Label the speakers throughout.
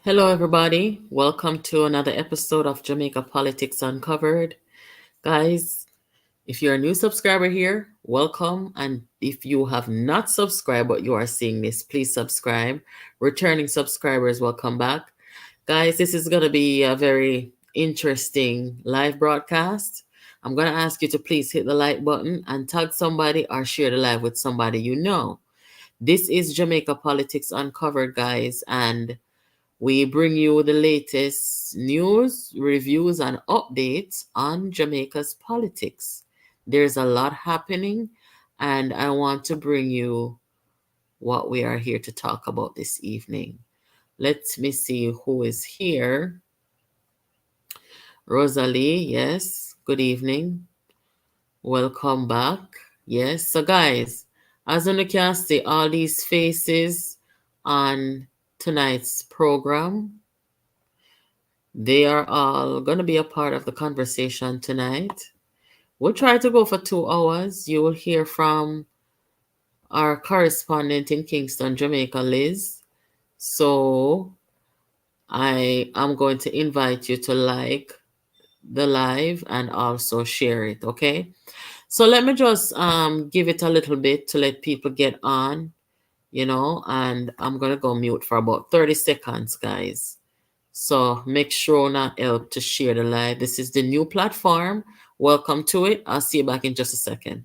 Speaker 1: Hello, everybody. Welcome to another episode of Jamaica Politics Uncovered. Guys, if you're a new subscriber here, welcome. And if you have not subscribed but you are seeing this, please subscribe. Returning subscribers, welcome back. Guys, this is going to be a very interesting live broadcast. I'm going to ask you to please hit the like button and tag somebody or share the live with somebody you know. This is Jamaica Politics Uncovered, guys, and we bring you the latest news, reviews, and updates on Jamaica's politics. There's a lot happening, and I want to bring you what we are here to talk about this evening. Let me see who is here. Rosalie, yes, good evening. Welcome back. Yes, so guys, as you can see, all these faces on tonight's program, they are all going to be a part of the conversation tonight. We'll try to go for 2 hours. You will hear from our correspondent in Kingston, Jamaica, Liz. So I am going to invite you to like the live and also share it, okay? So let me just give it a little bit to let people get on, and I'm going to go mute for about 30 seconds, guys. So make sure not help to share the live. This is the new platform. Welcome to it. I'll see you back in just a second.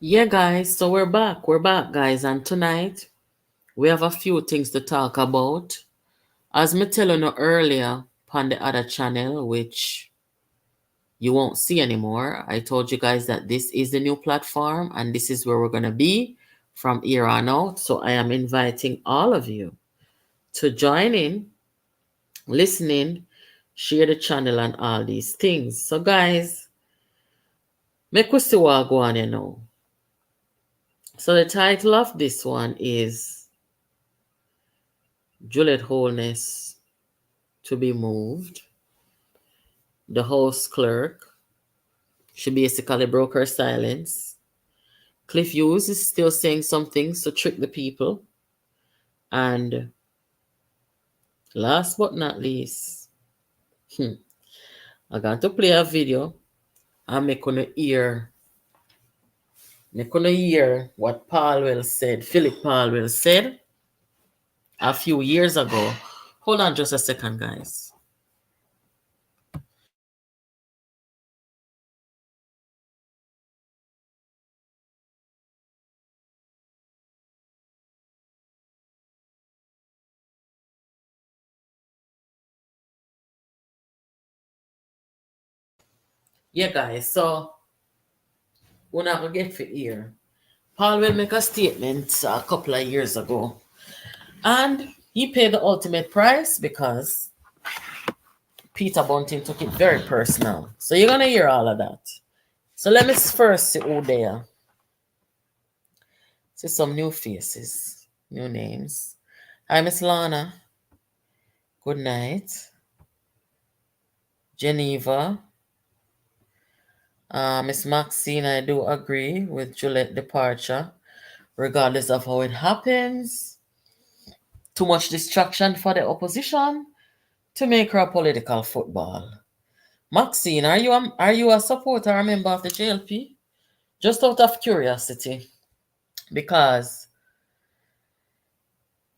Speaker 1: Yeah, guys, so we're back. We're back, guys. And tonight, we have a few things to talk about. As me telling you earlier on the other channel, which you won't see anymore, I told you guys that this is the new platform and this is where we're going to be from here on out. So I am inviting all of you to join in, listening, share the channel and all these things. So guys, make we see what go on, So the title of this one is Juliet Holness to be moved. The House Clerk, she basically broke her silence. Cliff Hughes is still saying some things to trick the people. And last but not least, I got to play a video and make gonna hear what Philip Paulwell said a few years ago. Hold on just a second, guys. Yeah, guys, so we're not gonna get for here. Paul will make a statement a couple of years ago. And he paid the ultimate price because Peter Bunting took it very personal. So you're gonna hear all of that. So let me first see who there. See some new faces, new names. Hi, Miss Lana. Good night. Geneva. Miss Maxine, I do agree with Juliet's departure, regardless of how it happens. Too much distraction for the opposition to make her a political football. Maxine, are you a supporter or a member of the JLP? Just out of curiosity, because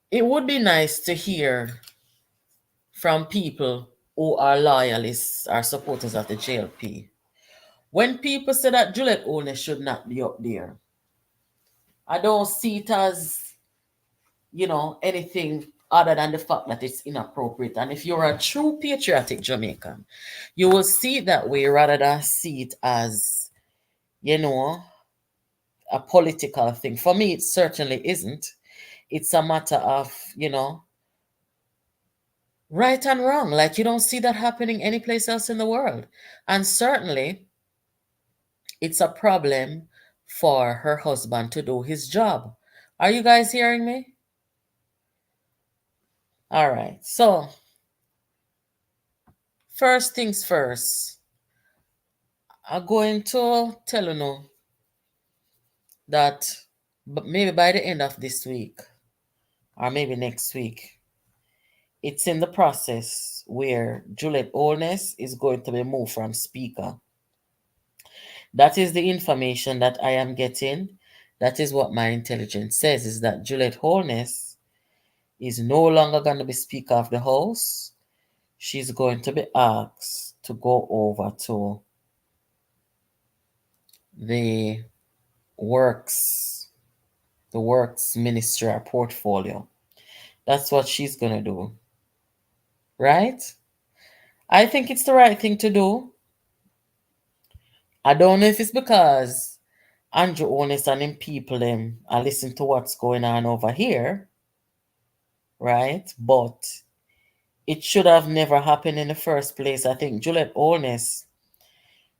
Speaker 1: It would be nice to hear from people who are loyalists or supporters of the JLP. When people say that Juliet Holness should not be up there, I don't see it as, anything other than the fact that it's inappropriate. And if you're a true patriotic Jamaican, you will see it that way rather than see it as, a political thing. For me, it certainly isn't. It's a matter of, right and wrong. Like, you don't see that happening anyplace else in the world. And certainly, it's a problem for her husband to do his job. Are you guys hearing me? All right. So, first things first, I'm going to tell you now that maybe by the end of this week or maybe next week, it's in the process where Juliet Holness is going to be moved from speaker. That is the information that I am getting. That is what my intelligence says, is that Juliet Holness is no longer going to be Speaker of the House. She's going to be asked to go over to the works ministerial portfolio. That's what she's going to do. Right? I think it's the right thing to do. I don't know if it's because Andrew Holness and him people are listening to what's going on over here. Right? But it should have never happened in the first place. I think Juliet Holness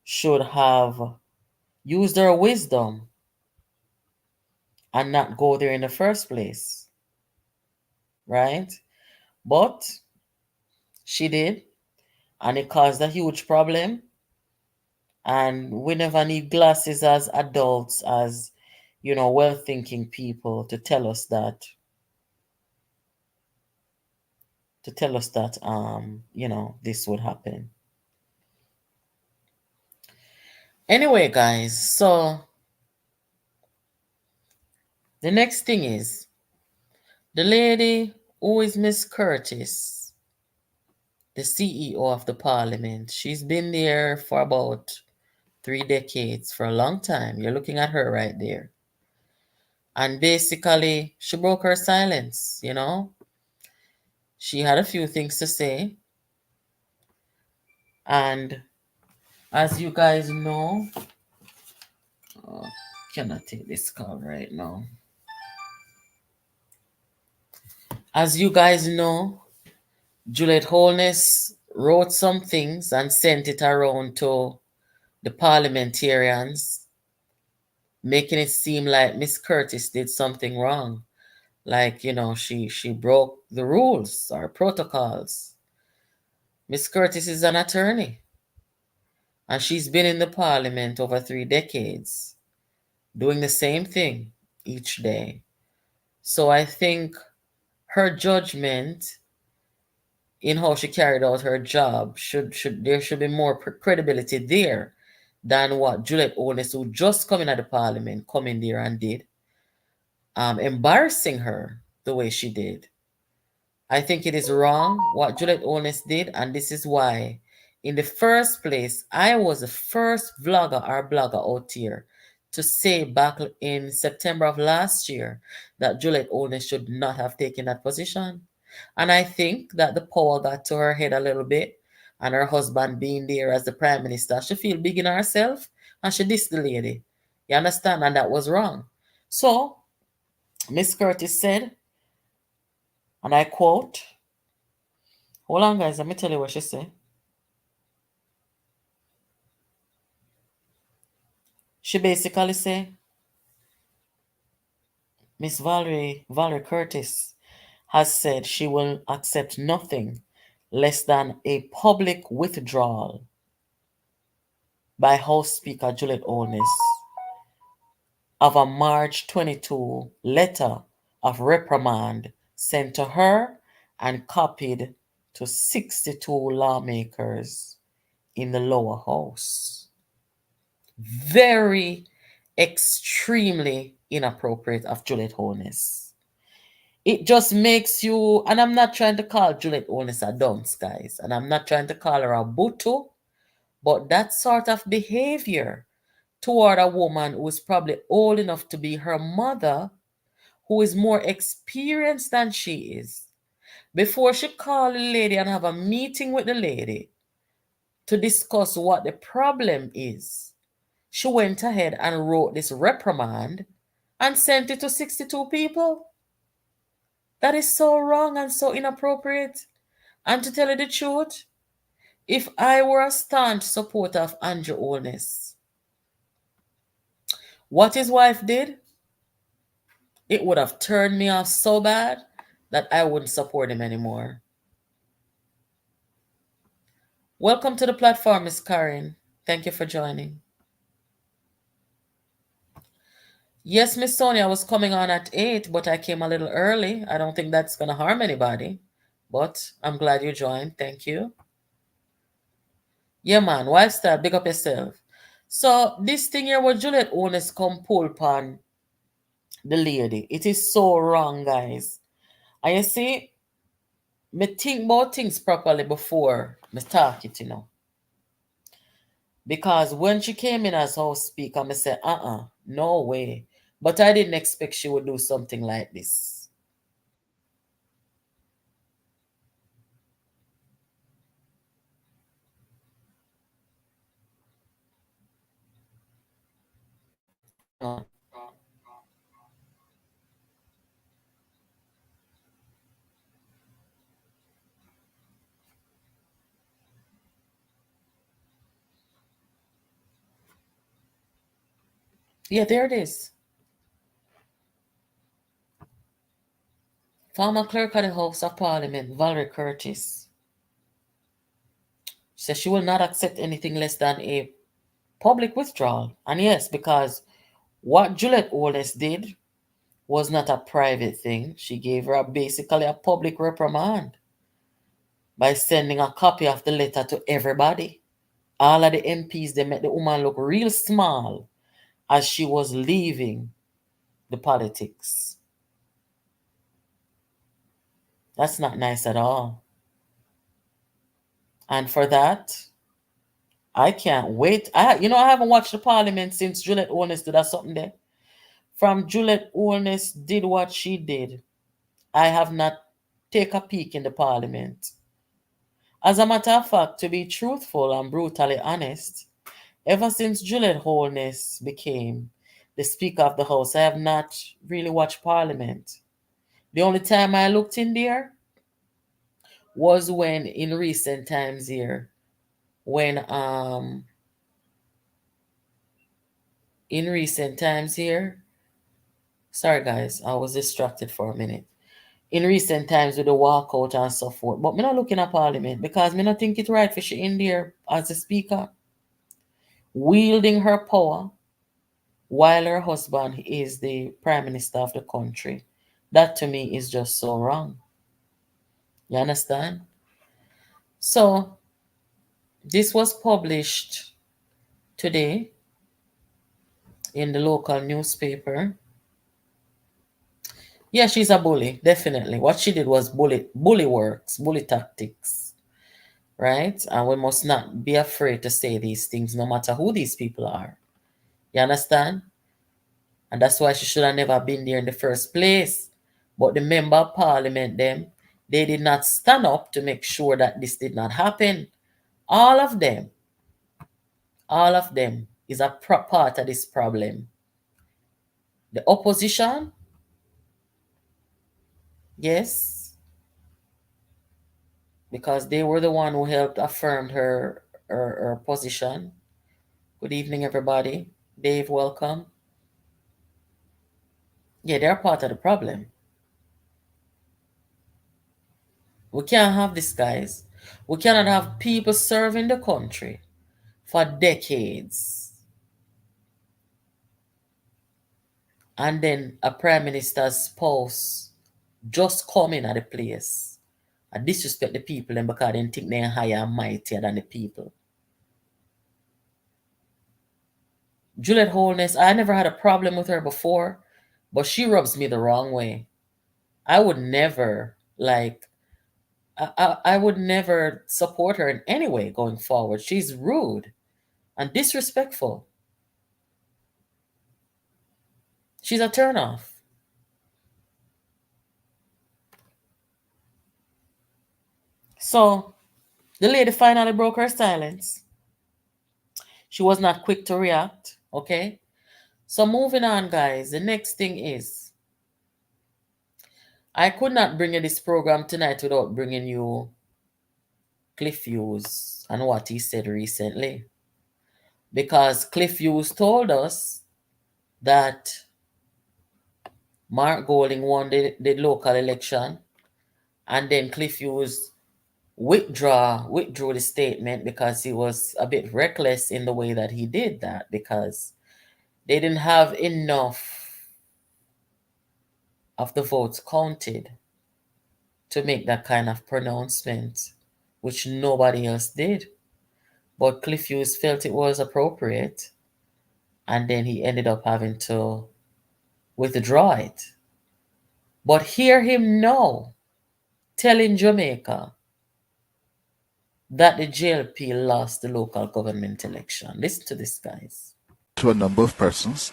Speaker 1: should have used her wisdom and not go there in the first place. Right? But she did, and it caused a huge problem. And we never need glasses as adults, as well-thinking people to tell us that this would happen. Anyway, guys, so the next thing is the lady who is Miss Curtis, the CEO of the Parliament. She's been there for about 3 decades, for a long time. You're looking at her right there. And basically, she broke her silence, She had a few things to say. And as you guys know, cannot take this call right now. As you guys know, Juliet Holness wrote some things and sent it around to the parliamentarians, making it seem like Miss Curtis did something wrong. Like, she broke the rules or protocols. Miss Curtis is an attorney, and she's been in the parliament over 3 decades, doing the same thing each day. So I think her judgment in how she carried out her job there should be more credibility there than what Juliet Holness, who just come in at the parliament, come in there and did, embarrassing her the way she did. I think it is wrong what Juliet Holness did, and this is why, in the first place, I was the first vlogger or blogger out here to say back in September of last year that Juliet Holness should not have taken that position. And I think that the power got to her head a little bit, and her husband being there as the prime minister, she feel big in herself, and she dissed the lady. You understand? And that was wrong. So, Miss Curtis said, and I quote, hold on, guys, let me tell you what she said. She basically said, Miss Valerie Curtis has said she will accept nothing less than a public withdrawal by House Speaker Juliet Holness of a March 22 letter of reprimand sent to her and copied to 62 lawmakers in the lower house. Very extremely inappropriate of Juliet Holness. It just makes you, and I'm not trying to call Juliet Holness a dunce, guys, and I'm not trying to call her a butu, but that sort of behavior toward a woman who is probably old enough to be her mother, who is more experienced than she is, before she called the lady and have a meeting with the lady to discuss what the problem is, she went ahead and wrote this reprimand and sent it to 62 people. That is so wrong and so inappropriate. And to tell you the truth, if I were a staunch supporter of Andrew Holness, what his wife did, it would have turned me off so bad that I wouldn't support him anymore. Welcome to the platform, Miss Karen. Thank you for joining. Yes, Miss Sonia, I was coming on at 8, but I came a little early. I don't think that's going to harm anybody, but I'm glad you joined. Thank you. Yeah, man, lifestyle, big up yourself. So this thing here where Juliet Holness come pull upon the lady, it is so wrong, guys. And you see, me think about things properly before me talk it, Because when she came in as house speaker, I said, no way. But I didn't expect she would do something like this. Uh, Yeah, there it is. Former clerk of the House of Parliament, Valerie Curtis, says she will not accept anything less than a public withdrawal. And yes, because what Juliet Holness did was not a private thing. She gave her basically a public reprimand by sending a copy of the letter to everybody. All of the MPs, they made the woman look real small as she was leaving the politics. That's not nice at all. And for that, I can't wait. I haven't watched the parliament since Juliet Holness did that something there. From Juliet Holness did what she did, I have not take a peek in the parliament. As a matter of fact, to be truthful and brutally honest, ever since Juliet Holness became the Speaker of the House, I have not really watched Parliament. The only time I looked in there was when in recent times here, when in recent times here, sorry guys, I was distracted for a minute. In recent times with the walkout and so forth, but me not looking at Parliament because me not think it right for she in there as the Speaker, wielding her power while her husband is the Prime Minister of the country. That to me is just so wrong. You understand? So this was published today in the local newspaper. Yeah, she's a bully, definitely. What she did was bully works, bully tactics, right? And we must not be afraid to say these things no matter who these people are. You understand? And that's why she should have never been there in the first place. But the member of parliament, they did not stand up to make sure that this did not happen. All of them, all of them is a part of this problem. The opposition, yes, because they were the one who helped affirm her position. Good evening, everybody. Dave, welcome. Yeah, they're part of the problem. We can't have this, guys. We cannot have people serving the country for decades and then a prime minister's spouse just come in at the place and disrespect the people and because they think they're higher and mightier than the people. Juliet Holness, I never had a problem with her before, but she rubs me the wrong way. I would never I would never support her in any way going forward. She's rude and disrespectful. She's a turnoff. So the lady finally broke her silence. She was not quick to react. Okay. So moving on, guys. The next thing is I could not bring you this program tonight without bringing you Cliff Hughes and what he said recently. Because Cliff Hughes told us that Mark Golding won the local election, and then Cliff Hughes withdrew the statement because he was a bit reckless in the way that he did that, because they didn't have enough of the votes counted to make that kind of pronouncement, which nobody else did. But Cliff Hughes felt it was appropriate, and then he ended up having to withdraw it. But hear him now telling Jamaica that the JLP lost the local government election. Listen to this, guys.
Speaker 2: To a number of persons,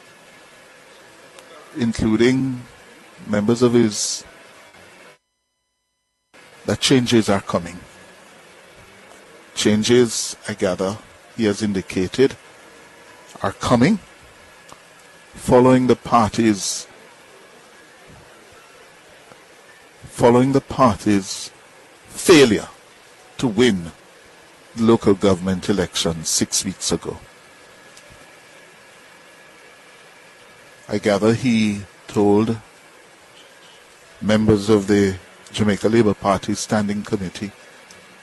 Speaker 2: including members of his, that changes are coming. Changes, I gather, he has indicated, are coming following the party's failure to win the local government election 6 weeks ago. I gather he told members of the Jamaica Labour Party Standing Committee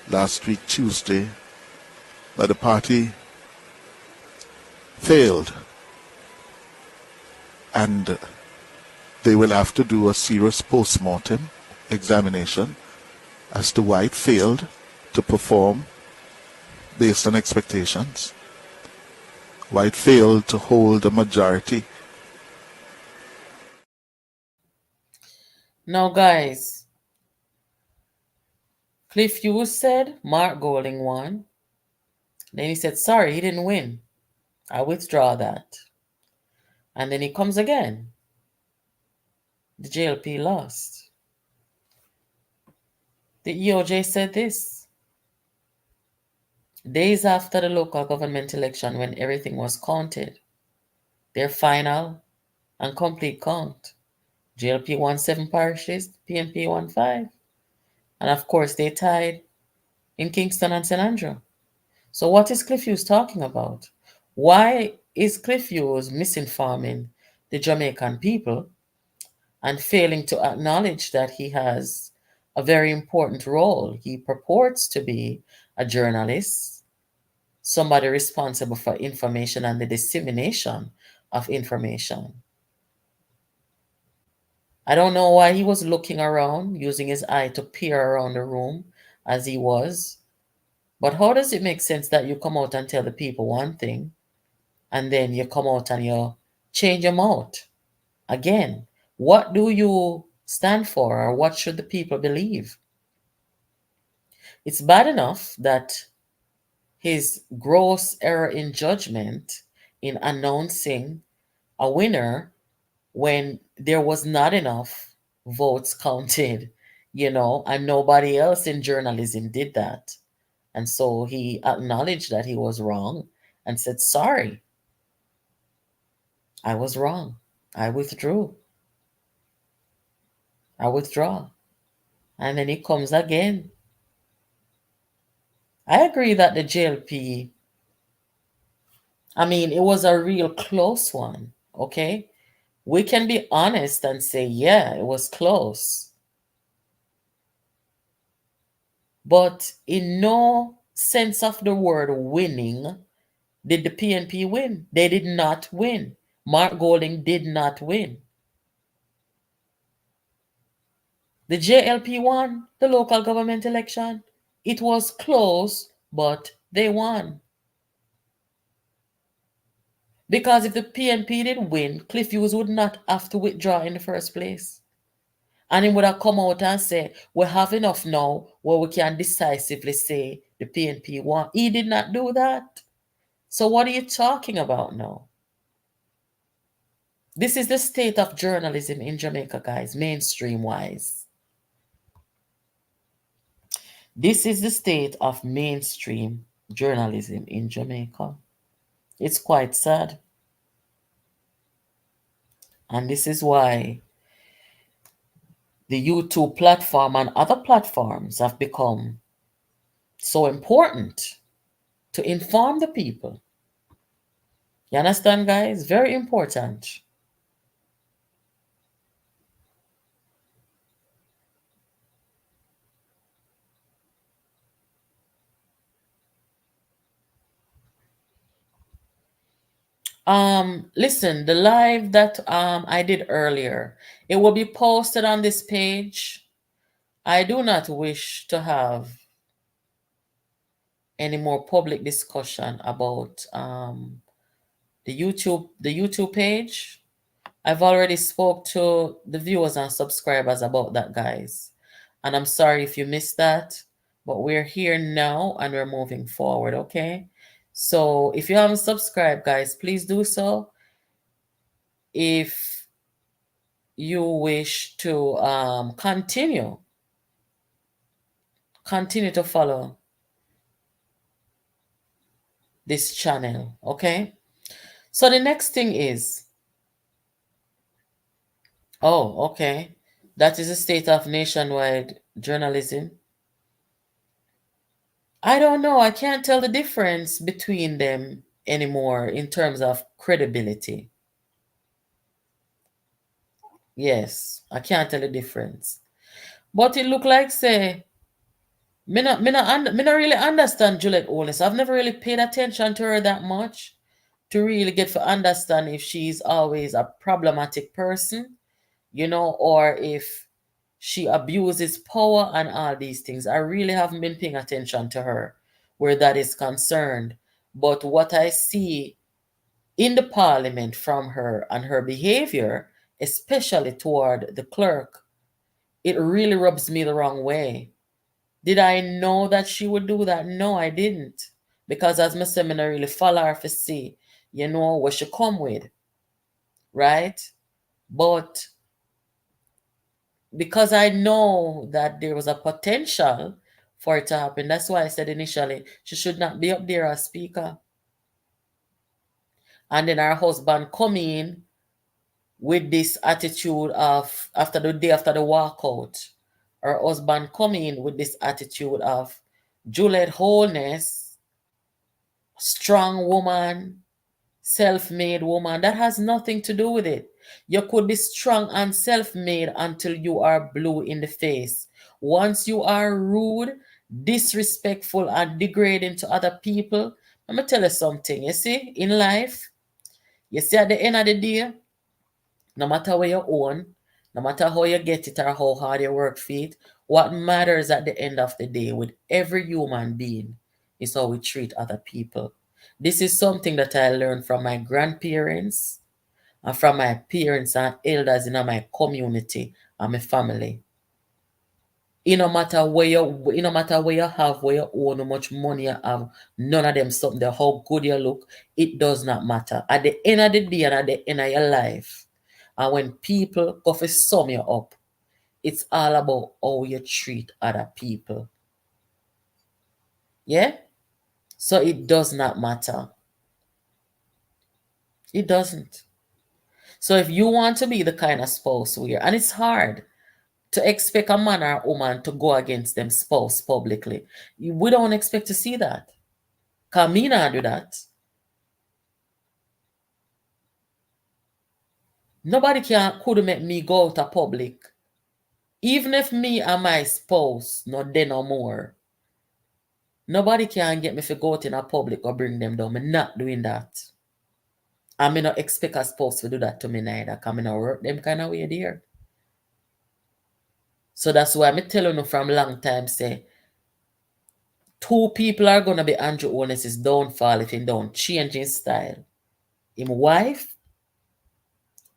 Speaker 2: last week, Tuesday, that the party failed and they will have to do a serious post-mortem examination as to why it failed to perform based on expectations, why it failed to hold a majority.
Speaker 1: Now, guys, Cliff Hughes said Mark Golding won. Then he said, sorry, he didn't win. I withdraw that. And then he comes again. The JLP lost. The EOJ said this. Days after the local government election, when everything was counted, their final and complete count, JLP won 7 parishes, PNP won 5. And of course, they tied in Kingston and St. Andrew. So what is Cliff Hughes talking about? Why is Cliff Hughes misinforming the Jamaican people and failing to acknowledge that he has a very important role? He purports to be a journalist, somebody responsible for information and the dissemination of information. I don't know why he was looking around, using his eye to peer around the room as he was. But how does it make sense that you come out and tell the people one thing, and then you come out and you change them out? Again, what do you stand for, or what should the people believe? It's bad enough that his gross error in judgment in announcing a winner when there was not enough votes counted, and nobody else in journalism did that. And so he acknowledged that he was wrong and said, sorry, I was wrong. I withdrew. I withdraw. And then he comes again. I agree that the JLP, it was a real close one, okay? We can be honest and say, yeah, it was close. But in no sense of the word winning did the PNP win. They did not win. Mark Golding did not win. The JLP won the local government election. It was close, but they won. Because if the PNP did win, Cliff Hughes would not have to withdraw in the first place. And he would have come out and say, we have enough now where we can decisively say the PNP won. He did not do that. So what are you talking about now? This is the state of journalism in Jamaica, guys, mainstream wise. This is the state of mainstream journalism in Jamaica. It's quite sad. And this is why the YouTube platform and other platforms have become so important to inform the people. You understand, guys? Very important. Listen, the live that I did earlier, it will be posted on this page. I do not wish to have any more public discussion about the YouTube page. I've already spoke to the viewers and subscribers about that, guys. And I'm sorry if you missed that, but we're here now and we're moving forward, okay? So if you haven't subscribed, guys, please do so. If you wish to continue to follow this channel, okay? So the next thing is, oh, okay, that is the state of nationwide journalism. I don't know. I can't tell the difference between them anymore in terms of credibility. Yes, I can't tell the difference. But it look like, say, me not really understand Juliet Holness. I've never really paid attention to her that much to really get to understand if she's always a problematic person, or if she abuses power and all these things. I really haven't been paying attention to her where that is concerned. But what I see in the parliament from her and her behavior, especially toward the clerk, it really rubs me the wrong way. Did I know that she would do that? No, I didn't. Because as my seminar really follow her to see, what she come with. Right? But because I know that there was a potential for it to happen, that's why I said initially she should not be up there as speaker. And then her husband come in with this attitude of, after the day after the walkout, her husband come in with this attitude of Juliet Holness, strong woman, self-made woman. That has nothing to do with it. You could be strong and self-made until you are blue in the face. Once you are rude, disrespectful, and degrading to other people, let me tell you something. You see, in life, you see at the end of the day, no matter where you own, no matter how you get it or how hard you work for it, what matters at the end of the day with every human being is how we treat other people. This is something that I learned from my grandparents and from my parents and elders in my community and my family. No matter where you have, where you own, how much money you have, none of them something there, how good you look, it does not matter. At the end of the day and at the end of your life, and when people go to sum you up, it's all about how you treat other people. Yeah? So it does not matter. It doesn't. So if you want to be the kind of spouse where, and it's hard to expect a man or a woman to go against them spouse publicly. We don't expect to see that. Because me not do that. Nobody could make me go out of public. Even if me and my spouse not there no more. Nobody can get me to go out in a public or bring them down. I'm not doing that. I may not expect a spouse to do that to me neither. Because I not work them kind of way there. So that's why I'm telling you from long time say, two people are going to be Andrew Holness's downfall if he don't change his style. Him wife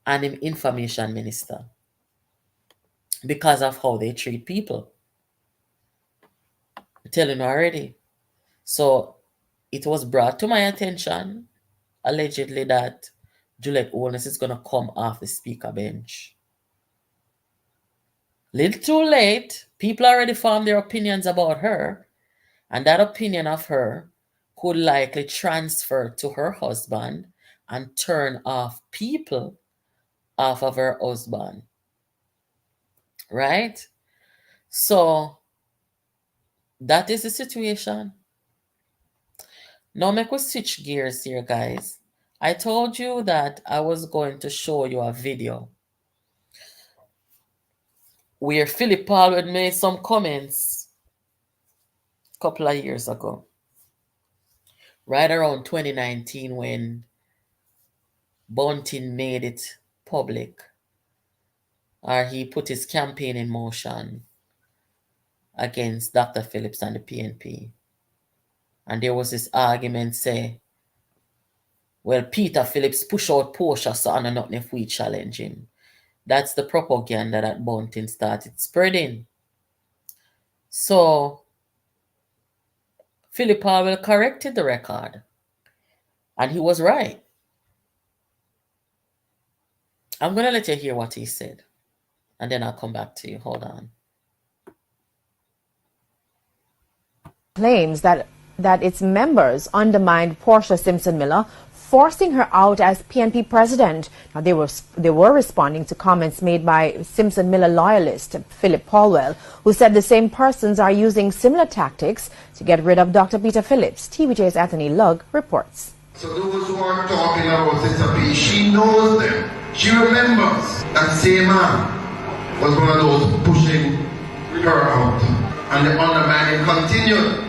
Speaker 1: and him information minister. because of how they treat people. I'm telling you already. So it was brought to my attention, allegedly, that Juliet Holness is going to come off the speaker bench. Little too late, people already formed their opinions about her, and that opinion of her could likely transfer to her husband and turn off people off of her husband. Right? So that is the situation. Now make we switch gears here, guys. I told you that I was going to show you a video where Philip Paulwell made some comments a couple of years ago, right around 2019 when Bunting made it public, or he put his campaign in motion against Dr. Phillips and the PNP. And there was this argument say, well, Peter Phillips push out Portia, so I know nothing if we challenge him. That's the propaganda that Bunting started spreading. So Philip Paulwell corrected the record, and he was right. I'm going to let you hear what he said, and then I'll come back to you. Hold on.
Speaker 3: Claims that its members undermined Portia Simpson Miller, forcing her out as PNP president. Now, they were responding to comments made by Simpson Miller loyalist Philip Paulwell, who said the same persons are using similar tactics to get rid of Dr. Peter Phillips. TVJ's Anthony Lugg reports.
Speaker 4: So those who are talking about Sister P, she knows them. She remembers that same man was one of those pushing her out. And the undermining continued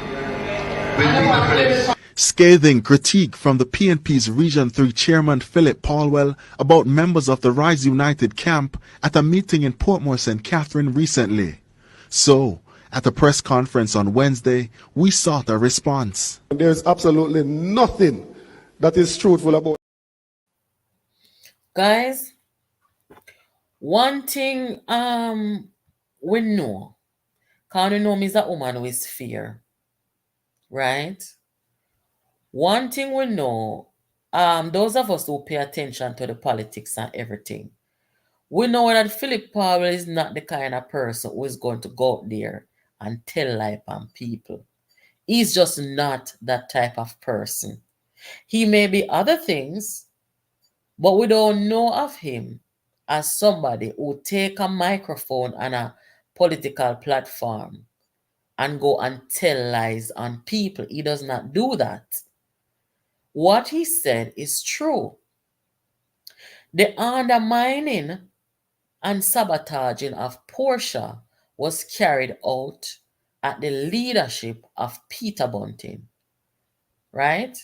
Speaker 4: with Peter Phillips.
Speaker 2: Scathing critique from the PNP's Region 3 Chairman Philip Paulwell about members of the Rise United camp at a meeting in Portmore St. Catherine recently. So, at a press conference on Wednesday, we sought a response.
Speaker 5: There's absolutely nothing that is truthful about.
Speaker 1: Guys, one thing we know, because we know me is a woman with fear, right? One thing we know, those of us who pay attention to the politics and everything, we know that Philip Paulwell is not the kind of person who is going to go out there and tell lie on people. He's just not that type of person. He may be other things, but we don't know of him as somebody who take a microphone and a political platform and go and tell lies on people. He does not do that. What he said is true. The undermining and sabotaging of Portia was carried out at the leadership of Peter Bunting, right?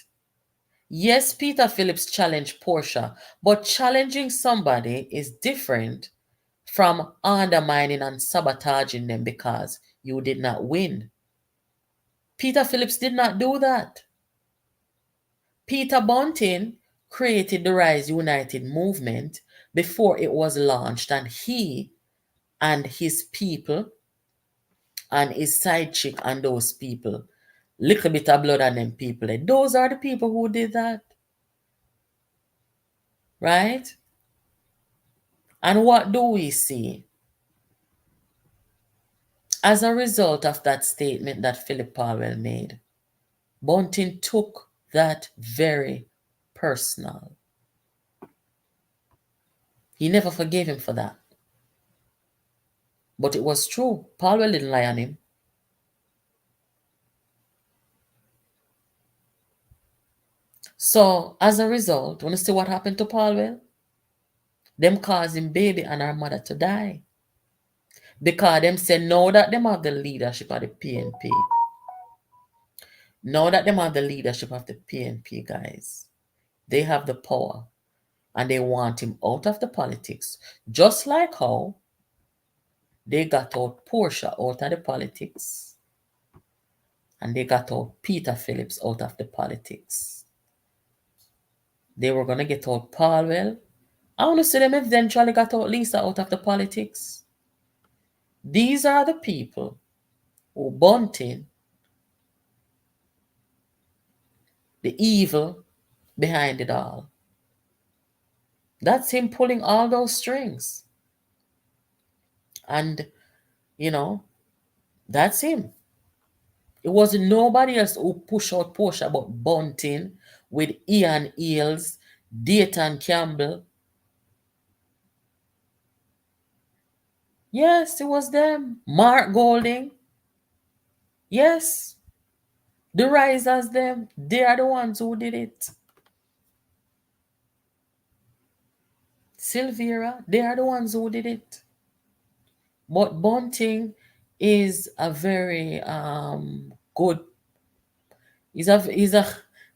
Speaker 1: Yes, Peter Phillips challenged Portia, but challenging somebody is different from undermining and sabotaging them because you did not win. Peter Phillips did not do that. Peter Bunting created the Rise United movement before it was launched, and he and his people and his side chick and those people, little bit of blood on them people, those are the people who did that. Right? And what do we see? As a result of that statement that Philip Paulwell made, Bunting took that very personal. He never forgave him for that. But it was true. Paulwell didn't lie on him. So, as a result, want to see what happened to Paulwell? Them causing baby and her mother to die. Because them say now that them have the leadership of the PNP. Now that them have the leadership of the PNP, guys, they have the power. And they want him out of the politics. Just like how they got out Portia out of the politics. And they got out Peter Phillips out of the politics. They were going to get out Paulwell. I want to see them eventually got out Lisa out of the politics. These are the people who Bunting, the evil behind it all. That's him pulling all those strings. And, that's him. It wasn't nobody else who pushed out Portia but Bunting with Ian Eales, Dayton Campbell. Yes, it was them. Mark Golding. Yes. The risers, them. They are the ones who did it. Silvera, they are the ones who did it. But Bunting is a very good. He's a.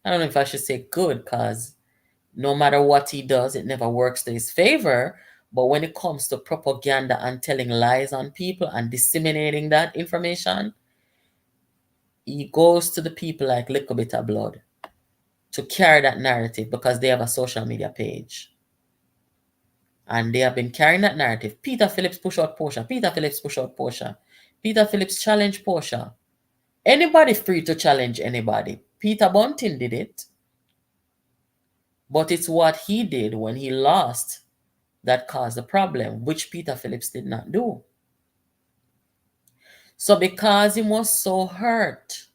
Speaker 1: I don't know if I should say good, because no matter what he does, it never works to his favor. But when it comes to propaganda and telling lies on people and disseminating that information, he goes to the people like little bit of blood to carry that narrative, because they have a social media page. And they have been carrying that narrative. Peter Phillips push out Portia. Peter Phillips push out Portia. Peter Phillips challenge Portia. Anybody free to challenge anybody. Peter Bunting did it. But it's what he did when he lost that caused the problem, which Peter Phillips did not do. So because he was so hurt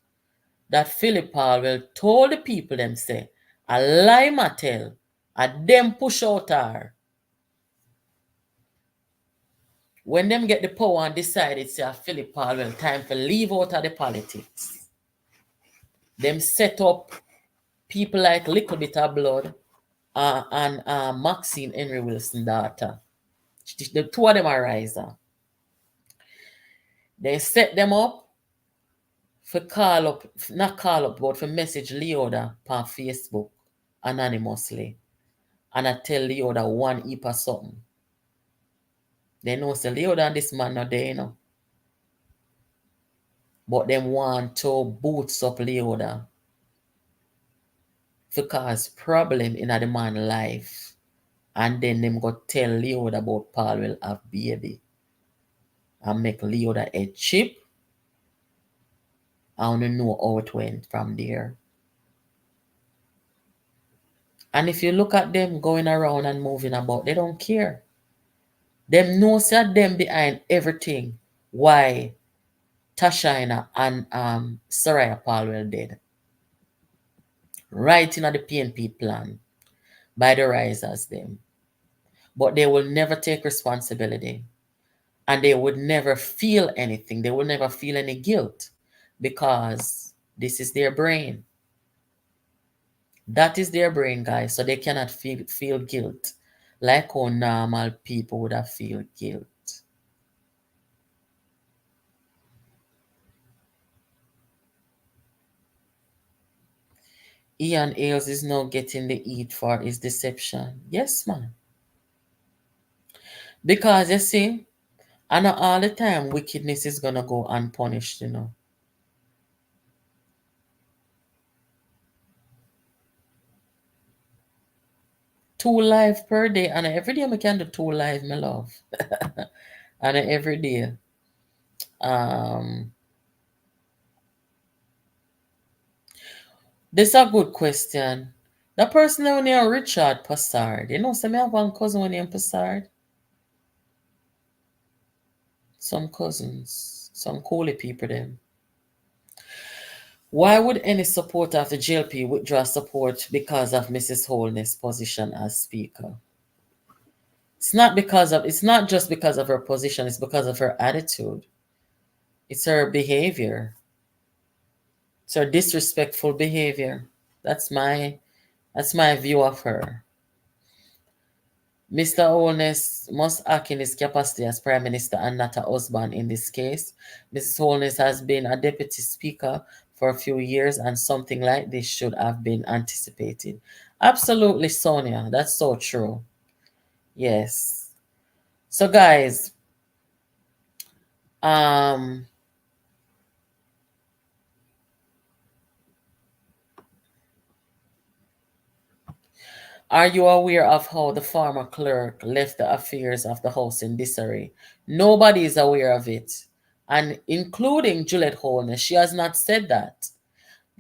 Speaker 1: that Philip Paulwell told the people them say, a lie ma tell, a them push out her. When them get the power and decide it's a Philip Paulwell time to leave out of the politics, them set up people like Little Bit of Blood and Maxine Henry Wilson daughter. The two of them are riser. They set them up for not call up, but for message Leoda on Facebook anonymously. And I tell Leoda one heap of something. They know say Leoda and this man not there, But them want to boots up Leoda to cause problem in the man's life. And then them go tell Leoda about Paulwell have baby. And make Leoda a chip. I want to know how it went from there. And if you look at them going around and moving about, they don't care. Them know say them behind everything. Why Tashina and Soraya Paulwell did. Right in the PNP plan by the risers them. But they will never take responsibility. And they would never feel anything. They will never feel any guilt, because this is their brain. That is their brain, guys. So they cannot feel guilt like how normal people would have feel guilt. Ian Ailes is now getting the heat for his deception. Yes, man. Because you see, and all the time wickedness is gonna go unpunished, 2 live per day, and every day I can do 2 live, my love. And every day. This is a good question. The person that named Richard Passard. You know, so I have one cousin named Passard. Some cousins. Some coolie people them. Why would any supporter of the JLP withdraw support because of Mrs. Holness' position as Speaker? It's not just because of her position, it's because of her attitude. It's her behavior. It's her disrespectful behavior. That's my view of her. Mr. Holness must act in his capacity as Prime Minister and not a husband in this case. Mrs. Holness has been a Deputy Speaker for a few years, and something like this should have been anticipated. Absolutely, Sonia. That's so true. Yes. So, guys, Are you aware of how the former clerk left the affairs of the House in disarray? Nobody is aware of it, and including Juliet Holness. She has not said that.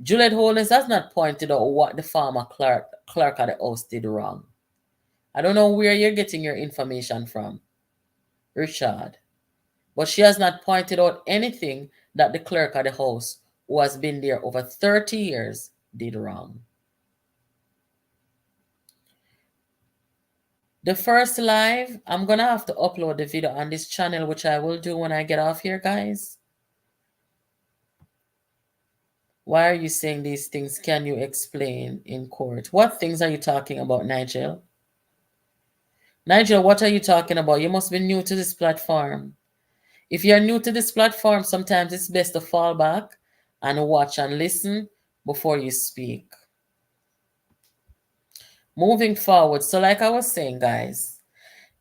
Speaker 1: Juliet Holness has not pointed out what the former clerk of the House did wrong. I don't know where you're getting your information from, Richard, but she has not pointed out anything that the clerk of the House, who has been there over 30 years, did wrong. The first live, I'm going to have to upload the video on this channel, which I will do when I get off here, guys. Why are you saying these things? Can you explain in court? What things are you talking about, Nigel? Nigel, what are you talking about? You must be new to this platform. If you're new to this platform, sometimes it's best to fall back and watch and listen before you speak. Moving forward, so like I was saying, guys,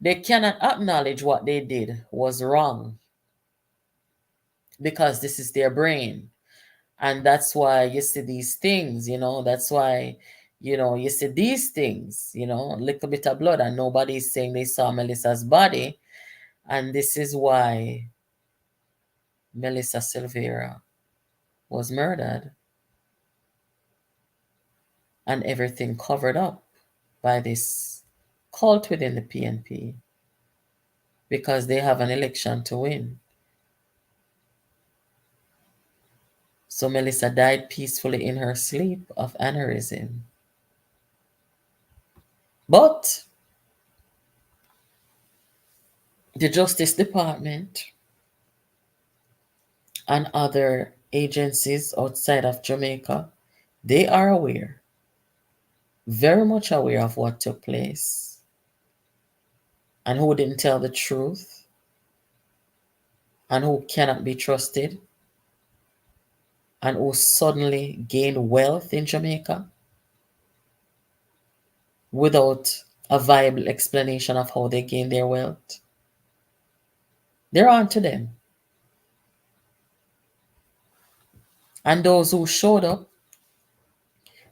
Speaker 1: they cannot acknowledge what they did was wrong because this is their brain. And that's why you see these things, that's why, you see these things, a little bit of blood, and nobody's saying they saw Melissa's body. And this is why Melissa Silvera was murdered and everything covered up by this cult within the PNP because they have an election to win. So Melissa died peacefully in her sleep of aneurysm. But the Justice Department and other agencies outside of Jamaica, they are aware, very much aware of what took place and who didn't tell the truth and who cannot be trusted and who suddenly gained wealth in Jamaica without a viable explanation of how they gained their wealth. They're on to them. And those who showed up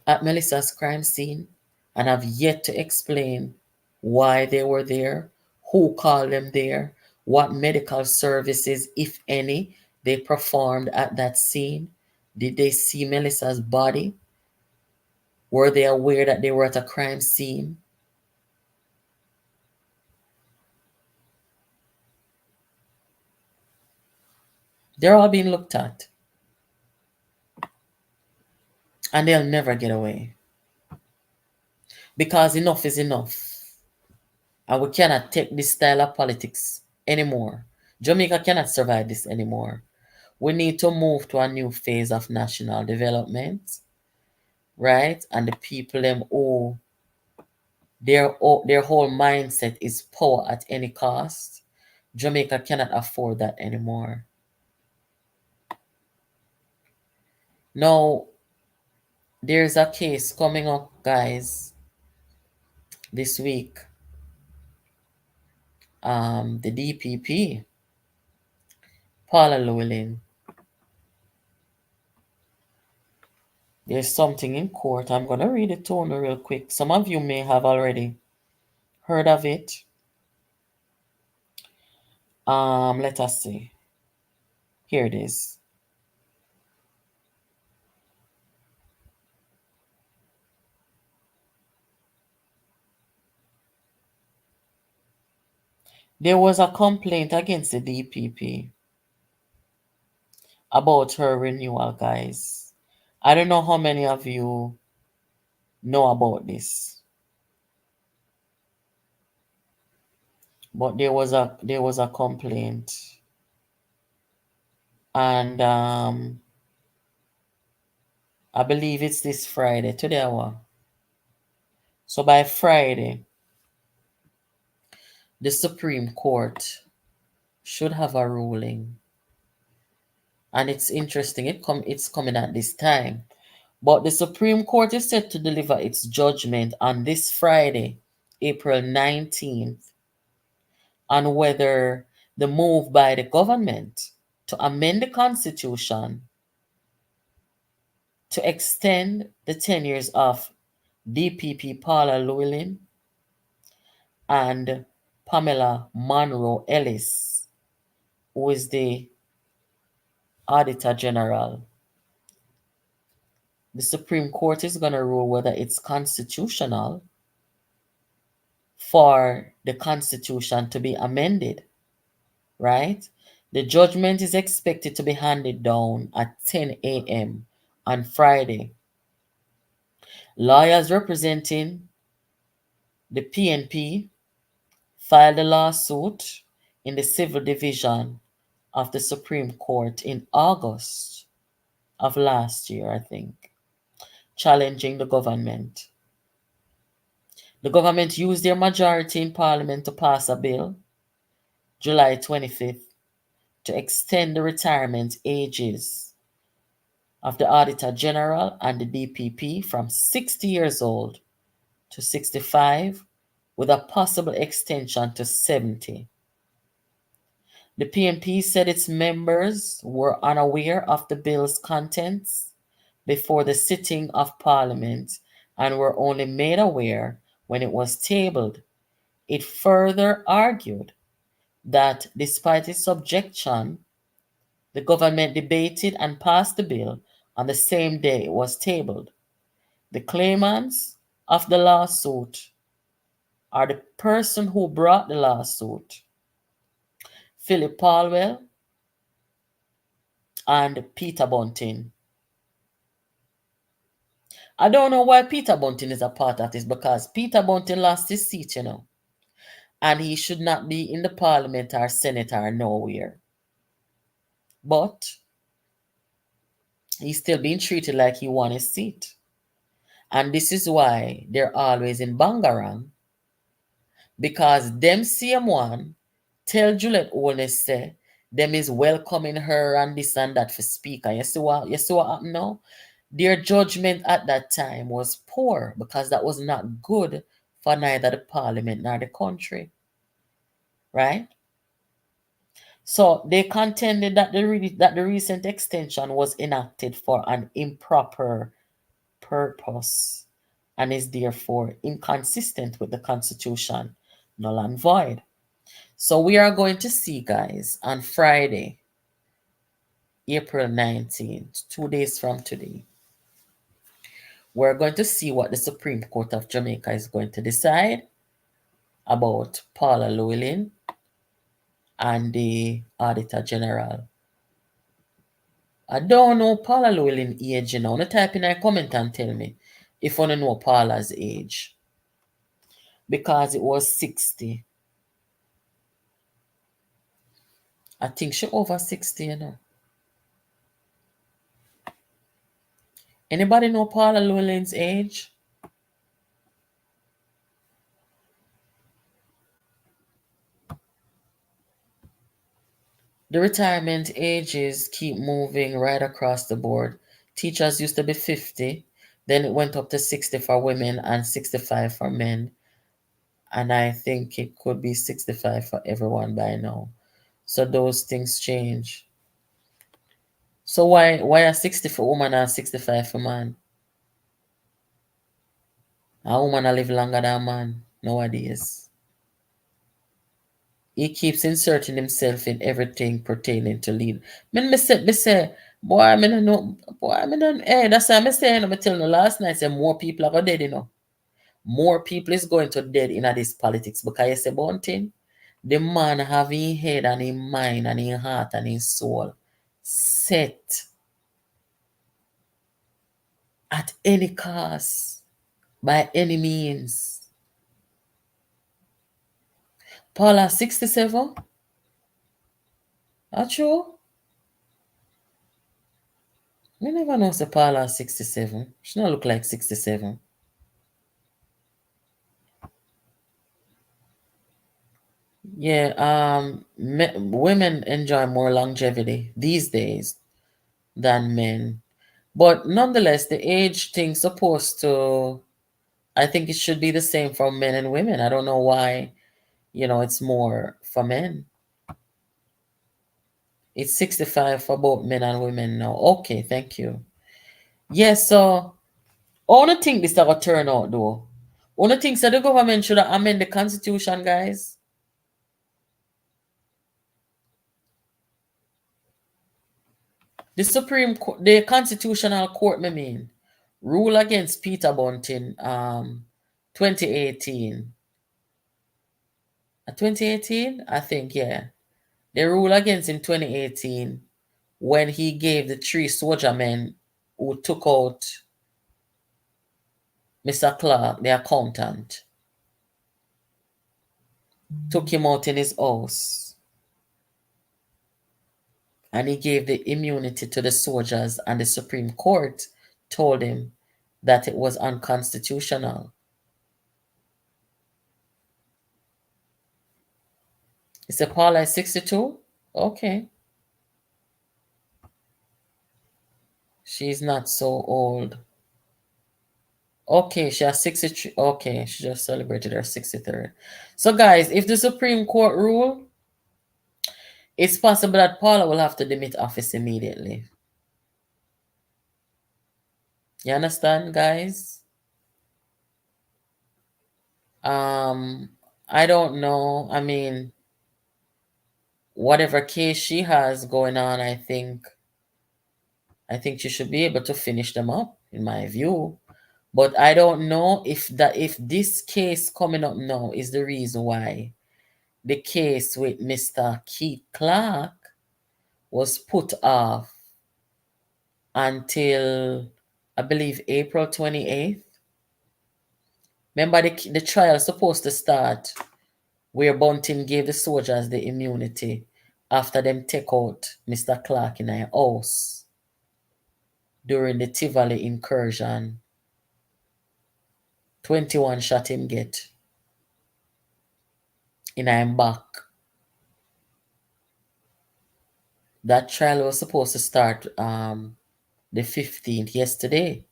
Speaker 1: at Melissa's crime scene and have yet to explain why they were there, who called them there, what medical services, if any, they performed at that scene. Did they see Melissa's body? Were they aware that they were at a crime scene? They're all being looked at. And they'll never get away. Because enough is enough. And we cannot take this style of politics anymore. Jamaica cannot survive this anymore. We need to move to a new phase of national development, right? And the people them who their whole mindset is power at any cost. Jamaica cannot afford that anymore. Now, there's a case coming up, guys, this week. The DPP, Paula Llewellyn. There's something in court. I'm going to read it to you real quick. Some of you may have already heard of it. Let us see. Here it is. There was a complaint against the DPP about her renewal, guys. I don't know how many of you know about this, but there was a complaint, and I believe it's this Friday. Today, so by Friday, the Supreme Court should have a ruling. And it's interesting, it's coming at this time. But the Supreme Court is set to deliver its judgment on this Friday, April 19th, on whether the move by the government to amend the Constitution to extend the tenures of DPP Paula Llewellyn, and Pamela Monroe Ellis, who is the Auditor General. The Supreme Court is going to rule whether it's constitutional for the Constitution to be amended, right? The judgment is expected to be handed down at 10 a.m. on Friday. Lawyers representing the PNP filed a lawsuit in the Civil Division of the Supreme Court in August of last year, I think, challenging the government. The government used their majority in Parliament to pass a bill, July 25th, to extend the retirement ages of the Auditor General and the DPP from 60 years old to 65, with a possible extension to 70. The PNP said its members were unaware of the bill's contents before the sitting of Parliament and were only made aware when it was tabled. It further argued that despite its objection, the government debated and passed the bill on the same day it was tabled. The claimants of the lawsuit are the person who brought the lawsuit, Philip Paulwell and Peter Bunting. I don't know why Peter Bunting is a part of this, because Peter Bunting lost his seat, and he should not be in the Parliament or Senate or nowhere. But he's still being treated like he won his seat. And this is why they're always in Bangarang, because them same one tell Juliet Holness say them is welcoming her and this and that for speaker. You see what happened now? Their judgment at that time was poor, because that was not good for neither the Parliament nor the country. Right? So they contended that the recent extension was enacted for an improper purpose and is therefore inconsistent with the Constitution, null and void. So we are going to see, guys, on Friday, April 19th, 2 days from today, we're going to see what the Supreme Court of Jamaica is going to decide about Paula Llewellyn and the Auditor General. I don't know Paula Llewellyn age, No type in a comment and tell me if you want to know Paula's age. Because it was 60. I think she over 60, Anybody know Paula Llewellyn's age? The retirement ages keep moving right across the board. Teachers used to be 50, then it went up to 60 for women and 65 for men. And I think it could be 65 for everyone by now. So those things change. So why are 60 for woman and 65 for man? A woman live longer than a man nowadays. He keeps inserting himself in everything pertaining to lead. Me say, boy, I don't know. Hey, that's why I say, I tell you last night, say more people are dead, More people is going to dead in this politics, because you say Bunting, the man have his head and his mind and his heart and his soul set at any cost, by any means. Paula 67? That's true? We never know say Paula 67. She don't look like 67. Yeah, women enjoy more longevity these days than men. But nonetheless, the age thing supposed to, I think it should be the same for men and women. I don't know why, it's more for men. It's 65 for both men and women now. Okay, thank you. Yes, so I don't think this is going to turn out though. I don't think so the government should amend the constitution, guys. The Supreme Court, the Constitutional Court, rule against Peter Bunting 2018. 2018? I think, yeah. They rule against him 2018 when he gave the 3 soldier men who took out Mr. Clark, the accountant, took him out in his house. And he gave the immunity to the soldiers, and the Supreme Court told him that it was unconstitutional. He said Paula is 62? Okay. She's not so old. Okay, she has 63. Okay, she just celebrated her 63rd. So, guys, if the Supreme Court rule, it's possible that Paula will have to demit office immediately. You understand, guys? I don't know. I mean, whatever case she has going on, I think she should be able to finish them up, in my view. But I don't know if this case coming up now is the reason why the case with Mr. Keith Clark was put off until, I believe, April 28th. Remember, the trial is supposed to start where Bunting gave the soldiers the immunity after them take out Mr. Clark in a house during the Tivoli incursion. 21 shot him get in a back. That trial was supposed to start the 15th yesterday,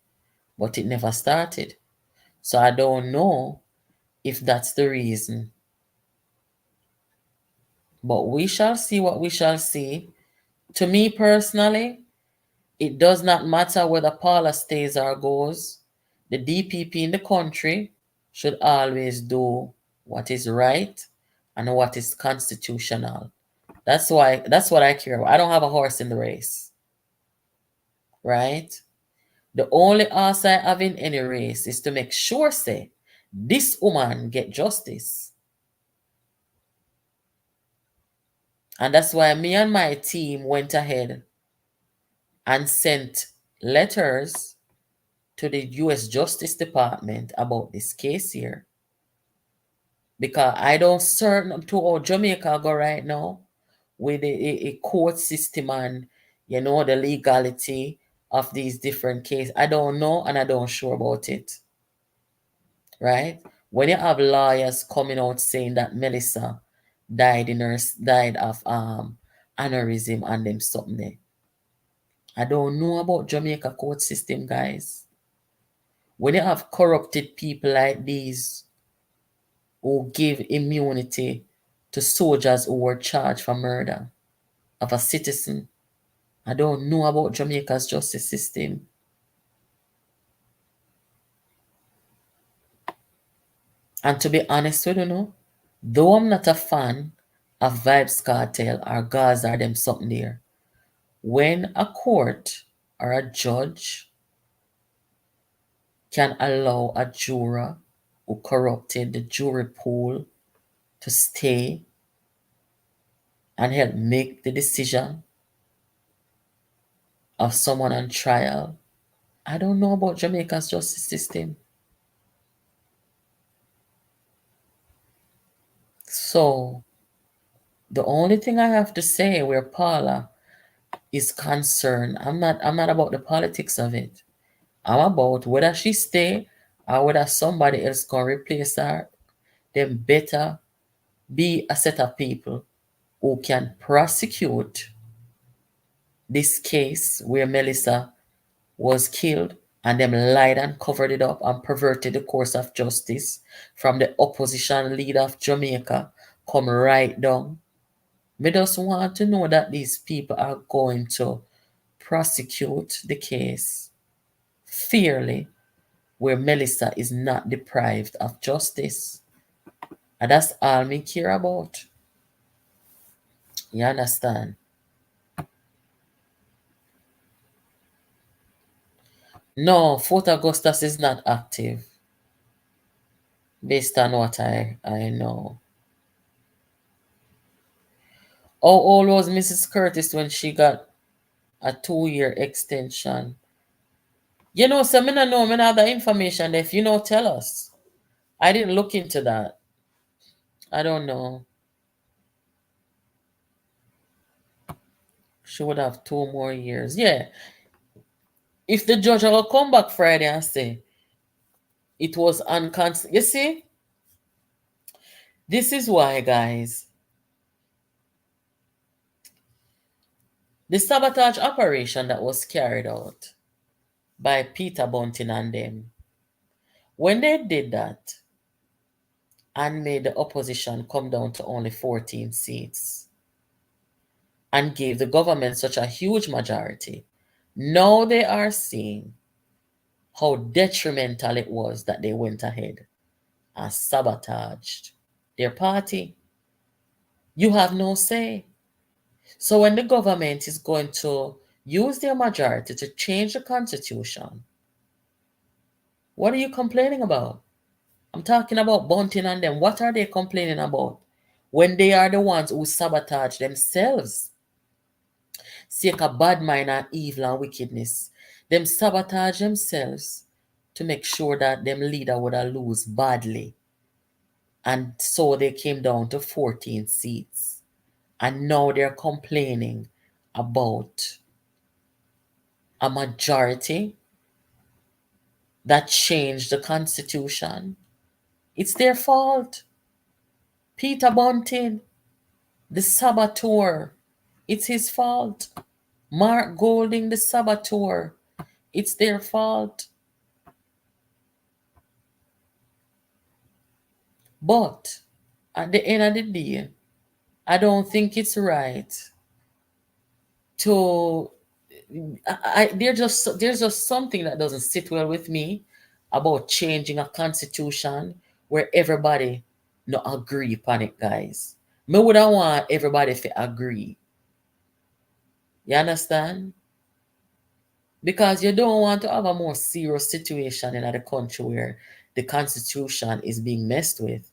Speaker 1: but it never started. So I don't know if that's the reason. But we shall see what we shall see. To me personally, it does not matter whether Paula stays or goes. The DPP in the country should always do what is right and what is constitutional. That's what I care about. I don't have a horse in the race. Right? The only horse I have in any race is to make sure, say, this woman get justice. And that's why me and my team went ahead and sent letters to the U.S. Justice Department about this case here. Because I don't certain to how Jamaica go right now with a court system and, the legality of these different cases. I don't know and I don't sure about it. Right? When you have lawyers coming out saying that Melissa died of aneurysm and them something there. I don't know about Jamaica court system, guys. When you have corrupted people like these who give immunity to soldiers who were charged for murder of a citizen, I don't know about Jamaica's justice system. And to be honest with you, though I'm not a fan of Vibes Cartel or Gaza or them something there, when a court or a judge can allow a juror who corrupted the jury pool to stay and help make the decision of someone on trial, I don't know about Jamaica's justice system. So, the only thing I have to say where Paula is concerned, I'm not about the politics of it. I'm about whether she stay or whether somebody else can replace her. Then better be a set of people who can prosecute this case where Melissa was killed and them lied and covered it up and perverted the course of justice from the opposition leader of Jamaica come right down. We just want to know that these people are going to prosecute the case fairly where Melissa is not deprived of justice. And that's all me care about. You understand? No, Fort Augustus is not active, based on what I know. How old was Mrs. Curtis when she got a 2-year extension? You know, so I don't know, I have the information. If you know, tell us. I didn't look into that. I don't know. She would have 2 more years. Yeah. If the judge will come back Friday and say it was unconstitutional. You see? This is why, guys. The sabotage operation that was carried out by Peter Bunting and them, when they did that and made the opposition come down to only 14 seats and gave the government such a huge majority, now they are seeing how detrimental it was that they went ahead and sabotaged their party. You have no say. So when the government is going to use their majority to change the constitution, what are you complaining about? I'm talking about Bunting and them. What are they complaining about when they are the ones who sabotage themselves? Sake of bad mind and evil and wickedness. Them sabotage themselves to make sure that them leader would lose badly. And so they came down to 14 seats. And now they're complaining about a majority that changed the constitution. It's their fault. Peter Bunting, the saboteur, it's his fault. Mark Golding, the saboteur, it's their fault. But at the end of the day, I don't think it's right to there's just something that doesn't sit well with me about changing a constitution where everybody no agree upon it, guys. Me would want everybody to agree. You understand? Because you don't want to have a more serious situation in the country where the constitution is being messed with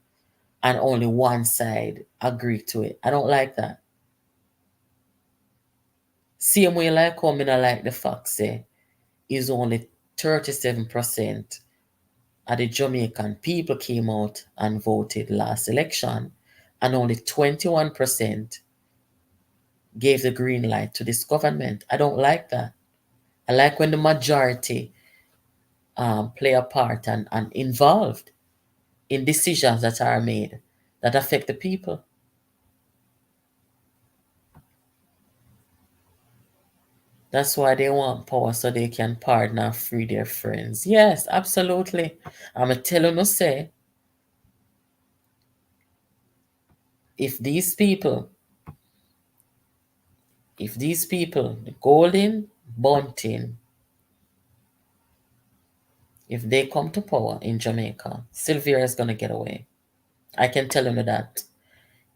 Speaker 1: and only one side agree to it. I don't like that. Same way like how I like the fact say is only 37% of the Jamaican people came out and voted last election, and only 21% gave the green light to this government. I don't like that. I like when the majority play a part and involved in decisions that are made that affect the people. That's why they want power, so they can pardon and free their friends. Yes, absolutely. I'm telling you, say, if these people, the Golden, Bunting, if they come to power in Jamaica, Silvera is going to get away. I can tell you that.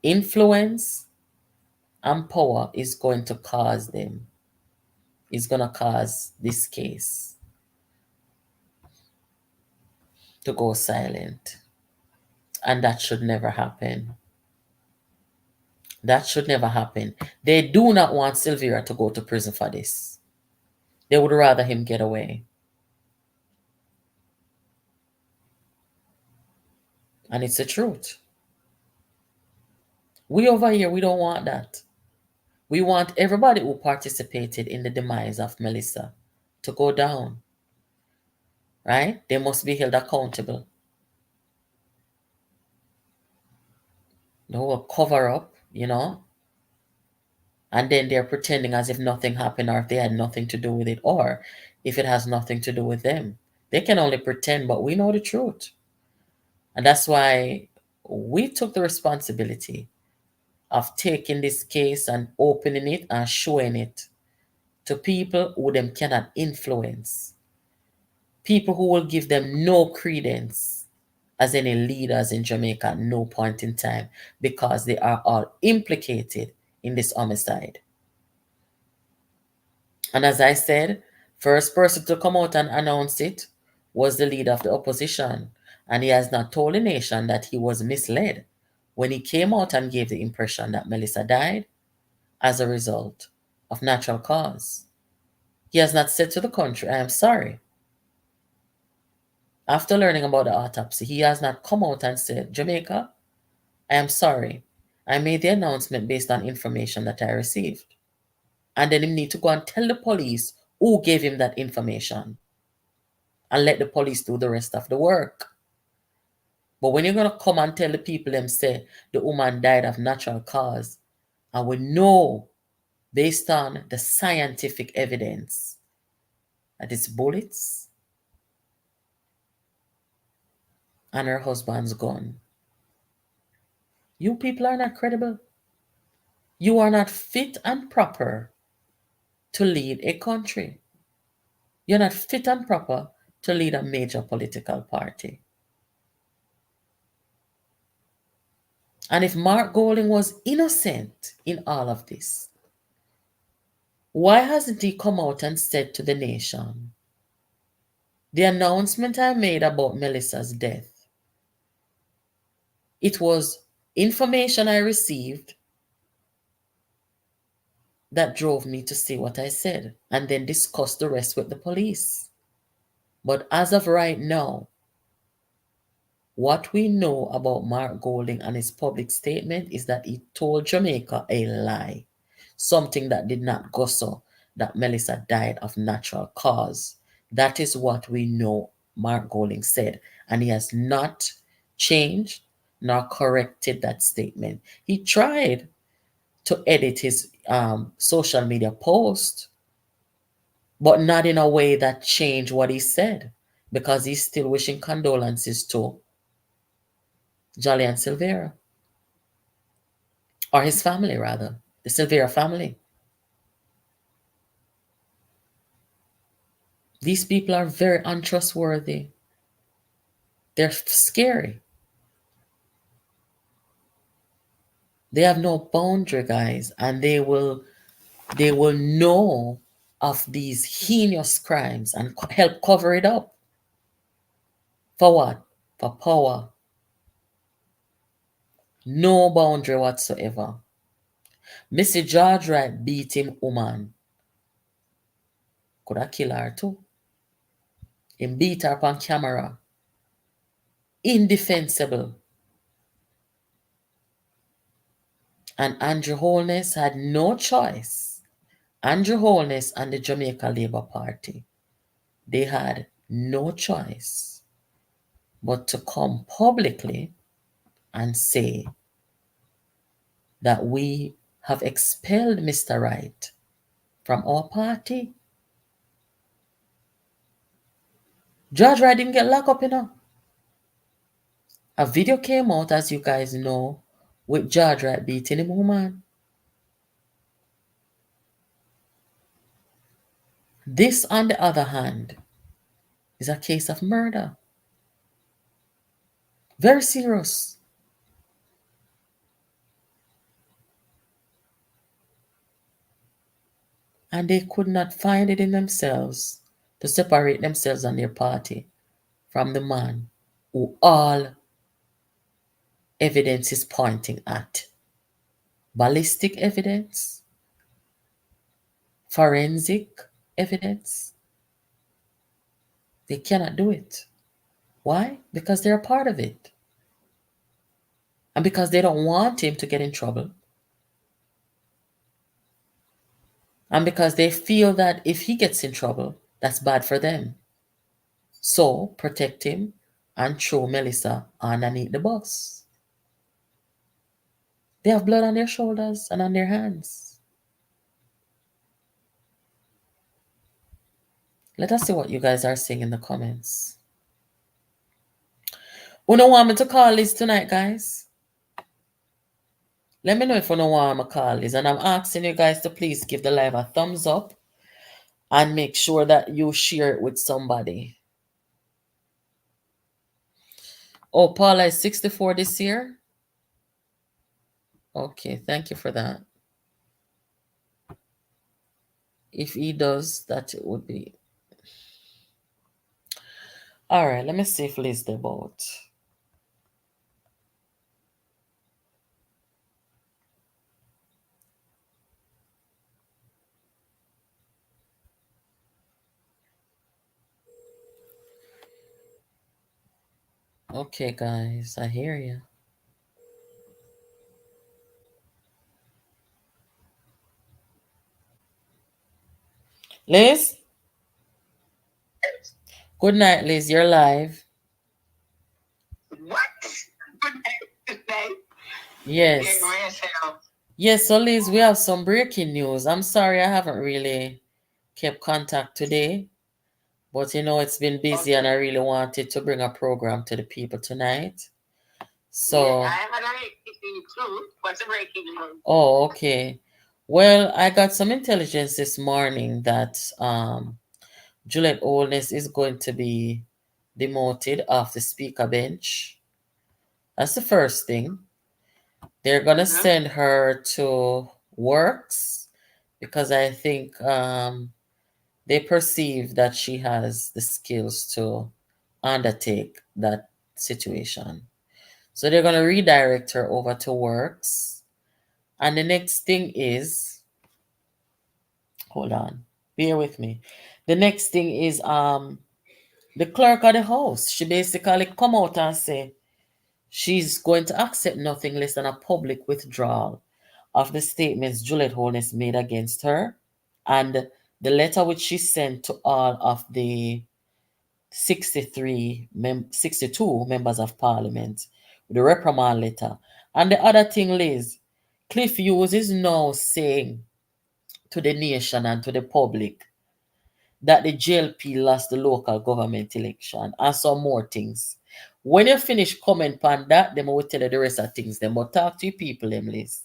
Speaker 1: Influence and power is going to cause them. It's going to cause this case to go silent. And that should never happen. That should never happen. They do not want Silvera to go to prison for this. They would rather him get away. And it's the truth. We over here, we don't want that. We want everybody who participated in the demise of Melissa to go down. Right? They must be held accountable. The whole cover up, and then they're pretending as if nothing happened or if they had nothing to do with it or if it has nothing to do with them. They can only pretend, but we know the truth. And that's why we took the responsibility of taking this case and opening it and showing it to people who them cannot influence. People who will give them no credence as any leaders in Jamaica at no point in time, because they are all implicated in this homicide. And as I said, first person to come out and announce it was the leader of the opposition. And he has not told the nation that he was misled when he came out and gave the impression that Melissa died as a result of natural cause. He has not said to the country, I am sorry. After learning about the autopsy, he has not come out and said, Jamaica, I am sorry. I made the announcement based on information that I received. And then he need to go and tell the police who gave him that information and let the police do the rest of the work. But when you're going to come and tell the people them say the woman died of natural cause, and we know based on the scientific evidence that it's bullets and her husband's gun, you people are not credible. You are not fit and proper to lead a country. You're not fit and proper to lead a major political party. And if Mark Golding was innocent in all of this, why hasn't he come out and said to the nation, the announcement I made about Melissa's death, it was information I received that drove me to say what I said, and then discuss the rest with the police. But as of right now, what we know about Mark Golding and his public statement is that he told Jamaica a lie, something that did not go so, that Melissa died of natural cause. That is what we know Mark Golding said, and he has not changed nor corrected that statement. He tried to edit his social media post, but not in a way that changed what he said, because he's still wishing condolences to Juliet and Silvera, or his family rather, the Silvera family. These people are very untrustworthy. They're scary. They have no boundary, guys, and they will know of these heinous crimes and help cover it up. For what? For power. No boundary whatsoever. Missy George Wright beat him woman. Could have killed her too. He beat her on camera. Indefensible. And Andrew Holness had no choice. Andrew Holness and the Jamaica Labour Party, they had no choice but to come publicly and say that we have expelled Mr. Wright from our party. George Wright didn't get locked up, you know. A video came out, as you guys know, with George Wright beating him woman. This, on the other hand, is a case of murder. Very serious. And they could not find it in themselves to separate themselves and their party from the man who all evidence is pointing at. Ballistic evidence, forensic evidence. They cannot do it. Why? Because they're a part of it. And because they don't want him to get in trouble. And because they feel that if he gets in trouble, that's bad for them. So protect him and throw Melissa underneath the bus. They have blood on their shoulders and on their hands. Let us see what you guys are saying in the comments. You don't want me to call this tonight, guys? Let me know if you don't want me to call this. And I'm asking you guys to please give the live a thumbs up and make sure that you share it with somebody. Oh, Paula is 64 this year? Okay, thank you for that. If he does, that it would be. All right, let me see if Liz about. Okay, guys, I hear you. Liz? Good night, Liz. You're live.
Speaker 6: What? Good night. Good night.
Speaker 1: Yes. Yes, so Liz, we have some breaking news. I'm sorry I haven't really kept contact today, but it's been busy and I really wanted to bring a program to the people tonight. So
Speaker 6: I had a breaking too. What's a breaking news?
Speaker 1: Oh, okay. Well, I got some intelligence this morning that Juliet Holness is going to be demoted off the speaker bench. That's the first thing. They're going to send her to works because I think they perceive that she has the skills to undertake that situation. So they're going to redirect her over to works. And the next thing is, hold on, bear with me. The next thing is the clerk of the house. She basically come out and say she's going to accept nothing less than a public withdrawal of the statements Juliet Holness made against her and the letter which she sent to all of the 62 members of parliament, the reprimand letter. And the other thing, Liz, Cliff Hughes is now saying to the nation and to the public that the JLP lost the local government election and some more things. When you finish comment on that, then I will tell you the rest of things. Then, but talk to your people, them, Liz.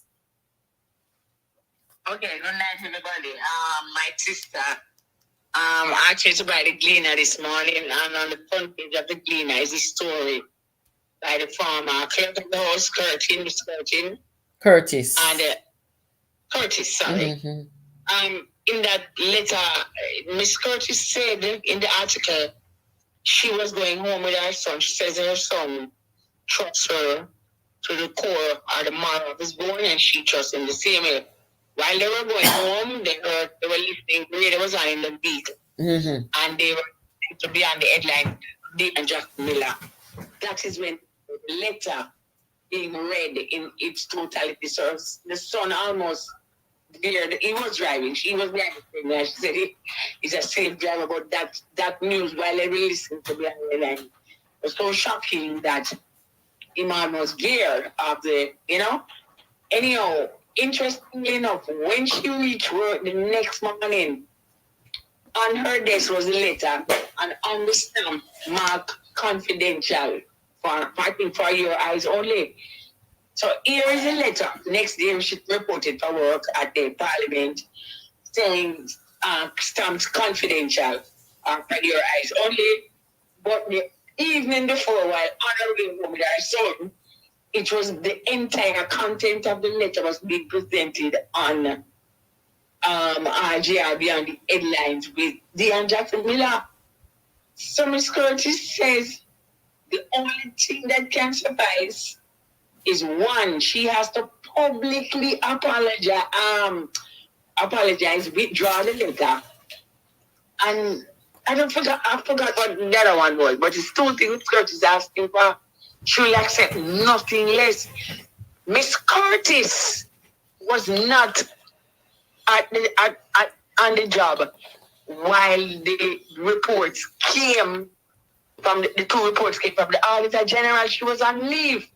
Speaker 6: Okay, good night, everybody. My sister actually to buy the Gleaner this morning, and on the front page of the Gleaner is a story by the former clerk of the house,
Speaker 1: Curtis.
Speaker 6: And Curtis, sorry.
Speaker 1: Mm-hmm.
Speaker 6: In that letter, Miss Curtis said in the article she was going home with her son. She says her son trusts her to the core or the marrow of his bone, and she trusts him the same way. While they were going home, they were listening. The was on in the beat, and they were to be on the headline. They and Jack Miller. That is when the letter being read in its totality. So the son almost veered. He was driving. She was driving. And she said he's a safe driver. But that news, while they were listening to the headline, was so shocking that he almost veered of the, Anyhow, interestingly enough, when she reached work the next morning, on her desk was a letter, and on the stamp marked confidential for your eyes only. So here is a letter. Next day, she reported for work at the parliament saying stamped confidential for your eyes only. But the evening before, while honoring home with her son, it was the entire content of the letter was being presented on RGRB and the headlines with Dean Jackson Miller. So Ms. Curtis says the only thing that can suffice is one, she has to publicly apologize, withdraw the letter. And I forgot what the other one was, but it's two things Curtis is asking for. She will accept nothing less. Miss Curtis was not on the job while the reports came from the two reports came from the Auditor General. She was on leave.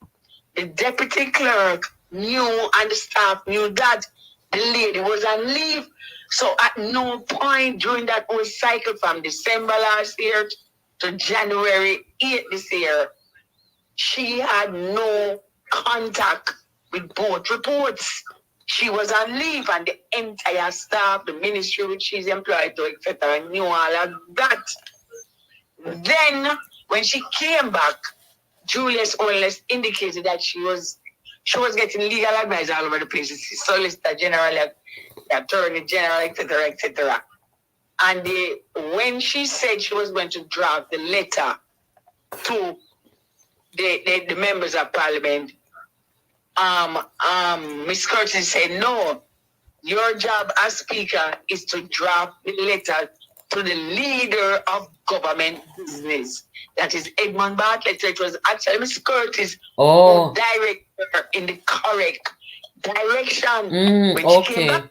Speaker 6: The deputy clerk knew and the staff knew that the lady was on leave. So at no point during that whole cycle from December last year to January 8th this year, she had no contact with both reports. She was on leave, and the entire staff, the ministry which she's employed to, etc., knew all of that. Then, when she came back, Juliet Holness indicated that she was getting legal advice all over the place. The Solicitor General, the Attorney General, etc., etc. And when she said she was going to draft the letter to the members of Parliament, Miss Curtis said, no, your job as Speaker is to draft the letter to the leader of government business. That is Edmund Bartlett. It was actually Miss Curtis who directed her in the correct direction when she came back.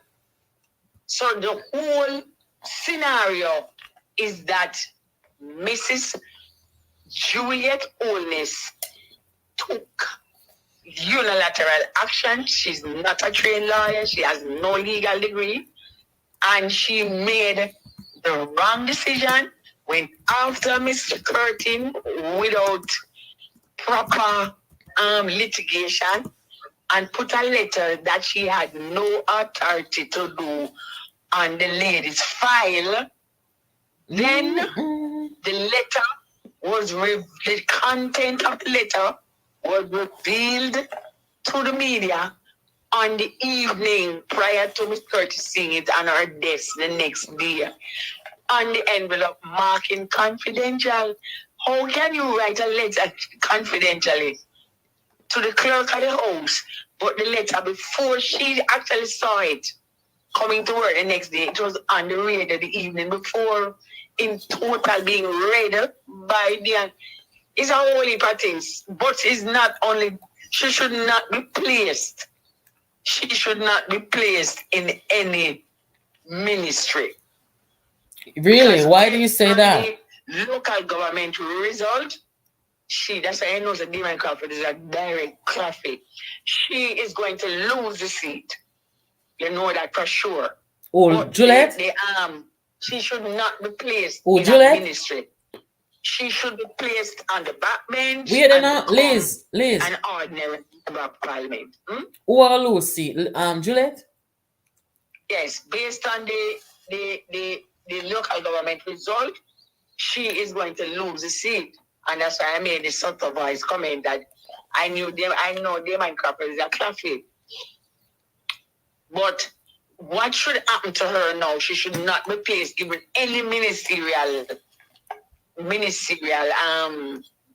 Speaker 6: So the whole scenario is that Mrs. Juliet Holness took unilateral action. She's not a trained lawyer. She has no legal degree. And she made the wrong decision, went after Mr. Curtin without proper litigation, and put a letter that she had no authority to do on the lady's file. Then the letter was the content of the letter was revealed to the media on the evening prior to Miss Curtis seeing it on her desk the next day, on the envelope marking confidential. How can you write a letter confidentially to the clerk of the house, but the letter before she actually saw it coming to work the next day, it was on the radio the evening before, in total being read by the... It's a whole heap of things, but it's not only... She should not be placed. She should not be placed in any ministry.
Speaker 1: Really?
Speaker 6: Because
Speaker 1: why do you say that?
Speaker 6: The local government result, that's why I know that Damon Crawford is a direct coffee. She is going to lose the seat. You know that for sure.
Speaker 1: Oh, Juliet?
Speaker 6: She should not be placed
Speaker 1: in
Speaker 6: a ministry. She should be placed on the backbench.
Speaker 1: Wait a minute, Liz.
Speaker 6: An ordinary member of Parliament.
Speaker 1: Who are lose seat? Juliet?
Speaker 6: Yes, based on the local government result, she is going to lose the seat. And that's why I made the sort of voice comment that I know Damon Crawford is a coffee. But what should happen to her now? She should not be placed given any ministerial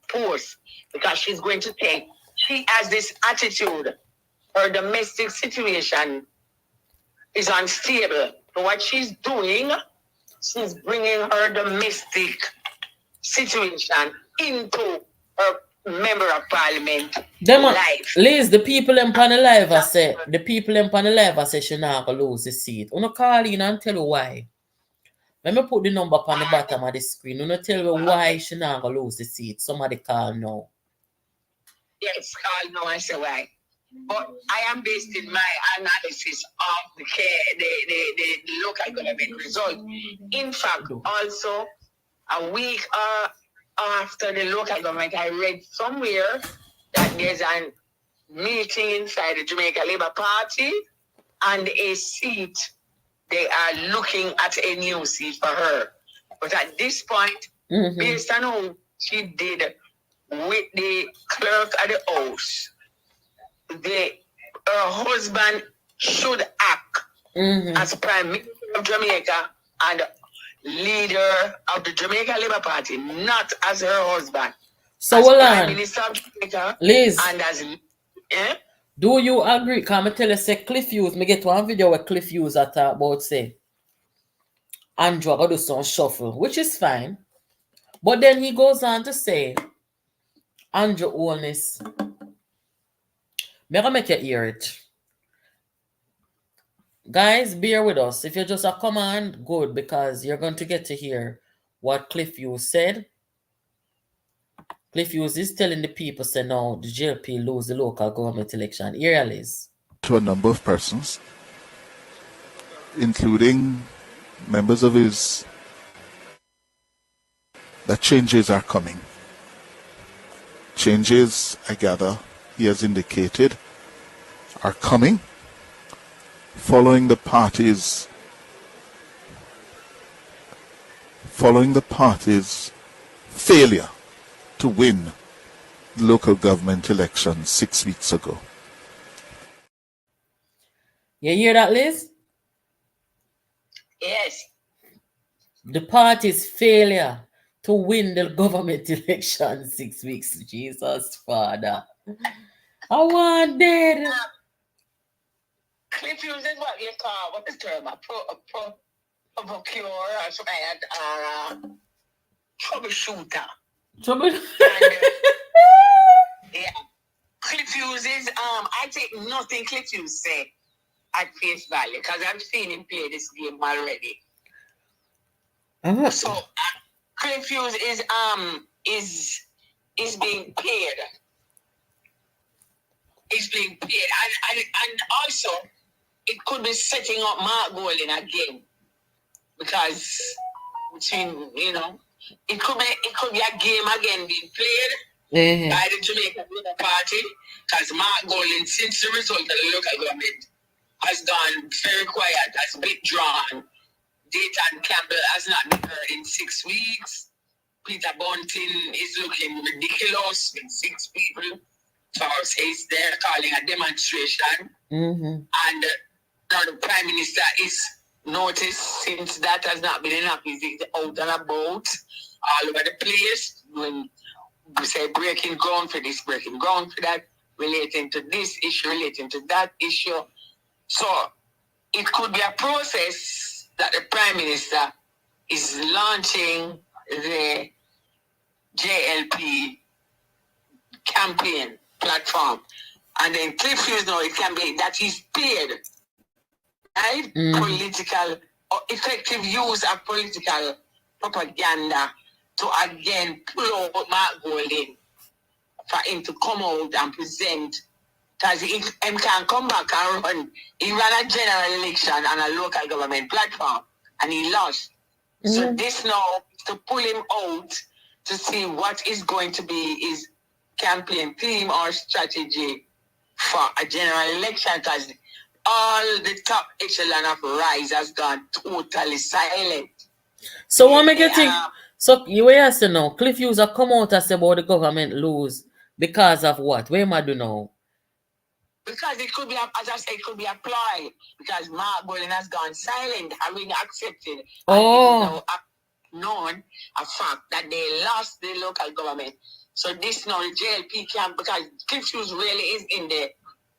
Speaker 6: post, because she's going to take... She has this attitude. Her domestic situation is unstable. So what she's doing, she's bringing her domestic situation into her member of Parliament life.
Speaker 1: Liz, the people in Panalive say she not gonna lose the seat. You know, call in and tell you why. Let me put the number on the bottom of the screen. You know, tell me why she not gonna lose the seat. Somebody call now.
Speaker 6: Yes, call now and say why. But I am based in my analysis of the local government result. In fact, also a week after the local government, I read somewhere that there's a meeting inside the Jamaica Labour Party and a seat. They are looking at a new seat for her. But at this point, based on how she did with the clerk of the house, her husband should act as Prime Minister of Jamaica and leader of the Jamaica Labour Party, not as her husband.
Speaker 1: So,
Speaker 6: as
Speaker 1: hold
Speaker 6: Prime
Speaker 1: on.
Speaker 6: Minister of Jamaica,
Speaker 1: Liz,
Speaker 6: and as...
Speaker 1: do you agree? Can I tell you, say Cliff Hughes, me get one video where Cliff Hughes talk about, say, Andrew go do some shuffle, which is fine. But then he goes on to say, Andrew Holness, me gonna make you hear it. Guys, bear with us. If you just a command, good, because you're going to get to hear what Cliff Hughes said. Cliff Hughes is telling the people, say, no, the JLP lose the local government election. Here it is.
Speaker 2: To a number of persons, including members of his, that changes are coming. Changes, I gather, he has indicated, are coming following the party's failure to win local government elections 6 weeks ago.
Speaker 1: You hear that, Liz?
Speaker 6: Yes.
Speaker 1: The party's failure to win the government election 6 weeks. Jesus, Father. I want dead.
Speaker 6: Cliff Hughes is what you call, what is the term? A provocateur or something like that, or troubleshooter.
Speaker 1: Trouble.
Speaker 6: Yeah. Cliff Hughes is, I take nothing Cliff Hughes say at face value, because I've seen him play this game already. So Cliff Hughes is being paid. He's being paid, and also it could be setting up Mark Golding again, because between it could be a game again being played by the Jamaica Party, because Mark Golding, since the result of the local government has gone very quiet, has withdrawn. Dayton Campbell has not been heard in 6 weeks. Peter Bunting is looking ridiculous with 6 people. So he's there calling a demonstration. And now the Prime Minister is noticed, since that has not been enough, he's out and about all over the place, when we say breaking ground for this, breaking ground for that, relating to this issue, relating to that issue. So it could be a process that the Prime Minister is launching the JLP campaign platform. And then Cliff Hughes, it can be that he's paid, right? Political or effective use of political propaganda to again pull out Mark Golding for him to come out and present. Because he can come back and run. He ran a general election on a local government platform and he lost. So this now is to pull him out to see what is going to be his campaign theme or strategy for a general election, because all the top echelon of Rise has gone totally silent.
Speaker 1: So what make you think? So you have to know, Cliff Hughes have come out and say about the government lose because of what? Where am I do now?
Speaker 6: Because it could be, as I said, it could be a ploy. Because Mark Golding has gone silent, having accepted. And it is now known a fact that they lost the local government. So this now the JLP camp, because Cliff Hughes really is in the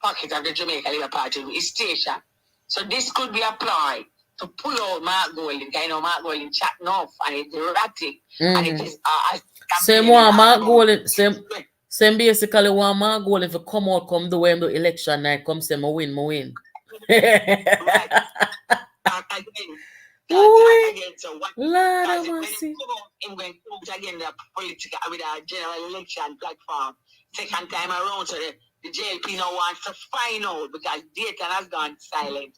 Speaker 6: pocket of the Jamaica Labour Party, his station. So this could be a ploy to pull out Mark Golding. Mark Golding chatting off and it's erratic. And it is
Speaker 1: same one Mark Golding, same basically one Mark Golding for come out, come do the election night, come say, I win.
Speaker 6: Right. Again. So what?
Speaker 1: Lord,
Speaker 6: when he come out again the political with a general election platform, second time around, so the JLP now wants to find out, because Dayton has gone silent.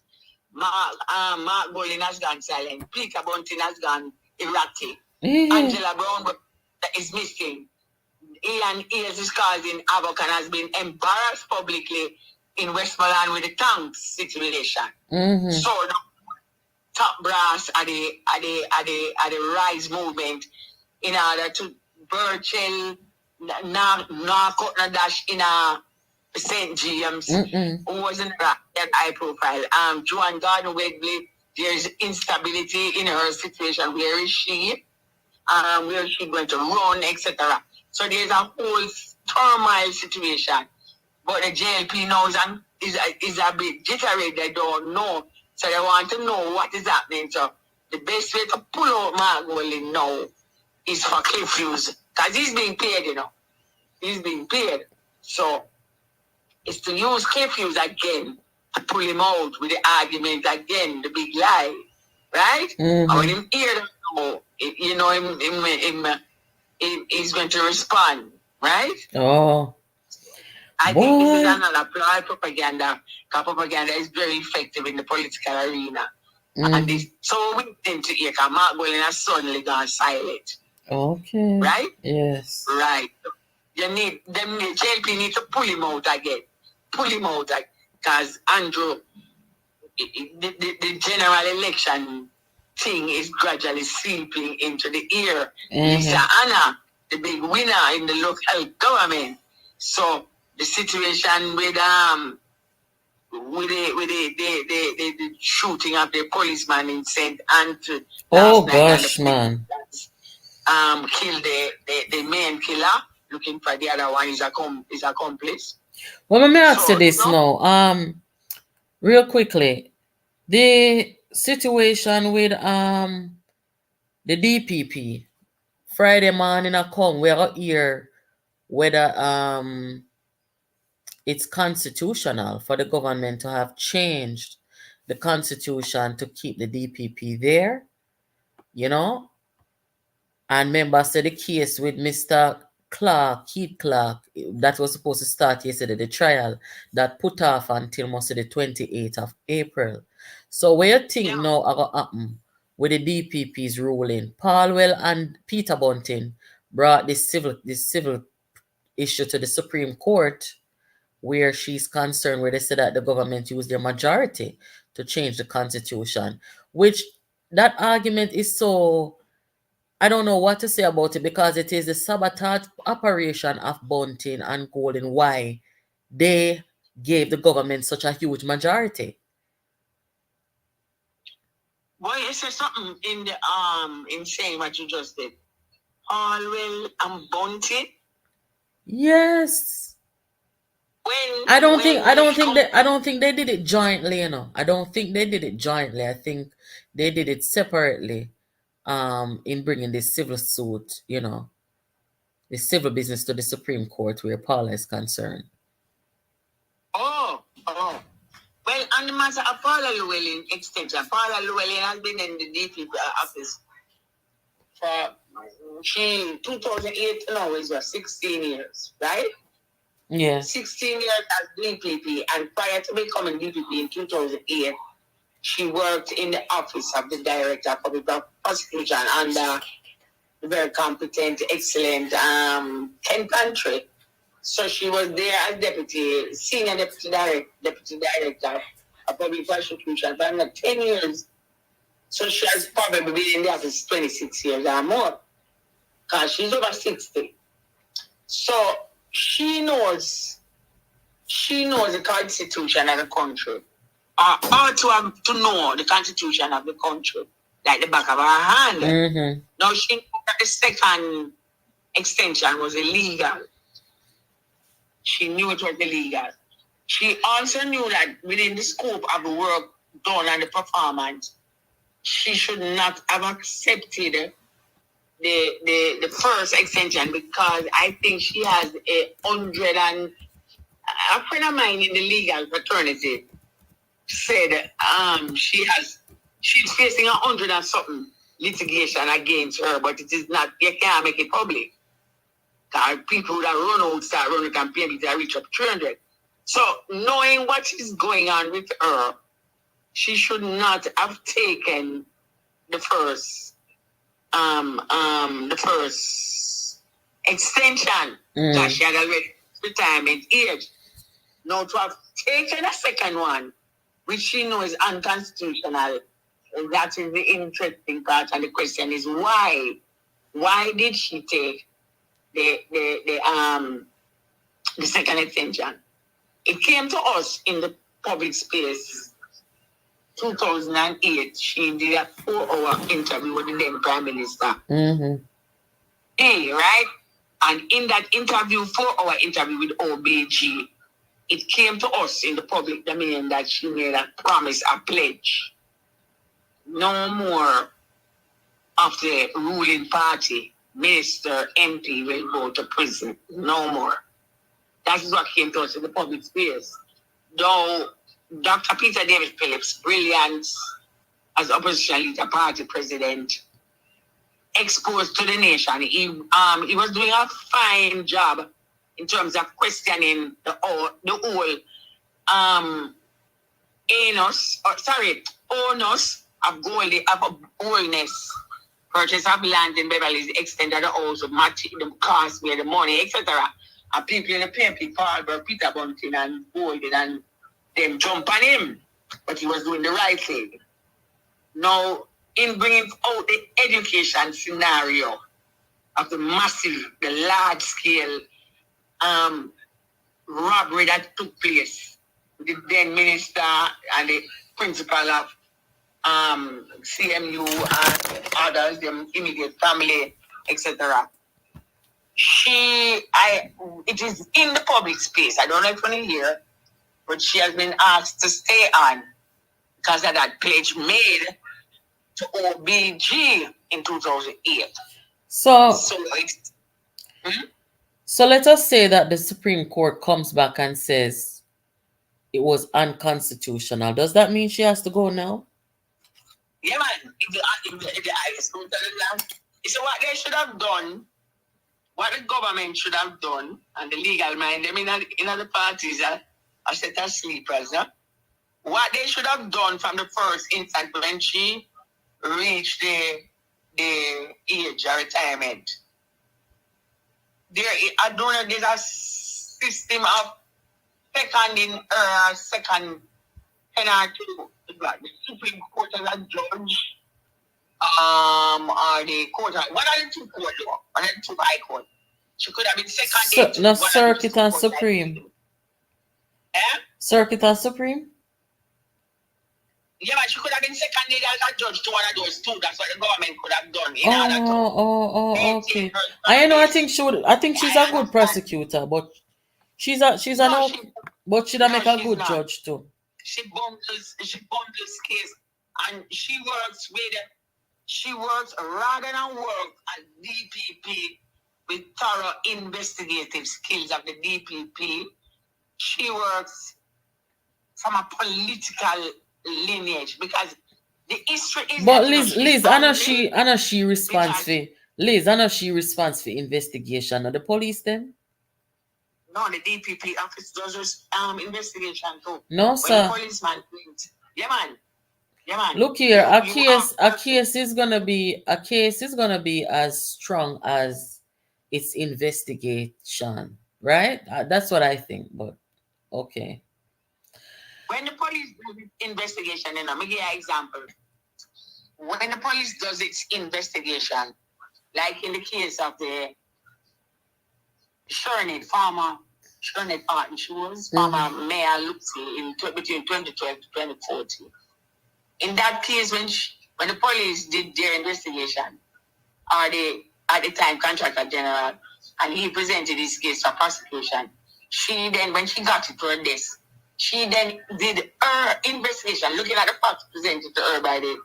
Speaker 6: Mark Golding has gone silent. Peter Bunting has gone erratic. Angela Brown is missing. Ian Ayers is causing havoc and has been embarrassed publicly in Westmoreland with the tanks situation. So the top brass at the Rise movement in order to Burchell, Dash in a St. James, who wasn't that high profile. Joan Gordon Wegley, there's instability in her situation. Where is she? Where is she going to run, etc. So there's a whole turmoil situation. But the JLP knows and is a bit jittery. They don't know. So they want to know what is happening. So the best way to pull out Mark Golding now is for Cliff Hughes. Because he's being paid, He's being paid. So it's to use Cliff Hughes again to pull him out with the argument again, the big lie. Right? And when him hear them, he's going to respond, right? I think this is another ploy propaganda. Because propaganda is very effective in the political arena. And it's so within to hear, because Mark Golding has suddenly gone silent.
Speaker 1: Okay.
Speaker 6: Right?
Speaker 1: Yes.
Speaker 6: Right. The JLP need to pull him out again. Pull him out, because Andrew, the general election thing is gradually seeping into the ear. Lisa Anna, the big winner in the local government, So the situation with the shooting of the policeman in St. Andrew last night,
Speaker 1: gosh, man.
Speaker 6: Killed the main killer, looking for the other one, his accomplice.
Speaker 1: Well, let me ask you this now. Real quickly, the situation with the DPP Friday morning I come, we are here whether it's constitutional for the government to have changed the constitution to keep the DPP there, you know. And members said the case with Mr. Keith Clark, that was supposed to start yesterday, the trial that put off until mostly the 28th of April. So what you think now are going to happen with the DPP's ruling? Paulwell and Peter Bunting brought this civil issue to the Supreme Court, where she's concerned, where they said that the government used their majority to change the constitution, which that argument is so, I don't know what to say about it, because it is the sabotage operation of Bunting and Golden why they gave the government such a huge majority.
Speaker 6: Boy, is there something in the in saying what you just did? Paulwell and Bunting?
Speaker 1: Yes. I don't think they did it jointly, you know. I don't think they did it jointly. I think they did it separately. In bringing this civil suit, you know, the civil business to the Supreme Court where Paula is concerned.
Speaker 6: Oh. Well, on the matter of Paula Llewellyn extension, Paula Llewellyn has been in the DPP office for 2008, no, it was 16 years, right?
Speaker 1: Yeah.
Speaker 6: 16 years as DPP, and prior to becoming DPP in 2008, she worked in the office of the Director of Public Prosecution under the very competent, excellent Ken Pantry. So she was there as senior deputy director of Public Prosecution for under 10 years. So she has probably been in the office 26 years or more, because she's over 60. So she knows the Constitution of the country. Or to know the Constitution of the country like the back of her hand.
Speaker 1: Mm-hmm.
Speaker 6: Now she knew that the second extension was illegal. She knew it was illegal. She also knew that within the scope of the work done and the performance, she should not have accepted the first extension, because I think she has a friend of mine in the legal fraternity said she's facing 100 and something litigation against her, but it is not, you can't make it public. People that Runout start running campaign that reach up 300. So knowing what is going on with her, she should not have taken the first extension that she had already retirement age. Now to have taken a second one, which she knows is unconstitutional, that is the interesting part, and the question is why? Why did she take the second extension? It came to us in the public space 2008. She did a 4-hour interview with the then Prime Minister.
Speaker 1: Mm-hmm.
Speaker 6: Right? And in that interview, 4-hour interview with OBG, it came to us in the public domain that she made a promise, a pledge. No more of the ruling party, minister, MP will go to prison. No more. That is what came to us in the public space. Though Dr. Peter David Phillips, brilliant as opposition leader party president, exposed to the nation. He was doing a fine job in terms of questioning the whole onus of boldness, purchase of land in Beverly's, extended the house, match the cost, where the money, etc. And people in the PNP called Peter Bunting and Golden and them jump on him. But he was doing the right thing. Now, in bringing out the education scenario of the large scale robbery that took place with the then minister and the principal of CMU and others, the immediate family, etc. It is in the public space. I don't know if you're here, but she has been asked to stay on because of that pledge made to OBG in 2008.
Speaker 1: So let us say that the Supreme Court comes back and says it was unconstitutional. Does that mean she has to go now?
Speaker 6: Yeah, man. If the highest court of the land, it's what they should have done, what the government should have done, and the legal mind, them in other parties are set as sleepers. Huh? What they should have done from the first instant when she reached the age of retirement. I don't know, there's a system of second penalty. The Supreme Court as a judge, or the court. What are the two courts? What are the two high court? She could have been second.
Speaker 1: No, Circuit and Supreme. Circuit and Supreme?
Speaker 6: Yeah, but she could have been seconded as a judge to one of those two. That's what the government could have done.
Speaker 1: Okay. I think she would. I think she's a good prosecutor, but she don't make a good judge too.
Speaker 6: She bundles case, and she works rather than work at DPP with thorough investigative skills of the DPP. She works from a political lineage because the history is.
Speaker 1: But Liz, I know she responds for investigation of the police then.
Speaker 6: No, the DPP office does investigation too.
Speaker 1: No, sir.
Speaker 6: When the policeman brings, yeah, man.
Speaker 1: Look here, a case is gonna be as strong as its investigation, right? That's what I think. But okay.
Speaker 6: When the police do investigation, let me give you an example. When the police does its investigation, like in the case of the former Shernit Art Shoes, former Mayor Luxie between 2012 to 2014. In that case, when the police did their investigation, or at the time contractor general, and he presented his case for prosecution, she then, when she got it to her desk, she then did her investigation, looking at the facts presented to her by the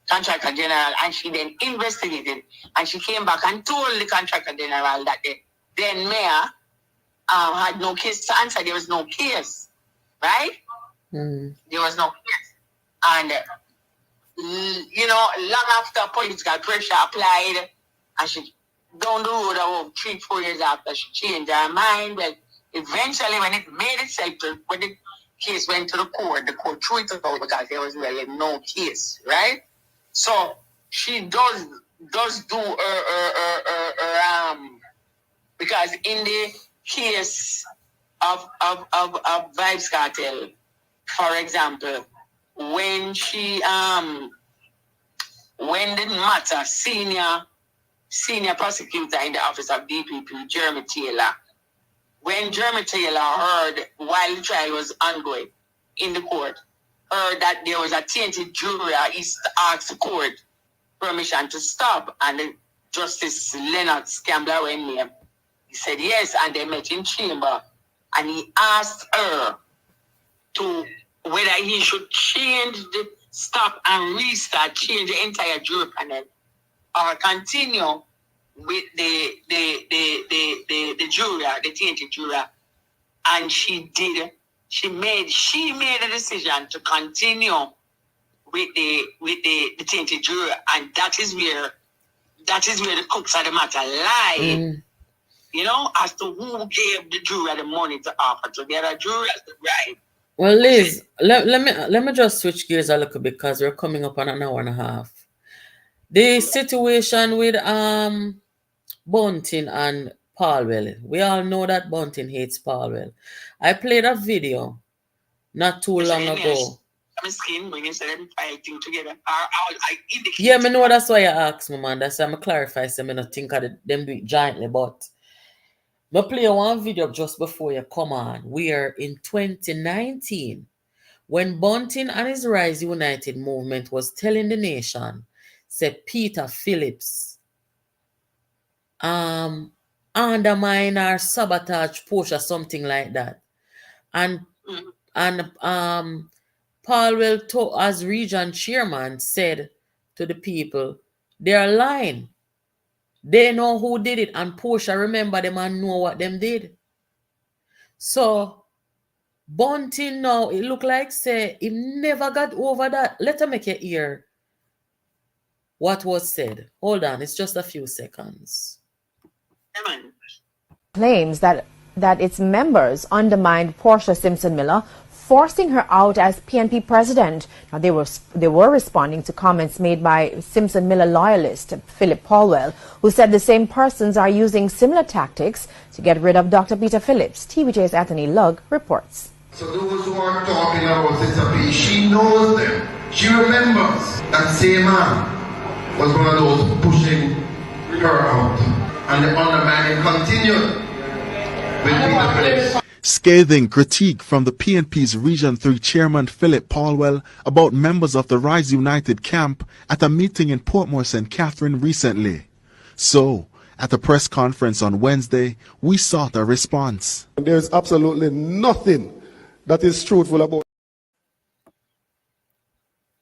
Speaker 6: contractor general, and she then investigated, and she came back and told the contractor general that the then mayor had no case to answer. There was no case, right? There was no case. And, long after political pressure applied, and she down the road about 3-4 years after, she changed her mind. Well, eventually, when it made itself when the case went to the court threw it out because there was really no case, right? So she does do her because in the case of Vibes Cartel, for example, when the matter senior prosecutor in the office of DPP, Jeremy Taylor, when Jeremy Taylor heard while the trial was ongoing in the court, heard that there was a tainted jury, he asked the court permission to stop, and Justice Leonard Scambler went there. He said yes, and they met in chamber, and he asked her to whether he should stop and restart, change the entire jury panel, or continue with the jury, the tainted jury. And she did. She made a decision to continue with the tainted jury, and that is where the crux of the matter lie. As to who gave the jury the money to offer to the other jury as the bribe.
Speaker 1: Well, Liz, let me just switch gears a little bit because we're coming up on an hour and a half. The situation with Bunting and Paulwell. We all know that Bunting hates Paulwell. I played a video not too long ago. Yeah, I know that's why I asked me, man. That's why I clarify. So I don't think of them do it jointly, but I'll play one video just before you come on. We are in 2019 when Bunting and his Rise United movement was telling the nation, said Peter Phillips undermine or sabotage Portia, something like that. And Paulwell, as region chairman, said to the people, they are lying. They know who did it, and Portia remember them and know what them did. So Bunting now, it look like say he never got over that. Let me make you hear what was said. Hold on, it's just a few seconds.
Speaker 3: Claims that its members undermined Portia Simpson Miller, forcing her out as PNP president. Now, they were responding to comments made by Simpson Miller loyalist Philip Paulwell, who said the same persons are using similar tactics to get rid of Dr. Peter Phillips. TVJ's Anthony Lugg reports.
Speaker 4: So those who are talking about Sister P, she knows them. She remembers that same man was one of those pushing her out. And the undermining continued with Peter Phillips.
Speaker 2: Scathing critique from the PNP's Region 3 Chairman Philip Paulwell about members of the Rise United camp at a meeting in Portmore St. Catherine recently. So, at the press conference on Wednesday, we sought a response.
Speaker 5: There is absolutely nothing that is truthful about.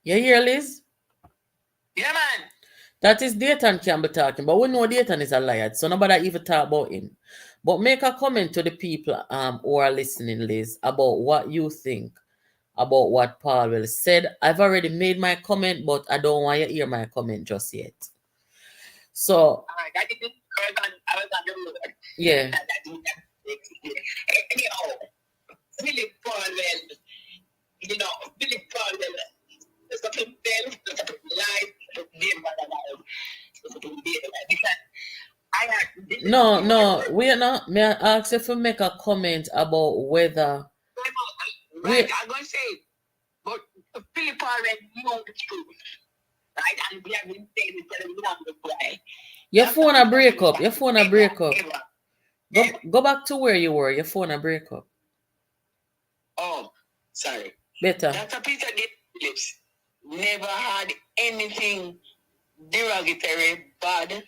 Speaker 1: You hear, Liz?
Speaker 6: Yeah, man.
Speaker 1: That is Dayton can be talking, but we know Dayton is a liar, so nobody even talk about him. But make a comment to the people who are listening, Liz, about what you think about what Paulwell said. I've already made my comment, but I don't want you to hear my comment just yet. So,
Speaker 6: All right, I was on the road.
Speaker 1: yeah.
Speaker 6: Anyhow, Philip Paulwell, Philip Paulwell, something live,
Speaker 1: No, we are not. May I ask you to make a comment about whether...
Speaker 6: Right, I'm going to say, but Philip Paulwell knows the truth, right? And we have been saying it for a long time.
Speaker 1: Your phone a break up. Your phone a break up. Go back to where you were. Your phone a break up.
Speaker 6: Oh, sorry.
Speaker 1: Better.
Speaker 6: Dr. Peter Phillips never had anything derogatory, bad,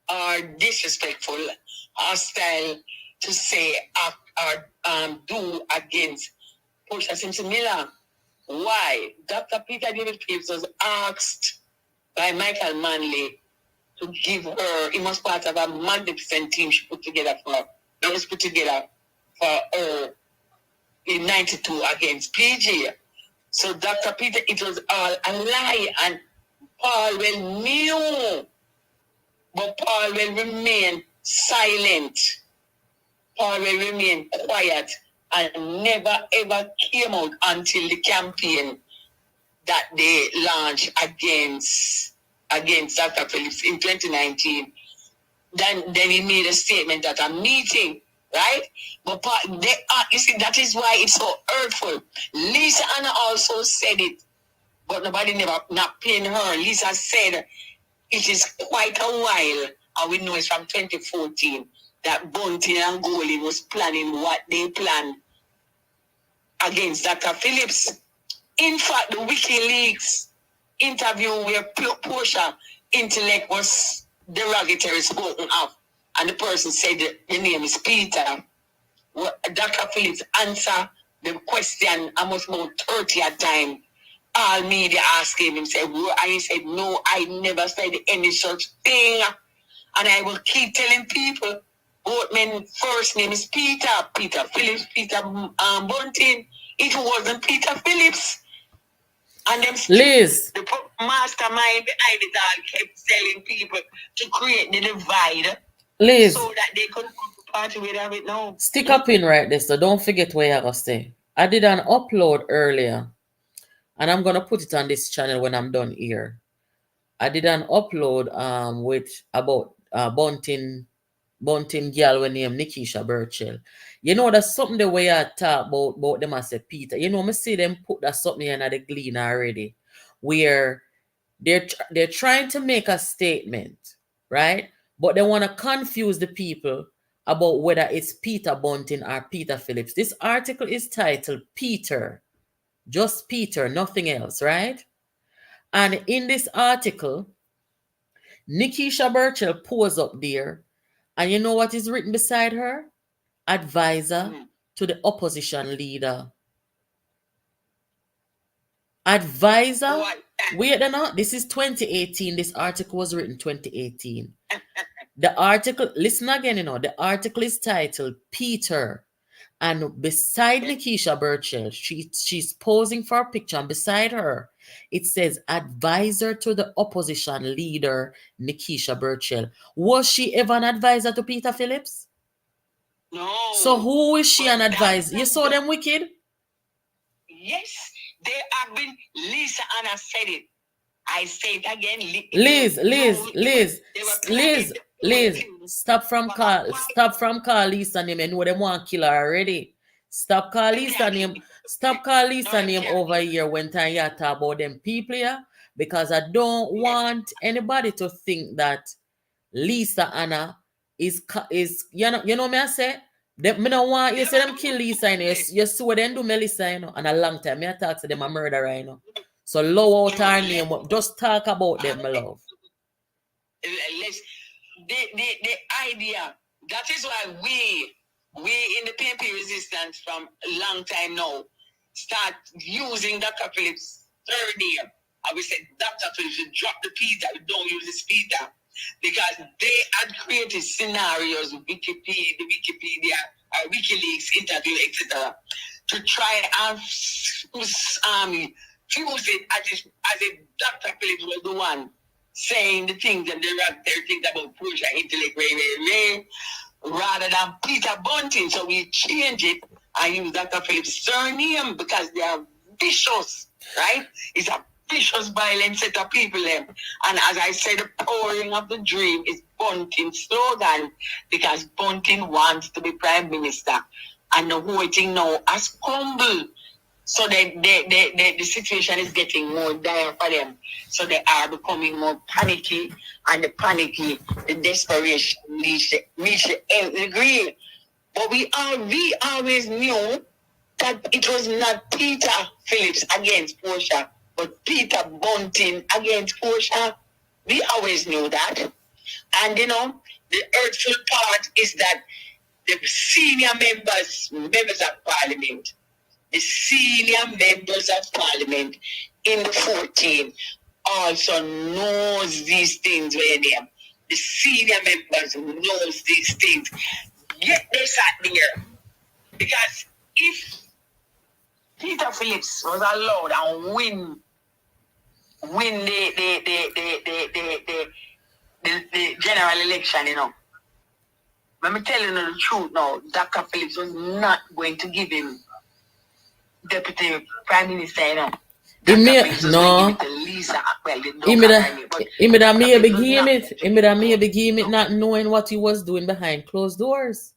Speaker 6: or disrespectful, hostile to say or do against Portia Simpson Miller. Why? Dr. Peter David Phillips was asked by Michael Manley to give her, he was part of a magnificent team she put together for her in 92 against PG. So Dr. Peter, it was all a lie, and Paulwell knew, but Paulwell remained silent. Paulwell remained quiet and never ever came out until the campaign that they launched against Dr. Phillips in 2019. Then he made a statement at a meeting, right? But you see, that is why it's so hurtful. Lisa Anna also said it, but nobody never not paying her. Lisa said it is quite a while, and we know it's from 2014, that Bunting and Golding was planning what they planned against Dr. Phillips. In fact, the WikiLeaks interview where Portia intellect was derogatory spoken of, and the person said the name is Peter. Well, Dr. Phillips answered the question almost about 30 at time. All media asked him, and he said, no, I never said any such thing. And I will keep telling people, both men first name is Peter Phillips, Peter Bunting. It wasn't Peter Phillips. And them
Speaker 1: Liz,
Speaker 6: the mastermind behind it all kept telling people to create the divide,
Speaker 1: Liz,
Speaker 6: so that they could party with it now.
Speaker 1: Stick up in right there, so don't forget where you're going to stay. I did an upload earlier, and I'm going to put it on this channel when I'm done here. I did an upload with about Bunting girl when named Nikisha Burchell. You know, that's something the way I talk about them as a Peter. You know, I see them put that something in the Glean already, where they're trying to make a statement, right? But they want to confuse the people about whether it's Peter Bunting or Peter Phillips. This article is titled Peter, just Peter, nothing else, right? And in this article, Nikisha Burchell poses up there, and you know what is written beside her? Advisor to the opposition leader. Advisor. Wait a minute. This is 2018. This article was written 2018. The article, listen again, the article is titled Peter. And beside Nikisha Burchell, she's posing for a picture, and beside her, it says advisor to the opposition leader, Nikisha Burchell. Was she ever an advisor to Peter Phillips?
Speaker 6: No.
Speaker 1: So who is she an advisor? You saw them wicked?
Speaker 6: Yes, they have been. Lisa Anna said it. I say it again.
Speaker 1: Liz, stop from call Lisa name. You know them want to kill her already. Stop call Lisa name over here when time you talk about them people here, because I don't want anybody to think that Lisa Anna is you know me I say them, me don't want you say them kill Lisa, you see what them do Melissa, and a long time me I talk to them a murderer, So low out her name up. Just talk about them, my love.
Speaker 6: The idea, that is why we in the PNP resistance from a long time now start using Dr. Phillips' third name. And we said Dr. Phillips should drop the Peter, we don't use this Peter. Because they had created scenarios, Wikipedia, WikiLeaks, interview, etc., to try and fuse it as if Dr. Phillips was the one saying the things and their things about Portia intellect, rather than Peter Bunting. So we change it and use Dr. Phillips' surname because they are vicious, right? It's a vicious, violent set of people. And as I said, the pouring of the dream is Bunting's slogan because Bunting wants to be Prime Minister. And the whole thing now has crumbled. So the situation is getting more dire for them. So they are becoming more panicky, and the desperation reach the nth degree. But we always knew that it was not Peter Phillips against Portia, but Peter Bunting against Portia. We always knew that. And the hurtful part is that the senior members of Parliament, the senior members of Parliament in the 14 also knows these things where they are. The senior members knows these things. Yet they sat there. Because if Peter Phillips was allowed and win the general election, let me tell you the truth now, Dr. Phillips was not going to give him Deputy Prime Minister,
Speaker 1: He may begin it not knowing what he was doing behind closed doors.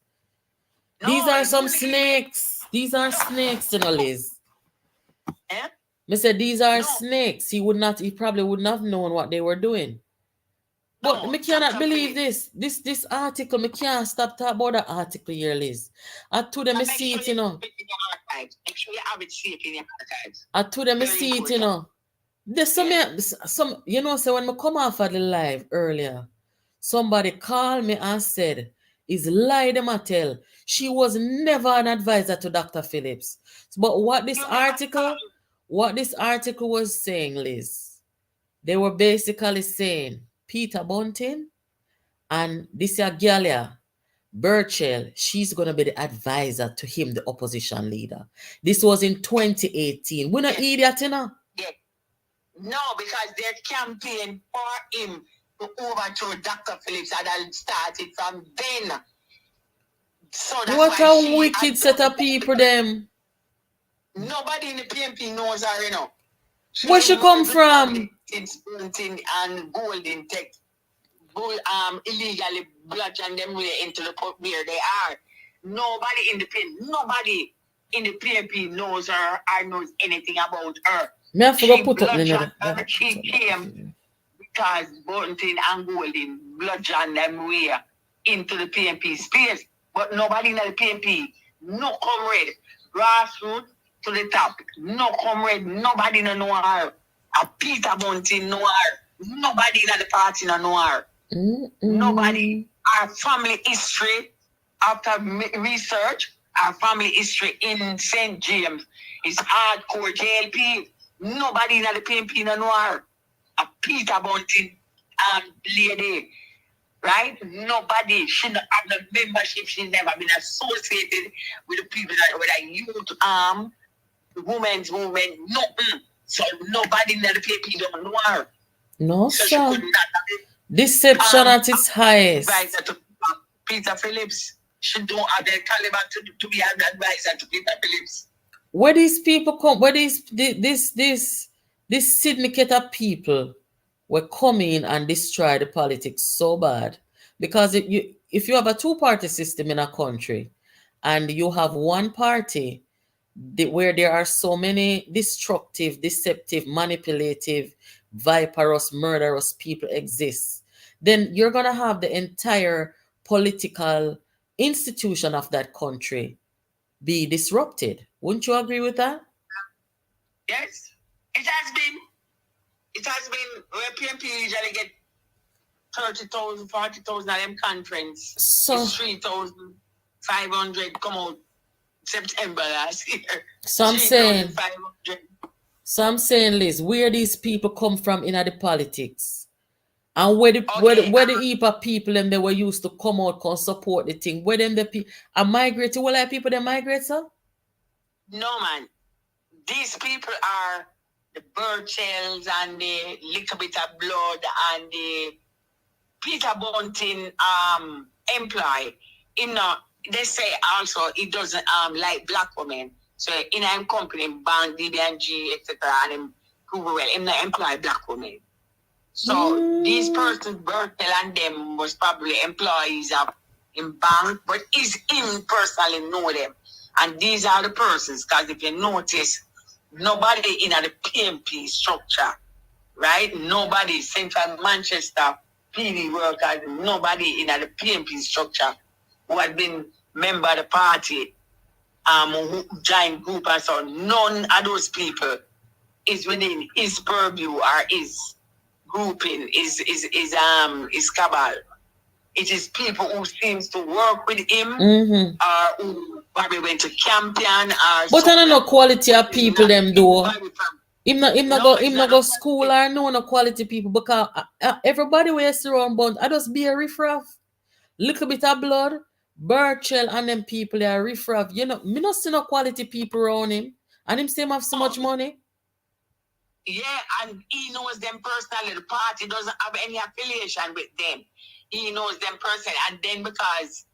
Speaker 1: These are some snakes. These are snakes, Liz. Me said these are snakes. He probably wouldn't have known what they were doing. But me cannot believe this. This article, me can't stop talking about the article here, Liz. I told them I see it,
Speaker 6: Make sure you have it safe in your archives.
Speaker 1: I told them I see it, There's some, so when I come off of the live earlier, somebody called me and said, is lie them I tell. She was never an advisor to Dr. Phillips. But what this article was saying, Liz, they were basically saying Peter Bunting and this Galia Burchell, she's going to be the advisor to him, the opposition leader. This was in 2018. We're not idiot,
Speaker 6: Yeah. No, because their campaign for him to overthrow Dr. Phillips had started from then. So that's
Speaker 1: what a wicked set of people, them.
Speaker 6: Nobody in the PNP knows her,
Speaker 1: Where she come from?
Speaker 6: It's Bunting and Golden Tech. Illegally bludgeon them way into the pub where they are. Nobody in the PNP knows her or knows anything about her. She came because Bunting and Golden bludgeoned them way into the PNP space. but nobody in the PNP. No comrade. Grassroots to the top. No comrade. Nobody no know her. A Peter Bunting know her. Nobody in the party no know her. Nobody. Our family history, after research, our family history in St. James is hardcore JLP. Nobody in the PNP no know her. A Peter Bunting lady. Right? Nobody. She don't have the membership. She's never been associated with the people that were like youth women's movement. Nothing. So nobody in the PNP don't know her.
Speaker 1: No,
Speaker 6: So
Speaker 1: sir.
Speaker 6: she could not have
Speaker 1: Deception at its highest.
Speaker 6: advisor to Peter Phillips. She don't have the caliber to be an advisor to Peter Phillips.
Speaker 1: Where these people come, where this syndicate of people were coming and destroy the politics so bad. Because if you have a two-party system in a country and you have one party where there are so many destructive, deceptive, manipulative, viperous, murderous people exist, then you're going to have the entire political institution of that country be disrupted. Wouldn't you agree with that?
Speaker 6: Yes, it has been. It has been where PNP usually get 30,000, 40,000 of them conference.
Speaker 1: So
Speaker 6: 3,500 come out September last year.
Speaker 1: So I'm saying, Liz, where these people come from in the politics, and where the heap of people them they were used to come out and support the thing. Where them the people are migrating? What like people they migrate, sir?
Speaker 6: No, man. These people are the Birchells and the little bit of blood and the Peter Bunting employee. They say also it doesn't like black women. So in a company, Bank, DBNG, etc. and him Google well, him not employ black women. So these persons, Birchell and them was probably employees of in bank, but is him personally know them. And these are the persons, because if you notice, nobody in the PNP structure, right? Nobody, Central Manchester, PD workers, nobody in the PNP structure who had been member of the party, who joined group and so on. None of those people is within his purview or his grouping, is cabal. It is people who seems to work with him, or who probably went to Campion, or.
Speaker 1: But I don't know quality of people them do. Him not go school or no quality people, because everybody where surround Bund, I just be a riffraff. Little bit of blood, Birchell and them people they are riffraff. You know, me not see no quality people around him, and him still have so much money.
Speaker 6: Yeah, and he knows them personally. The party doesn't have any affiliation with them. He knows them personally, and then because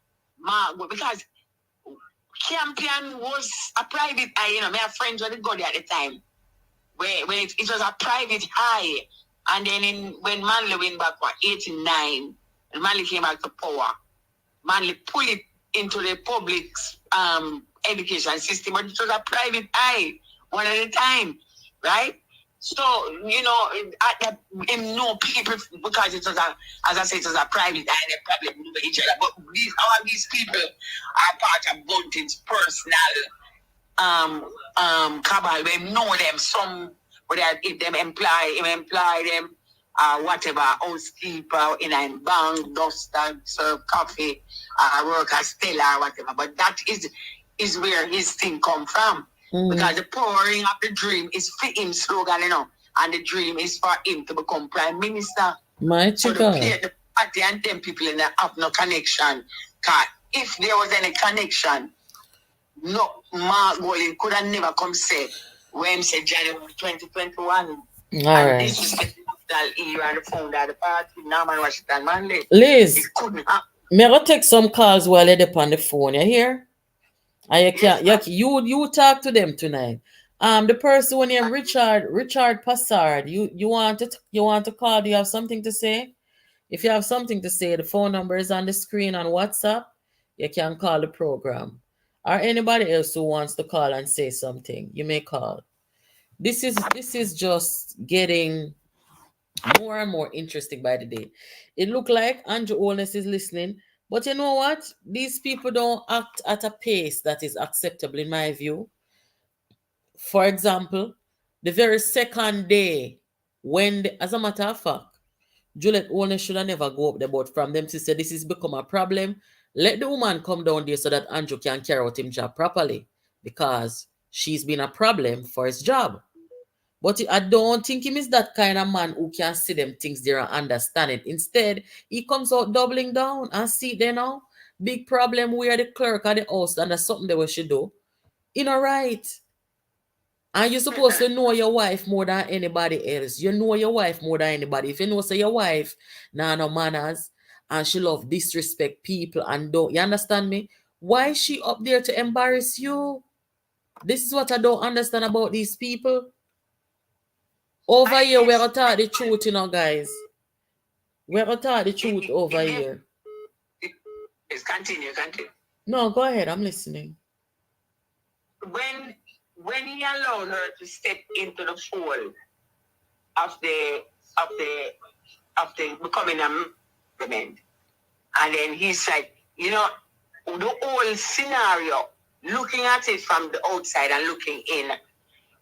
Speaker 6: Campion was a private eye, you know, my friends were go there at the time, where it was a private eye, and then when Manley went back for 89, and Manley came back to power, Manley pulled it into the public education system, but it was a private eye one at a time, right? So, you know, no people, because it was as I said, it was a private eye, they probably knew each other. But all these people are part of Bunting's personal cabal. We know them. Some, if them employ them, whatever, housekeeper in a bank, duster, serve coffee, work as teller, whatever. But that is where his thing come from. Because the powering of the dream is for him slogan, you know, and the dream is for him to become prime minister.
Speaker 1: So
Speaker 6: the party and 10 people in there have no connection. Because if there was any connection, no, Mark Golin could have never come say when said January 2021.
Speaker 1: All right.
Speaker 6: This is the era the founder of the party, Norman Washington Manley.
Speaker 1: Liz,
Speaker 6: it couldn't happen.
Speaker 1: Me I go take some calls while they're on the phone. You hear? And you talk to them tonight. The person when named Richard Passard. You want to call? Do you have something to say? If you have something to say, the phone number is on the screen on WhatsApp. You can call the program. Or anybody else who wants to call and say something, you may call. This is just getting more and more interesting by the day. It looked like Andrew Holness is listening. But you know what? These people don't act at a pace that is acceptable in my view. For example, the very second day when, as a matter of fact, Juliet Holness should have never go up there, but from them to say this is become a problem, let the woman come down there so that Andrew can carry out his job properly, because she's been a problem for his job. But I don't think him is that kind of man who can see them things there and understand it. Instead, he comes out doubling down and see there now. Big problem where the clerk at the house, and that's something that we should do. You know, right? And you're supposed to know your wife more than anybody else. You know your wife more than anybody. If you know, say your wife, nah, no manners, and she love disrespect people and don't, you understand me? Why is she up there to embarrass you? This is what I don't understand about these people. Over here, we're going to talk the truth, you know, guys. We're going to talk the truth over here.
Speaker 6: Yes, continue.
Speaker 1: No, go ahead. I'm listening.
Speaker 6: When he allowed her to step into the fold of the becoming a movement, and then he's like, you know, the whole scenario, looking at it from the outside and looking in,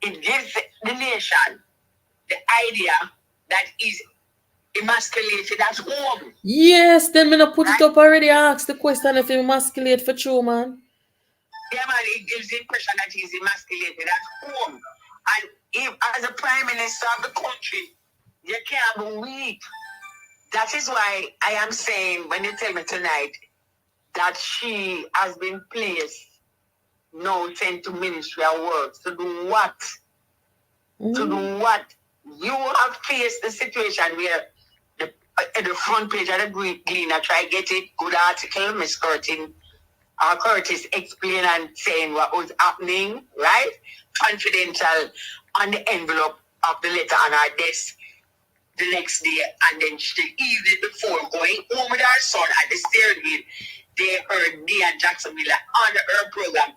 Speaker 6: it gives the nation the idea that is emasculated at home.
Speaker 1: Yes, then me not put it up already. I asked the question if he emasculate for true, man.
Speaker 6: Yeah, man, it gives the impression that he's emasculated at home. And if, as a prime minister of the country, you can't be weak. That is why I am saying, when you tell me tonight that she has been placed now sent to ministerial works to do what? To do what? You have faced the situation where at the front page of the Gleaner, try to get it, good article, Miss Curtis explain and saying what was happening, right? Confidential on the envelope of the letter on our desk the next day, and then the evening before going home with our son at the steering wheel, they heard me and Jackson Miller on her program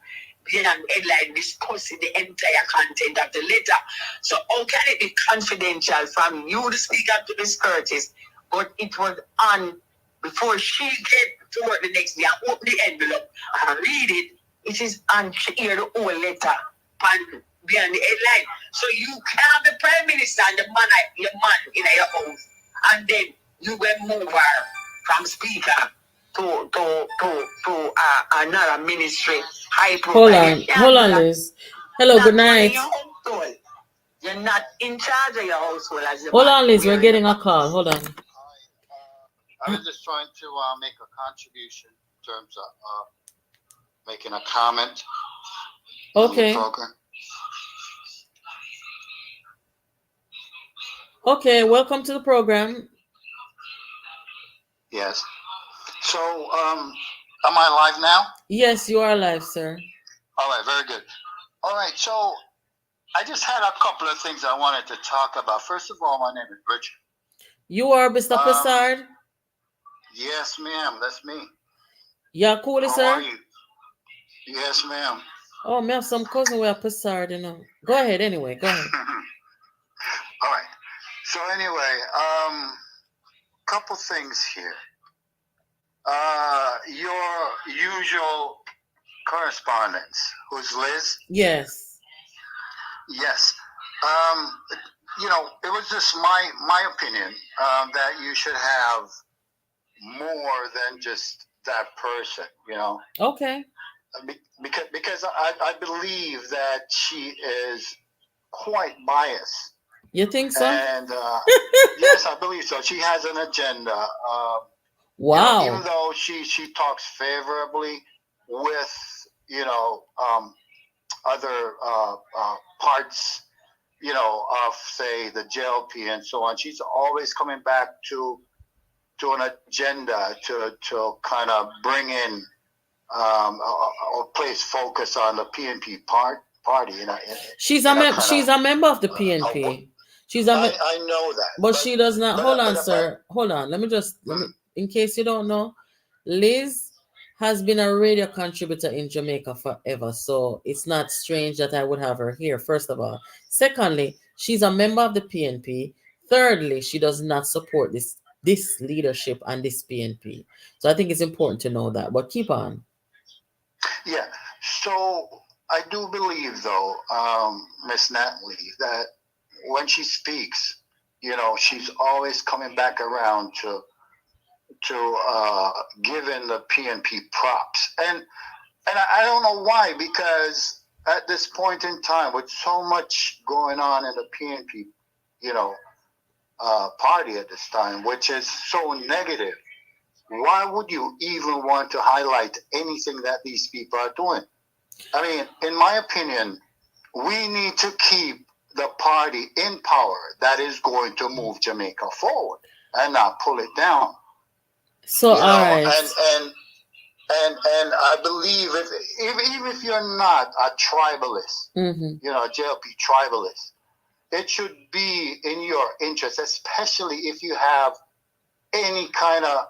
Speaker 6: being an headline discussing the entire content of the letter. So how can it be confidential from you, the speaker, to Miss Curtis, but it was on before she get to work the next day and open the envelope and read it? It is on, she hear the whole letter and behind the headline. So you can't be prime minister and your man in your house, and then you will move her from speaker to another ministry. High profile.
Speaker 1: Hold on, Liz. Hello, good night.
Speaker 6: You're not in charge of your household as a
Speaker 1: Hold
Speaker 6: man.
Speaker 1: on, Liz. We're getting a call. Hold on.
Speaker 7: I was just trying to make a contribution in terms of making a comment.
Speaker 1: Okay.
Speaker 7: On the program.
Speaker 1: Okay, welcome to the program.
Speaker 7: Yes. So, am I live now?
Speaker 1: Yes, you are live, sir.
Speaker 7: All right, very good. All right, so I just had a couple of things I wanted to talk about. First of all, my name is Richard.
Speaker 1: You are Mr. Passard?
Speaker 7: Yes, ma'am, that's me.
Speaker 1: Yeah, cool,
Speaker 7: How
Speaker 1: sir?
Speaker 7: are you? Yes, ma'am.
Speaker 1: Oh, me have some cousin who are Passard, you know. Go ahead, anyway, go ahead.
Speaker 7: All right. So anyway, couple things here. Your usual correspondence, who's Liz?
Speaker 1: Yes.
Speaker 7: Yes. You know, it was just my opinion that you should have more than just that person, you know.
Speaker 1: Okay.
Speaker 7: Because I believe that she is quite biased.
Speaker 1: You think so?
Speaker 7: And yes, I believe so. She has an agenda.
Speaker 1: Wow.
Speaker 7: You know, even though she talks favorably with, you know, other parts, you know, of, say, the JLP and so on, she's always coming back to an agenda to kind of bring in or place focus on the PNP party. You know,
Speaker 1: she's a member of the PNP.
Speaker 7: I know that,
Speaker 1: but she does not. Hold on, sir. Hold on. Let me, in case you don't know, Liz has been a radio contributor in Jamaica forever, so it's not strange that I would have her here. First of all, secondly, she's a member of the PNP. Thirdly, she does not support this this leadership and this PNP. So I think it's important to know that. But keep on.
Speaker 7: Yeah. So I do believe, though, Miss Natalie, that when she speaks, she's always coming back around to giving the PNP props, and I don't know why, because at this point in time, with so much going on in the PNP, party at this time, which is so negative, why would you even want to highlight anything that these people are doing? I mean, in my opinion, we need to keep the party in power that is going to move Jamaica forward and not pull it down.
Speaker 1: So, all right.
Speaker 7: And I believe even if you're not a tribalist, a JLP tribalist, it should be in your interest, especially if you have any kind of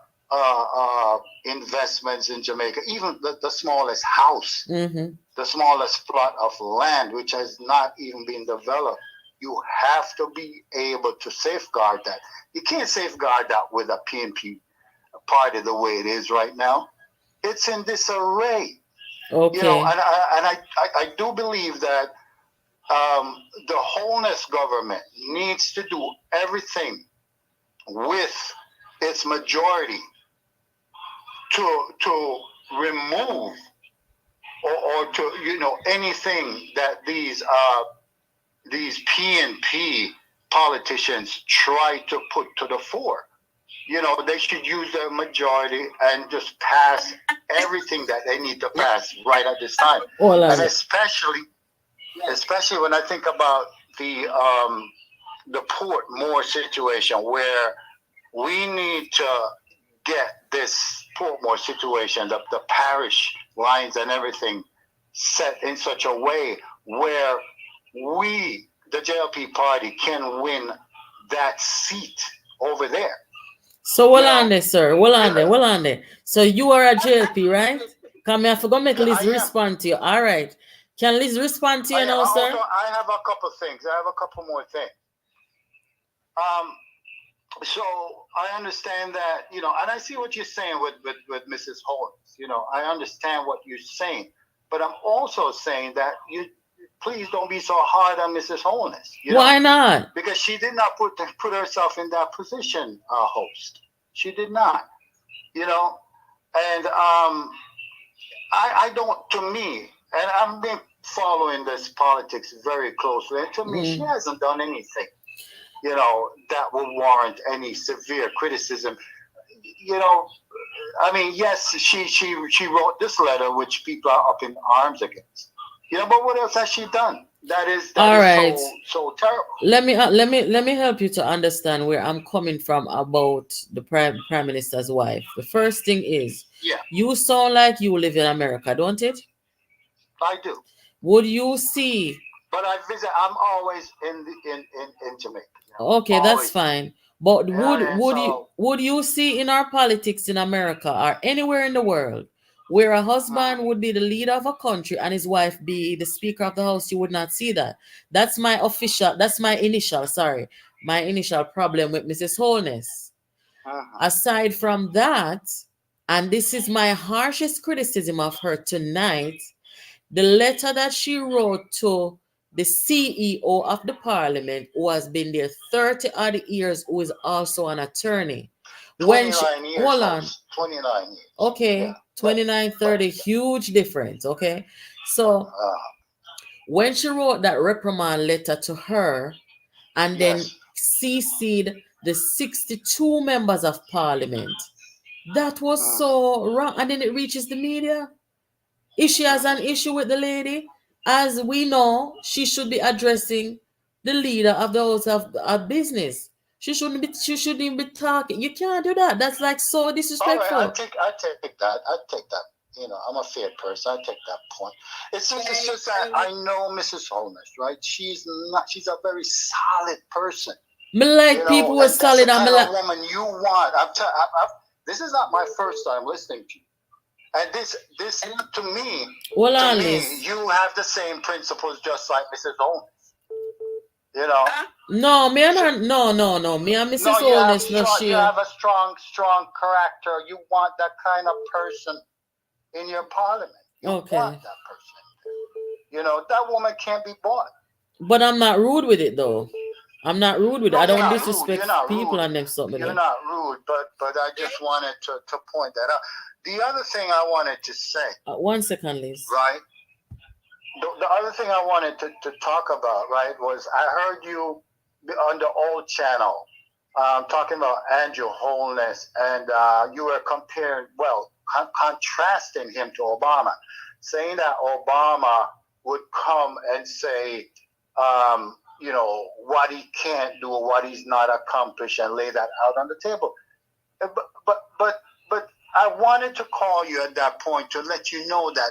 Speaker 7: investments in Jamaica, even the smallest house, the smallest plot of land, which has not even been developed. You have to be able to safeguard that. You can't safeguard that with a PNP party the way it is right now. It's in disarray.
Speaker 1: Okay.
Speaker 7: And I do believe that the Holness government needs to do everything with its majority to remove or to anything that these PNP politicians try to put to the fore. They should use their majority and just pass everything that they need to pass right at this time. And especially when I think about the Portmore situation, where we need to get this Portmore situation, the parish lines and everything, set in such a way where we, the JLP party, can win that seat over there.
Speaker 1: So well on there, sir. Well on there. So you are a JLP, right? Come here, I forgot to make Liz respond to you. All right. Can Liz respond to you now, sir?
Speaker 7: Also, I have a couple things. I have a couple more things. So I understand that, and I see what you're saying with Mrs. Holness. I understand what you're saying, but I'm also saying that please don't be so hard on Mrs. Holness.
Speaker 1: Why not?
Speaker 7: Because she did not put herself in that position, host. She did not, and I don't, to me, and I've been following this politics very closely, and to me, she hasn't done anything, that would warrant any severe criticism. I mean, yes, she wrote this letter, which people are up in arms against. But what else has she done? That is so terrible.
Speaker 1: Let me help you to understand where I'm coming from about the prime minister's wife. The first thing is, you sound like you live in America, don't it?
Speaker 7: I do.
Speaker 1: Would you see?
Speaker 7: But I visit. I'm always in Jamaica.
Speaker 1: Okay,
Speaker 7: always.
Speaker 1: That's fine. But would you see in our politics in America or anywhere in the world where a husband would be the leader of a country and his wife be the Speaker of the House? You would not see that. That's my initial problem with Mrs. Holness. Aside from that, and this is my harshest criticism of her tonight, the letter that she wrote to the CEO of the parliament, who has been there 30 odd years, who is also an attorney.
Speaker 7: 29 years.
Speaker 1: Hold on.
Speaker 7: 29 years.
Speaker 1: Okay, 29, 30, huge difference. Okay, so when she wrote that reprimand letter to her and then CC'd the 62 members of parliament, that was so wrong. And then it reaches the media. If she has an issue with the lady, as we know, she should be addressing the leader of the house of business. She shouldn't even be talking. You can't do that. That's like so disrespectful.
Speaker 7: All right, I take that. I'm a fair person. I take that point. It's just that I know Mrs. Holness, right? She's a very solid person.
Speaker 1: Me like people who are solid.
Speaker 7: I'm like woman you want. This is not my first time listening to you. And this to me, you have the same principles just like Mrs. Holness. You know.
Speaker 1: No, me and no. Me and Mrs.
Speaker 7: No,
Speaker 1: Holness no
Speaker 7: you
Speaker 1: share.
Speaker 7: have a strong character. You want that kind of person in your parliament. You want that person. You know, that woman can't be bought.
Speaker 1: But I'm not rude with it though. I'm not rude with it. I don't disrespect people
Speaker 7: rude.
Speaker 1: and them something.
Speaker 7: You're not rude, but I just wanted to point that out. The other thing I wanted to say.
Speaker 1: 1 second, Liz.
Speaker 7: Right. The other thing I wanted to talk about, right, was I heard you on the old channel talking about Andrew Holness, and you were comparing, contrasting him to Obama, saying that Obama would come and say, you know, what he can't do, what he's not accomplished, and lay that out on the table. But I wanted to call you at that point to let you know that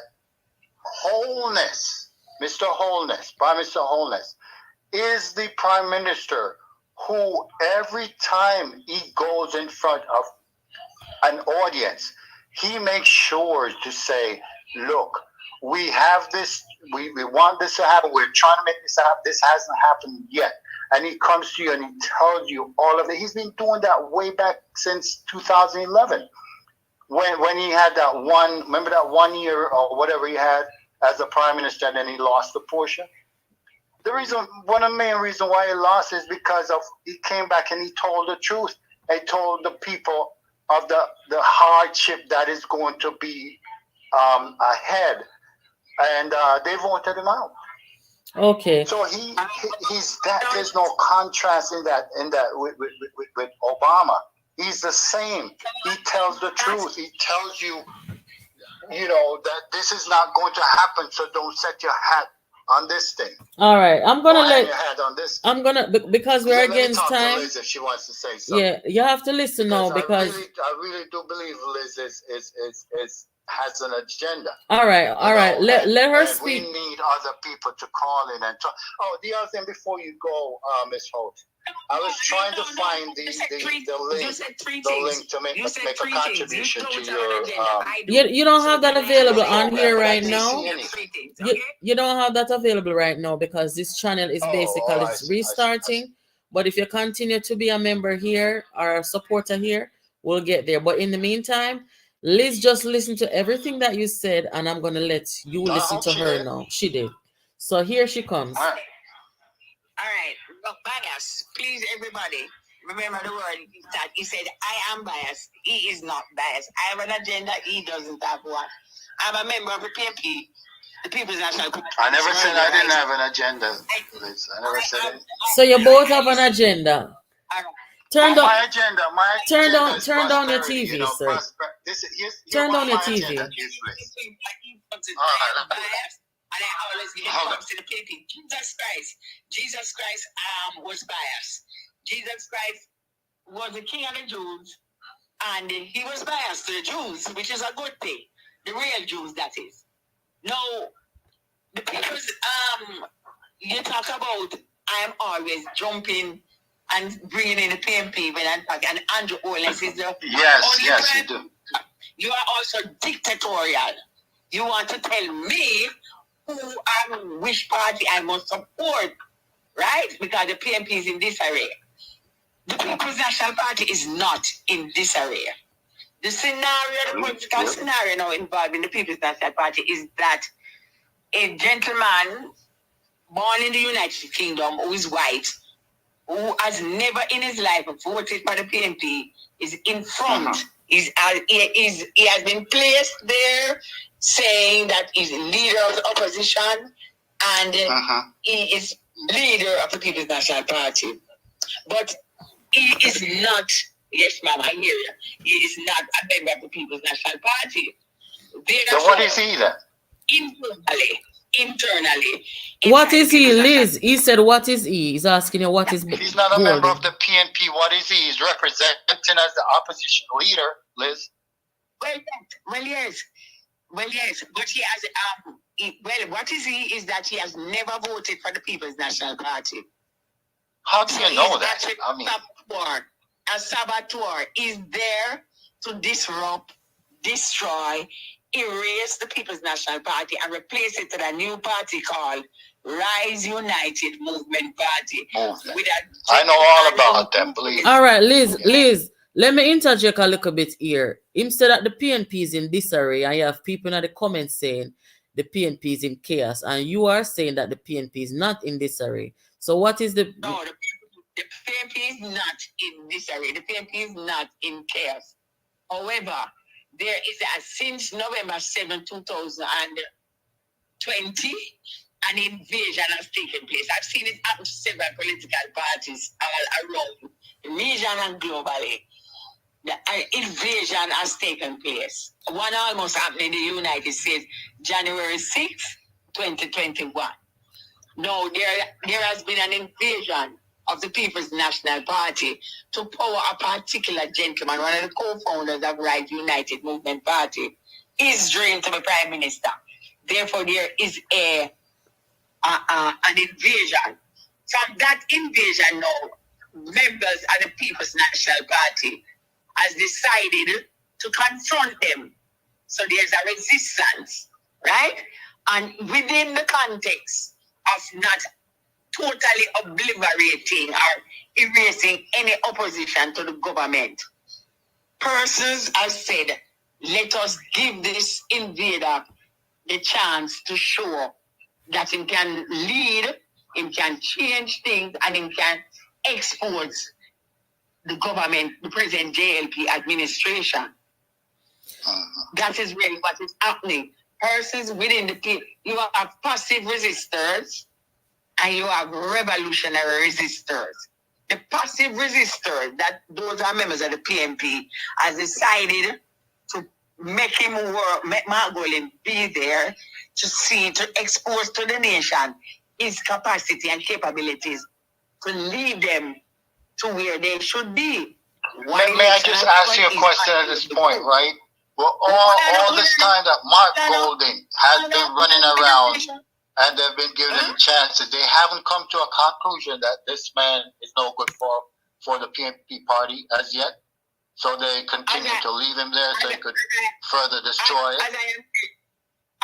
Speaker 7: Holness, Mr. Holness, Prime Minister Holness, is the Prime Minister who every time he goes in front of an audience, he makes sure to say, look, we have this, we want this to happen, we're trying to make this happen, this hasn't happened yet. And he comes to you and he tells you all of it. He's been doing that way back since 2011. When he had that one, remember that 1 year or whatever he had as a prime minister, and then he lost the portion. One of the main reasons why he lost is because he came back and he told the truth. He told the people of the hardship that is going to be ahead, and they voted him out.
Speaker 1: Okay.
Speaker 7: So he's that. There's no contrast in that with Obama. He's the same. He tells the truth. He tells you, you know, that this is not going to happen. So don't set your hat on this thing.
Speaker 1: All right, I'm gonna let
Speaker 7: your hat on this.
Speaker 1: I'm gonna because we're against
Speaker 7: talk
Speaker 1: time.
Speaker 7: To Liz if she wants to say something.
Speaker 1: Yeah, you have to listen now because
Speaker 7: I really do believe Liz has an agenda.
Speaker 1: All right. Let her speak.
Speaker 7: We need other people to call in and talk. Oh, the other thing before you go, Ms. Holt, I was trying to find the link to make a contribution to your.
Speaker 1: You don't have that available on here right now. You don't have that available right now because this channel is basically restarting. But if you continue to be a member here or a supporter here, we'll get there. But in the meantime, Liz just listened to everything that you said, and I'm gonna let you listen to her now. She did. So here she comes.
Speaker 6: All right. Look, bias. Please, everybody, remember the word that he said, I am biased. He is not biased. I have an agenda. He doesn't have one. I'm a member of the PNP, the People's National Congress.
Speaker 7: I never said I didn't have an agenda, Liz. I never said it.
Speaker 1: So you both have an agenda. Turn down
Speaker 7: my agenda.
Speaker 1: Turn down your TV,
Speaker 7: you know,
Speaker 1: sir. Turn down your TV.
Speaker 6: And I always give it to the people. Jesus Christ was biased. Jesus Christ was the king of the Jews, and he was biased to the Jews, which is a good thing. The real Jews, that is. Now, the people's you talk about, I'm always jumping and bringing in the PNP when I'm talking, and Andrew Holness is the
Speaker 7: yes, you do.
Speaker 6: You are also dictatorial. You want to tell me which party I must support, right? Because the PNP is in disarray. The People's National Party is not in disarray. The political scenario now involved in the People's National Party is that a gentleman born in the United Kingdom who is white, who has never in his life voted for the PNP, is in front. He has been placed there saying that he's leader of the opposition and he is leader of the People's National Party. But he is not, yes ma'am, I hear you, he is not a member of the People's National Party.
Speaker 7: So what is he then?
Speaker 6: Internally.
Speaker 1: What is he, Liz? He said, what is he? He's asking you what is.
Speaker 7: He's not a member of the PNP. What is he? He's representing as the opposition leader, Liz.
Speaker 6: Well, yes. But he has, what is he is that he has never voted for the People's National Party.
Speaker 7: How do you know that? I mean,
Speaker 6: a saboteur is there to disrupt, destroy erase the People's National Party and replace it with a new party called Rise United Movement Party.
Speaker 7: I know all about them, please.
Speaker 1: All right, Liz, let me interject a little bit here. Him said that the PNP is in disarray, and you have people in the comments saying the PNP is in chaos, and you are saying that the PNP is not in disarray. So what is the...
Speaker 6: No, the PNP is not in disarray. The PNP is not in chaos. However, there is since November 7, 2020, an invasion has taken place. I've seen it happen to several political parties all around the region and globally. An invasion has taken place. One almost happened in the United States, January 6, 2021. Now, there has been an invasion of the People's National Party to power a particular gentleman, one of the co-founders of Rise United Movement Party. His dream to be Prime Minister. Therefore, there is an invasion. From that invasion now, members of the People's National Party has decided to confront them. So there's a resistance, right? And within the context of not totally obliterating or erasing any opposition to the government, persons have said, let us give this invader the chance to show that he can lead, he can change things, and he can expose the government, the present JLP administration. That is really what is happening. Persons within the people, you have passive resistors and you have revolutionary resistors. The passive resistors, that those are members of the PNP, has decided to make him work, make Margolin be there to expose to the nation his capacity and capabilities to lead them to where they should be.
Speaker 7: May I just ask you a question at this point, right? Well, all this time that Mark Golding has been running around and they've been giving him chances, they haven't come to a conclusion that this man is no good for the PNP party as yet. So they continue to leave him there so they could further destroy it.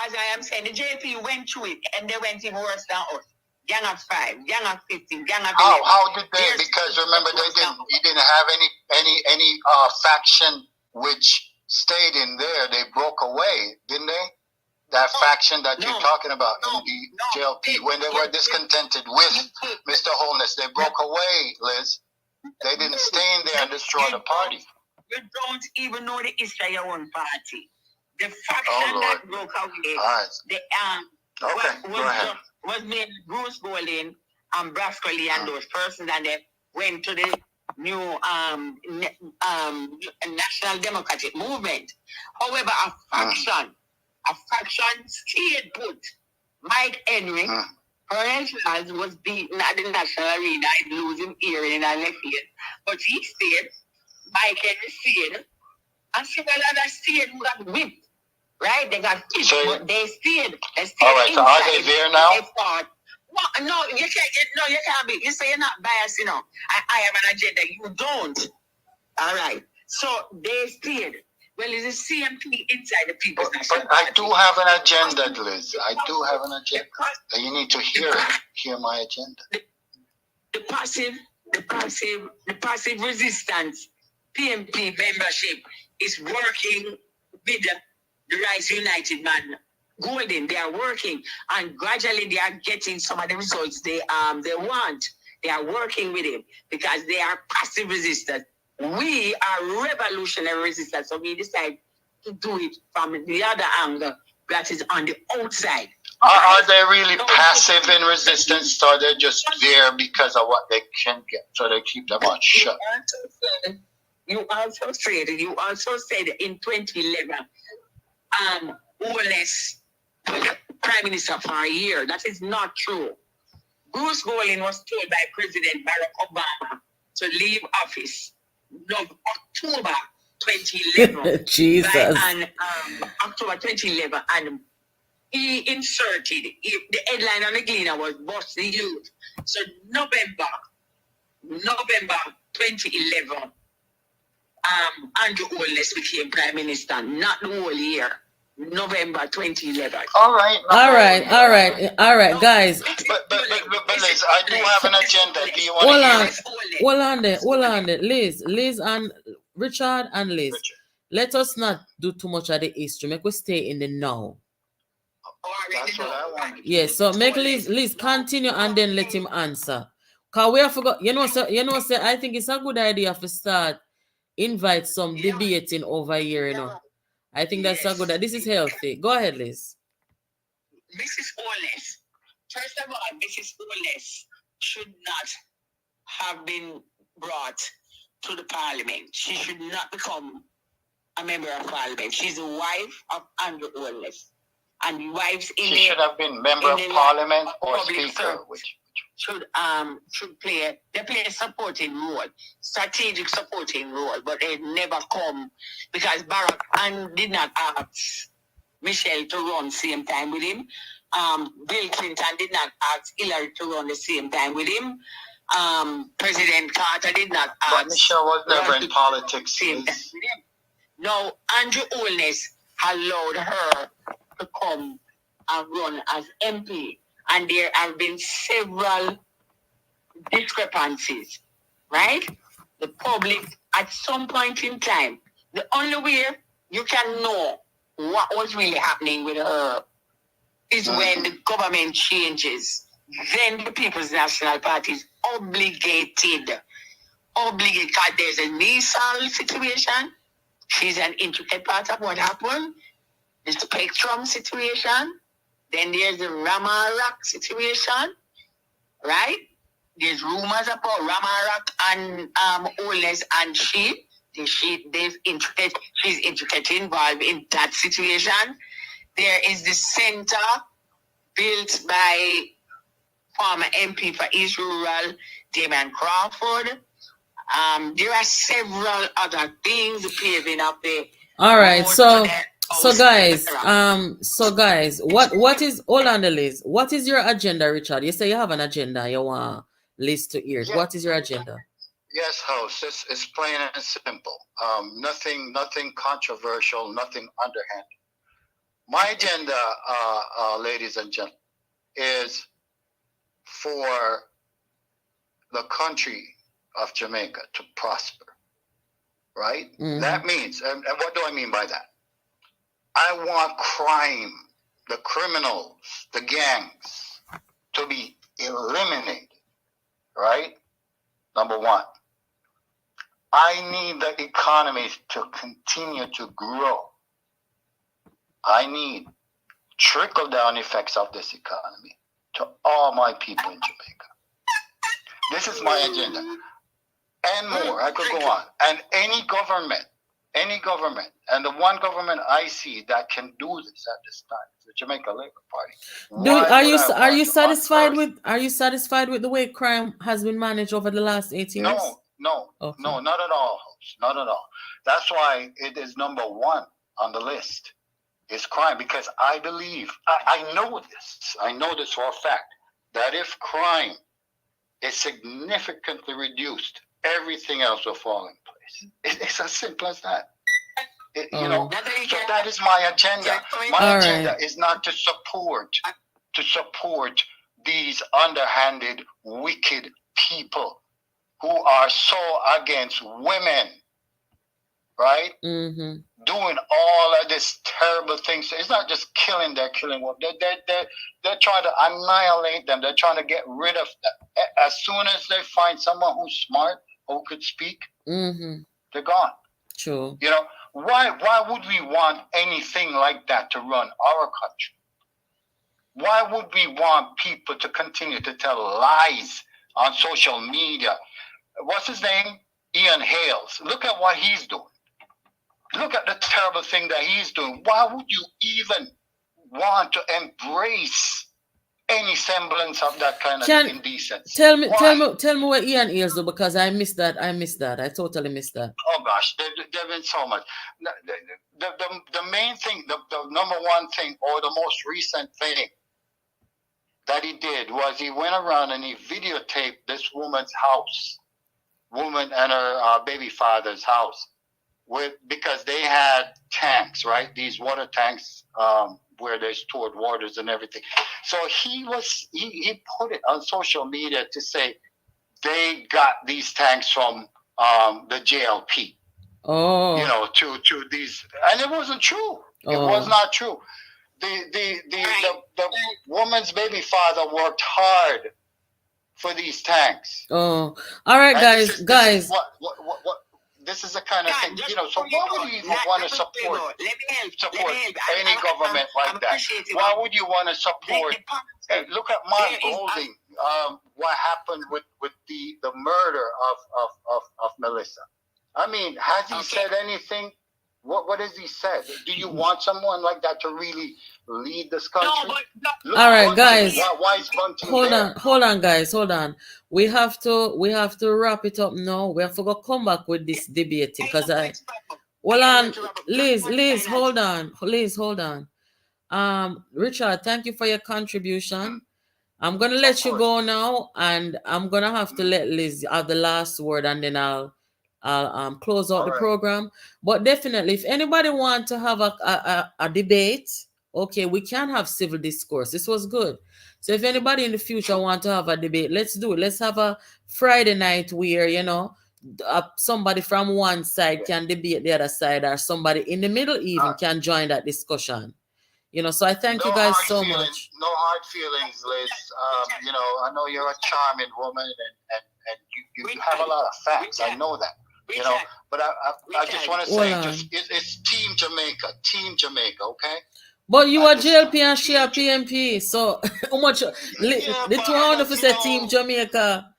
Speaker 6: As I am saying, the JP went through it and they went even worse than us. Gang of 5, gang of 15, gang of 11.
Speaker 7: How did they? Because remember, he didn't have any faction which stayed in there. They broke away, didn't they? That faction that you're talking about in the JLP, when they were discontented with Mr. Holness, they broke away, Liz. They didn't stay in there and destroy the party.
Speaker 6: You don't even know the history of your own party. The faction that broke away, was named Bruce Golding and Brascoli and those persons, and they went to the new National Democratic Movement. However, a faction stayed put. Mike Henry, Charles was beaten at the national arena and losing hearing and left ear. But he stayed, Mike Henry stayed, and several others stayed who got whipped. Right? They got kicked, but they stayed.
Speaker 7: All right, so are they there now?
Speaker 6: No, you can't be. You say you're not biased, you know. I have an agenda. You don't. All right. So they stayed. Well, it's the same thing inside the People's National Party.
Speaker 7: I do have an agenda, Liz. I do have an agenda. You need to hear my agenda.
Speaker 6: The passive resistance PNP membership is working with the Rise United man Golding. They are working and gradually they are getting some of the results they want. They are working with him because they are passive resistors. We are revolutionary resistors, so we decide to do it from the other angle that is on the outside.
Speaker 7: Are they really passive in resistance, or they're just there because of what they can get, so they keep their mouth shut?
Speaker 6: You also said in 2011, Holness was Prime Minister for a year. That is not true. Bruce Golding was told by President Barack Obama to leave office October 2011.
Speaker 1: Jesus.
Speaker 6: October 2011, and he inserted the headline on the Gleaner was "Bust the Youth." So November 2011, Andrew Holness became Prime Minister. Not the whole year. November 2011.
Speaker 7: All right.
Speaker 1: All right, guys.
Speaker 7: But Liz, I do have an agenda. Do you want to hear it?
Speaker 1: Hold on there. Liz and Richard and Liz.
Speaker 7: Richard.
Speaker 1: Let us not do too much of the history. Make we stay in the now.
Speaker 7: That's what I want.
Speaker 1: Yes, so make Liz continue and then let him answer. Cause we have forgot, say I think it's a good idea to start invite some debating over here, I think that's a good idea. This is healthy. Go ahead, Liz.
Speaker 6: Mrs. Holness. First of all, Mrs. Holness should not have been brought to the parliament. She should not become a member of parliament. She's the wife of Andrew Holness. And wives in
Speaker 7: she should have been member of parliament or speaker, which
Speaker 6: should play a supporting role, strategic supporting role, but they never come because Barack and did not ask Michelle to run same time with him. Bill Clinton did not ask Hillary to run the same time with him. President Carter did not ask.
Speaker 7: But Michelle was never in politics.
Speaker 6: Same time with him. No, Andrew Holness allowed her to come and run as MP. And there have been several discrepancies, right? The public, at some point in time, the only way you can know what was really happening with her is when the government changes. Then the People's National Party is obligated, because there's a Nisal situation. She's an intricate part of what happened. The Spectrum situation. Then there's the Ramarak situation, right? There's rumors about Ramarak and Holness and she's intricately involved in that situation. There is the center built by former MP for East Rural, Damon Crawford. There are several other things, the paving of the
Speaker 1: all right, so guys, what is hold on the list? What is your agenda, Richard? You say you have an agenda, you want list to hear. Yeah. What is your agenda?
Speaker 7: Yes, host. It's plain and simple. Nothing controversial, nothing underhand. My agenda, ladies and gentlemen, is for the country of Jamaica to prosper. Right? Mm-hmm. That means, and what do I mean by that? I want crime, the criminals, the gangs, to be eliminated, right? Number one. I need the economy to continue to grow. I need trickle-down effects of this economy to all my people in Jamaica. This is my agenda. And more, I could go on. And any government, and the one government I see that can do this at this time is the Jamaica Labour Party.
Speaker 1: Are you satisfied with the way crime has been managed over the last 8 years?
Speaker 7: No, not at all, host. Not at all. That's why it is number one on the list. Is crime, because I believe I know this for a fact, that if crime is significantly reduced, everything else will fall in place. It's as simple as that. So that is my agenda. My agenda is not to support these underhanded, wicked people who are so against women, right? Mm-hmm. Doing all of this terrible things. It's not just killing; they're killing women. They're trying to annihilate them. They're trying to get rid of them. As soon as they find someone who's smart, who could speak, they're gone.
Speaker 1: True.
Speaker 7: Why would we want anything like that to run our country? Why would we want people to continue to tell lies on social media? What's his name? Ian Hales. Look at what he's doing. Look at the terrible thing that he's doing. Why would you even want to embrace any semblance of that kind of indecency?
Speaker 1: Tell me what Ian Hales do, because I missed that. I totally missed that.
Speaker 7: Oh gosh, there's been so much. The main thing, the number one thing, or the most recent thing that he did was he went around and he videotaped this woman and her baby father's house. because they had tanks, right? These water tanks where they stored waters and everything. So he put it on social media to say they got these tanks from the JLP.
Speaker 1: Oh.
Speaker 7: You know, to these, and it wasn't true. It was not true. The woman's baby father worked hard for these tanks.
Speaker 1: Oh, all right, guys.
Speaker 7: This is the kind of thing, you know. So why would you even want to support any government like that? Why would you want to support? Look at Mark Golding. What happened with the murder of Melissa? I mean, has he said anything? What has he said? Do you want someone like that to really lead this country?
Speaker 1: No, all right, guys.
Speaker 7: Why is Bunting
Speaker 1: hold on, guys. Hold on. We have to wrap it up now. We have to go come back with this debate because Liz, hold on. Richard, thank you for your contribution. I'm gonna let you go now, and I'm gonna have to let Liz have the last word, and then I'll close out the program. But definitely, if anybody want to have a debate, okay, we can have civil discourse. This was good. So if anybody in the future want to have a debate, let's do it. Let's have a Friday night where, you know, somebody from one side can debate the other side, or somebody in the middle even can join that discussion. You know, so I thank you guys so much.
Speaker 7: No hard feelings, Liz. You know, I know you're a charming woman, and you have a lot of facts. I know that. You know, but I just want to say, it's Team Jamaica, okay?
Speaker 1: But you are JLP and she are PNP, so how much? The 200 for say Team Jamaica.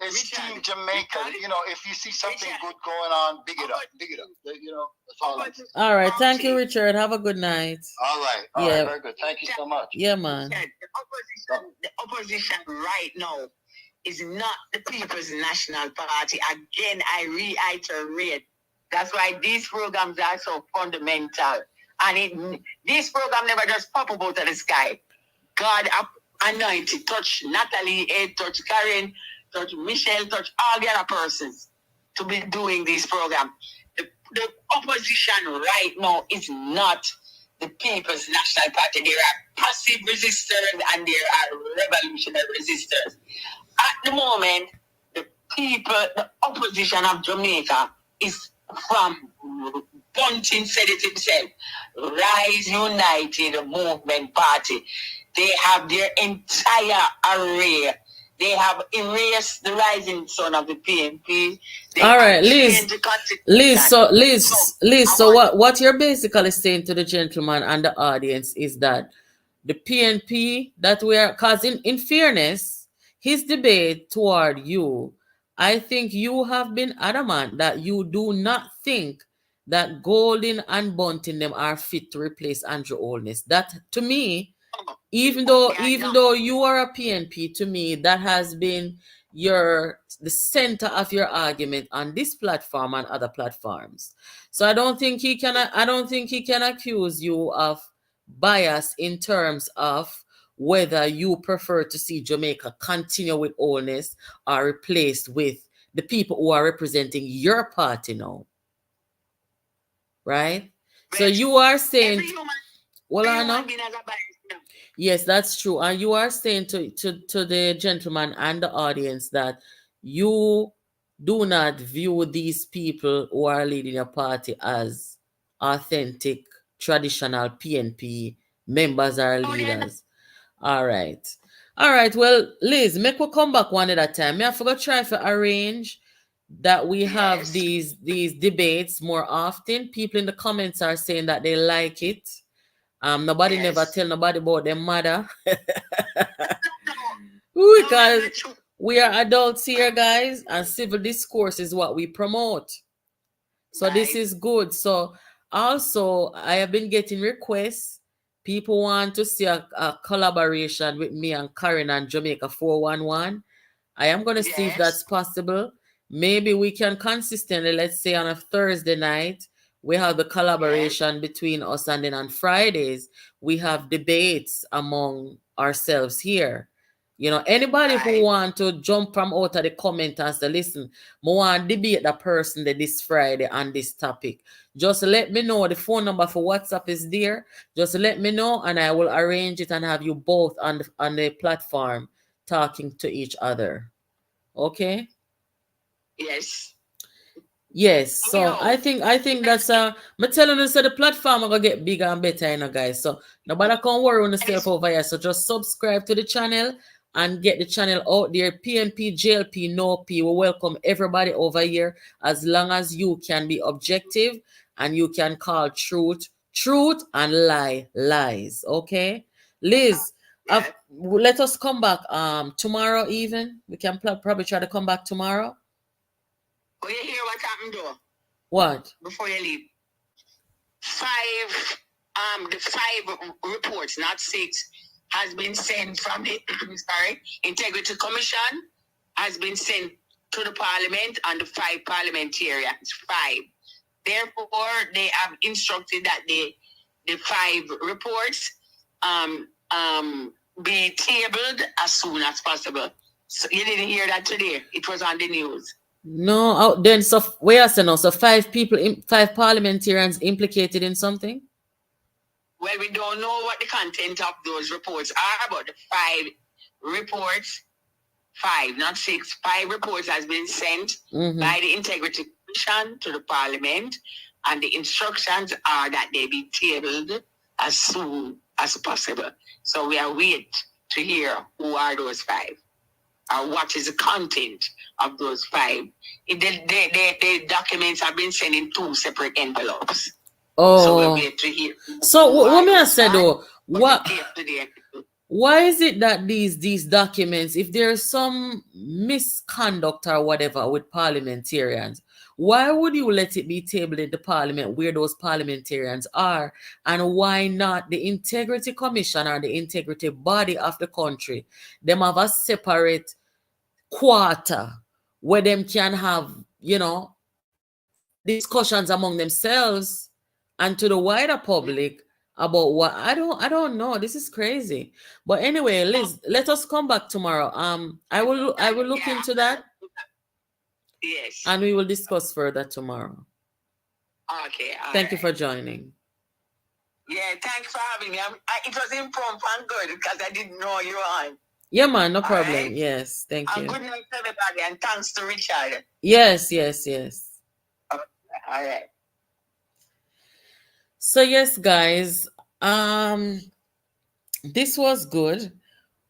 Speaker 7: It's Team Jamaica. You know, if you see something good going on, big it up. You know, that's all I'm saying.
Speaker 1: All right, thank you, Richard. Have a good night.
Speaker 7: All right, very good. Thank you so much.
Speaker 1: Yeah, man.
Speaker 6: The opposition right now is not the People's National Party. Again, I reiterate. That's why these programs are so fundamental. And this program never just pop up out of the sky. God anointed, touch Natalie, touch Karen, touch Michelle, touch all the other persons to be doing this program. The opposition right now is not the People's National Party. There are passive resistors and there are revolutionary resistors. At the moment, the opposition of Jamaica is from Bunting said it himself. Rise United Movement Party. They have their entire array. They have erased the rising sun of the PNP.
Speaker 1: All right, Liz. So what you're basically saying to the gentleman and the audience is that the PNP that we are, because in fairness, his debate toward you, I think you have been adamant that you do not think that Golding and Bunting them are fit to replace Andrew Holness. That to me, even though you are a PNP, to me that has been the center of your argument on this platform and other platforms. So I don't think he can accuse you of bias in terms of whether you prefer to see Jamaica continue with Holness or replaced with the people who are representing your party now. Right? So you are saying, yes, that's true. And you are saying to the gentleman and the audience that you do not view these people who are leading your party as authentic, traditional PNP members or leaders. All right. Well, Liz, make we come back one at a time. I forgot try to arrange that we have these debates more often. People in the comments are saying that they like it. Nobody never tell nobody about their mother. Because we are adults here, guys, and civil discourse is what we promote. So this is good. So also, I have been getting requests. People want to see a collaboration with me and Karen and Jamaica 411. I am going to see if that's possible. Maybe we can consistently, let's say on a Thursday night, we have the collaboration between us, and then on Fridays, we have debates among ourselves here. You know, anybody who
Speaker 6: Right.
Speaker 1: want to jump from out of the comment and say, listen, I want to debate that person that this Friday on this topic. Just let me know. The phone number for WhatsApp is there. Just let me know and I will arrange it and have you both on the platform talking to each other. Okay?
Speaker 6: Yes.
Speaker 1: Yes,
Speaker 6: We
Speaker 1: so I
Speaker 6: hope.
Speaker 1: think that's me telling you, so the platform are gonna get bigger and better, you know, guys. So nobody can worry on yourself
Speaker 6: Yes.
Speaker 1: over here. So just subscribe to the channel and get the channel out there. PNP, JLP, no P. We welcome everybody over here as long as you can be objective and you can call truth and lies. Okay, Liz.
Speaker 6: Yeah.
Speaker 1: Let us come back tomorrow even. We can probably try to come back tomorrow.
Speaker 6: Will you hear what happened though?
Speaker 1: What?
Speaker 6: Before you leave. The 5 reports, not 6, has been sent from the Integrity Commission, has been sent to the Parliament and the 5 parliamentarians. 5. Therefore, they have instructed that the 5 reports be tabled as soon as possible. So you didn't hear that today. It was on the news.
Speaker 1: No, then so where I say now, so 5 people, 5 parliamentarians implicated in something.
Speaker 6: Well, we don't know what the content of those reports are, but the 5 reports, 5, not 6, 5 reports has been sent by the Integrity Commission to the Parliament, and the instructions are that they be tabled as soon as possible. So we are waiting to hear who are those 5. Or what is the content of those 5. The documents have been sent in 2 separate envelopes.
Speaker 1: Oh,
Speaker 6: so we'll wait to hear.
Speaker 1: So what may I say though? Why is it that these documents, if there's some misconduct or whatever with parliamentarians, why would you let it be tabled in the Parliament where those parliamentarians are, and why not the Integrity Commission or the integrity body of the country? Them have a separate quarter where them can have, you know, discussions among themselves and to the wider public about what I don't know. This is crazy. But anyway, Liz, let us come back tomorrow. I will look into that.
Speaker 6: Yes.
Speaker 1: And we will discuss further tomorrow.
Speaker 6: Okay.
Speaker 1: Thank you for joining.
Speaker 6: Yeah, thanks for having me. It was impromptu and good because I didn't know you were on.
Speaker 1: Yeah, man, no problem. Right. Yes, thank you.
Speaker 6: Good night, everybody, and thanks to Richard.
Speaker 1: Yes.
Speaker 6: Okay. All right.
Speaker 1: So yes, guys, this was good.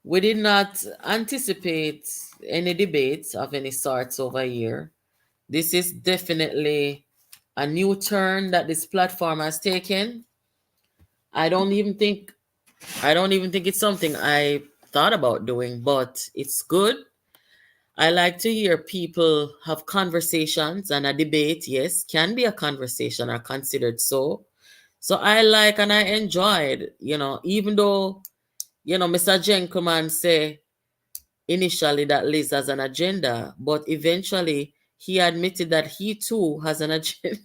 Speaker 1: We did not anticipate any debates of any sorts over here. This is definitely a new turn that this platform has taken. I don't even think it's something I thought about doing, but it's good. I like to hear people have conversations, and a debate, yes, can be a conversation or considered so. So I like and I enjoyed, even though, Mr. Gentleman say initially that Liz has an agenda, but eventually he admitted that he too has an agenda.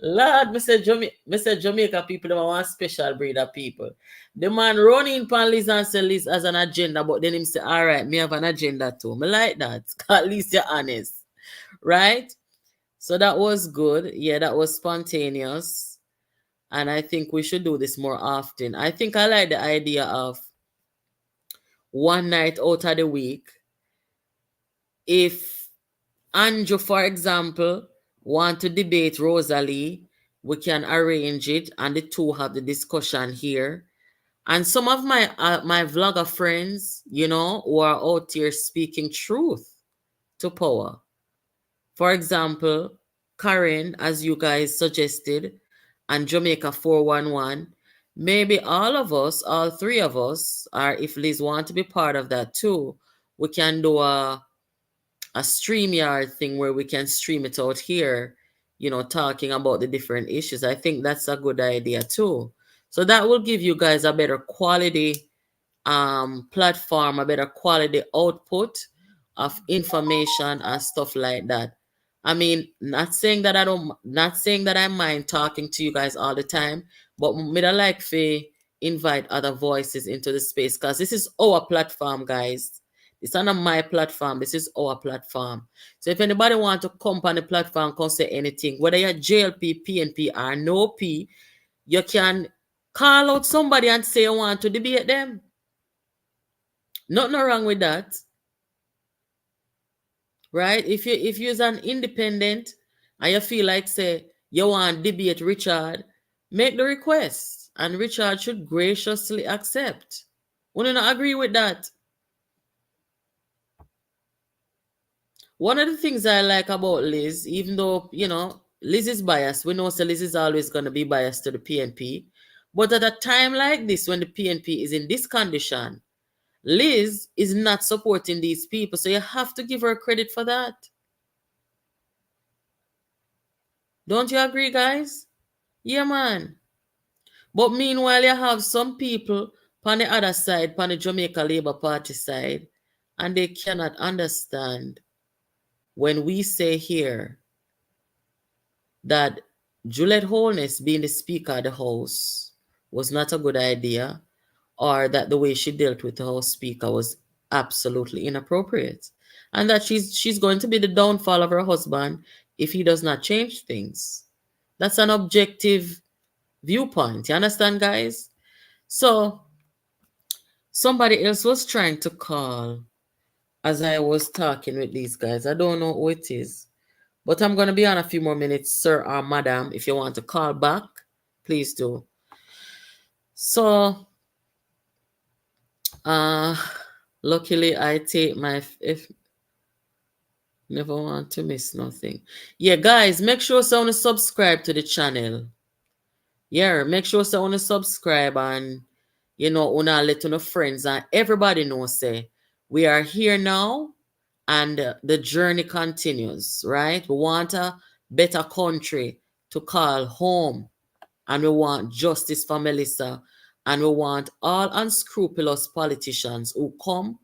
Speaker 1: Lord, Mr. Jamaica people, they want special breed of people. The man running pan Liz and say Liz has an agenda, but then him say, all right, me have an agenda too. Me like that. At least you're honest. Right? So that was good. Yeah, that was spontaneous. And I think we should do this more often. I think I like the idea of one night out of the week. If Andrew, for example, want to debate Rosalie, we can arrange it and the two have the discussion here. And some of my vlogger friends, who are out here speaking truth to power. For example, Karen, as you guys suggested, and Jamaica 411, maybe all of us, all 3 of us, or if Liz want to be part of that too, we can do a StreamYard thing where we can stream it out here, talking about the different issues. I think that's a good idea too. So that will give you guys a better quality platform, a better quality output of information and stuff like that. I mean, not saying that I mind talking to you guys all the time, but me I like for, invite other voices into the space, because this is our platform, guys. It's not my platform. This is our platform. So if anybody want to come on the platform, come say anything, whether you're JLP, PNP, or no P, you can call out somebody and say you want to debate them. Nothing wrong with that. Right? If you're an independent and you feel like, say, you want to debate Richard, make the request. And Richard should graciously accept. Would you not agree with that? One of the things I like about Liz, even though, Liz is biased, we know so Liz is always going to be biased to the PNP. But at a time like this, when the PNP is in this condition, Liz is not supporting these people. So you have to give her credit for that. Don't you agree, guys? Yeah, man. But meanwhile, you have some people on the other side, on the Jamaica Labour Party side, and they cannot understand when we say here that Juliet Holness being the Speaker of the House was not a good idea, or that the way she dealt with the House Speaker was absolutely inappropriate, and that she's going to be the downfall of her husband if he does not change things. That's an objective viewpoint. You understand, guys? So somebody else was trying to call as I was talking with these guys. I don't know who it is, but I'm going to be on a few more minutes, sir or madam. If you want to call back, please do. So, luckily I take my, if never want to miss nothing. Yeah, guys, make sure someone subscribe to the channel. Yeah, make sure someone subscribe and, una let your friends and everybody know, say, we are here now and the journey continues, right? We want a better country to call home, and we want justice for Melissa, and we want all unscrupulous politicians who come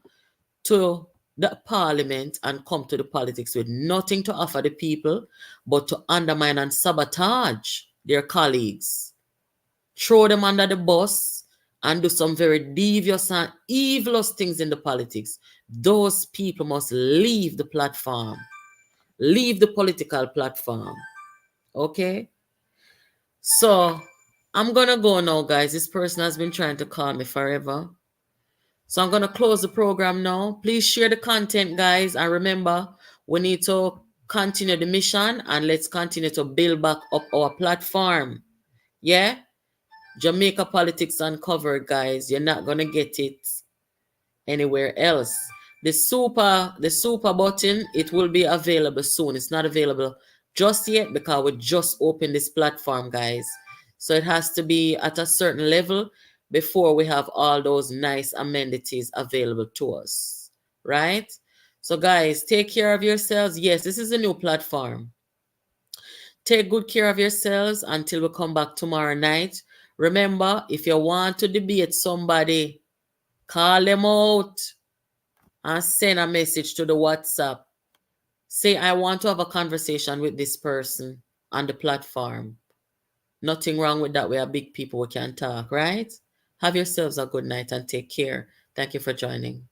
Speaker 1: to the parliament and come to the politics with nothing to offer the people but to undermine and sabotage their colleagues, throw them under the bus, and do some very devious and evilous things in the politics. Those people must leave the platform, leave the political platform. Okay? So, I'm going to go now, guys. This person has been trying to call me forever. So, I'm going to close the program now. Please share the content, guys. And remember, we need to continue the mission, and let's continue to build back up our platform. Yeah? Jamaica Politics Uncovered, guys. You're not going to get it anywhere else. The super button, it will be available soon. It's not available just yet because we just opened this platform, guys. So it has to be at a certain level before we have all those nice amenities available to us, right? So, guys, take care of yourselves. Yes, this is a new platform. Take good care of yourselves until we come back tomorrow night. Remember, if you want to debate somebody, call them out and send a message to the WhatsApp. Say, I want to have a conversation with this person on the platform. Nothing wrong with that. We are big people. We can talk, right? Have yourselves a good night and take care. Thank you for joining.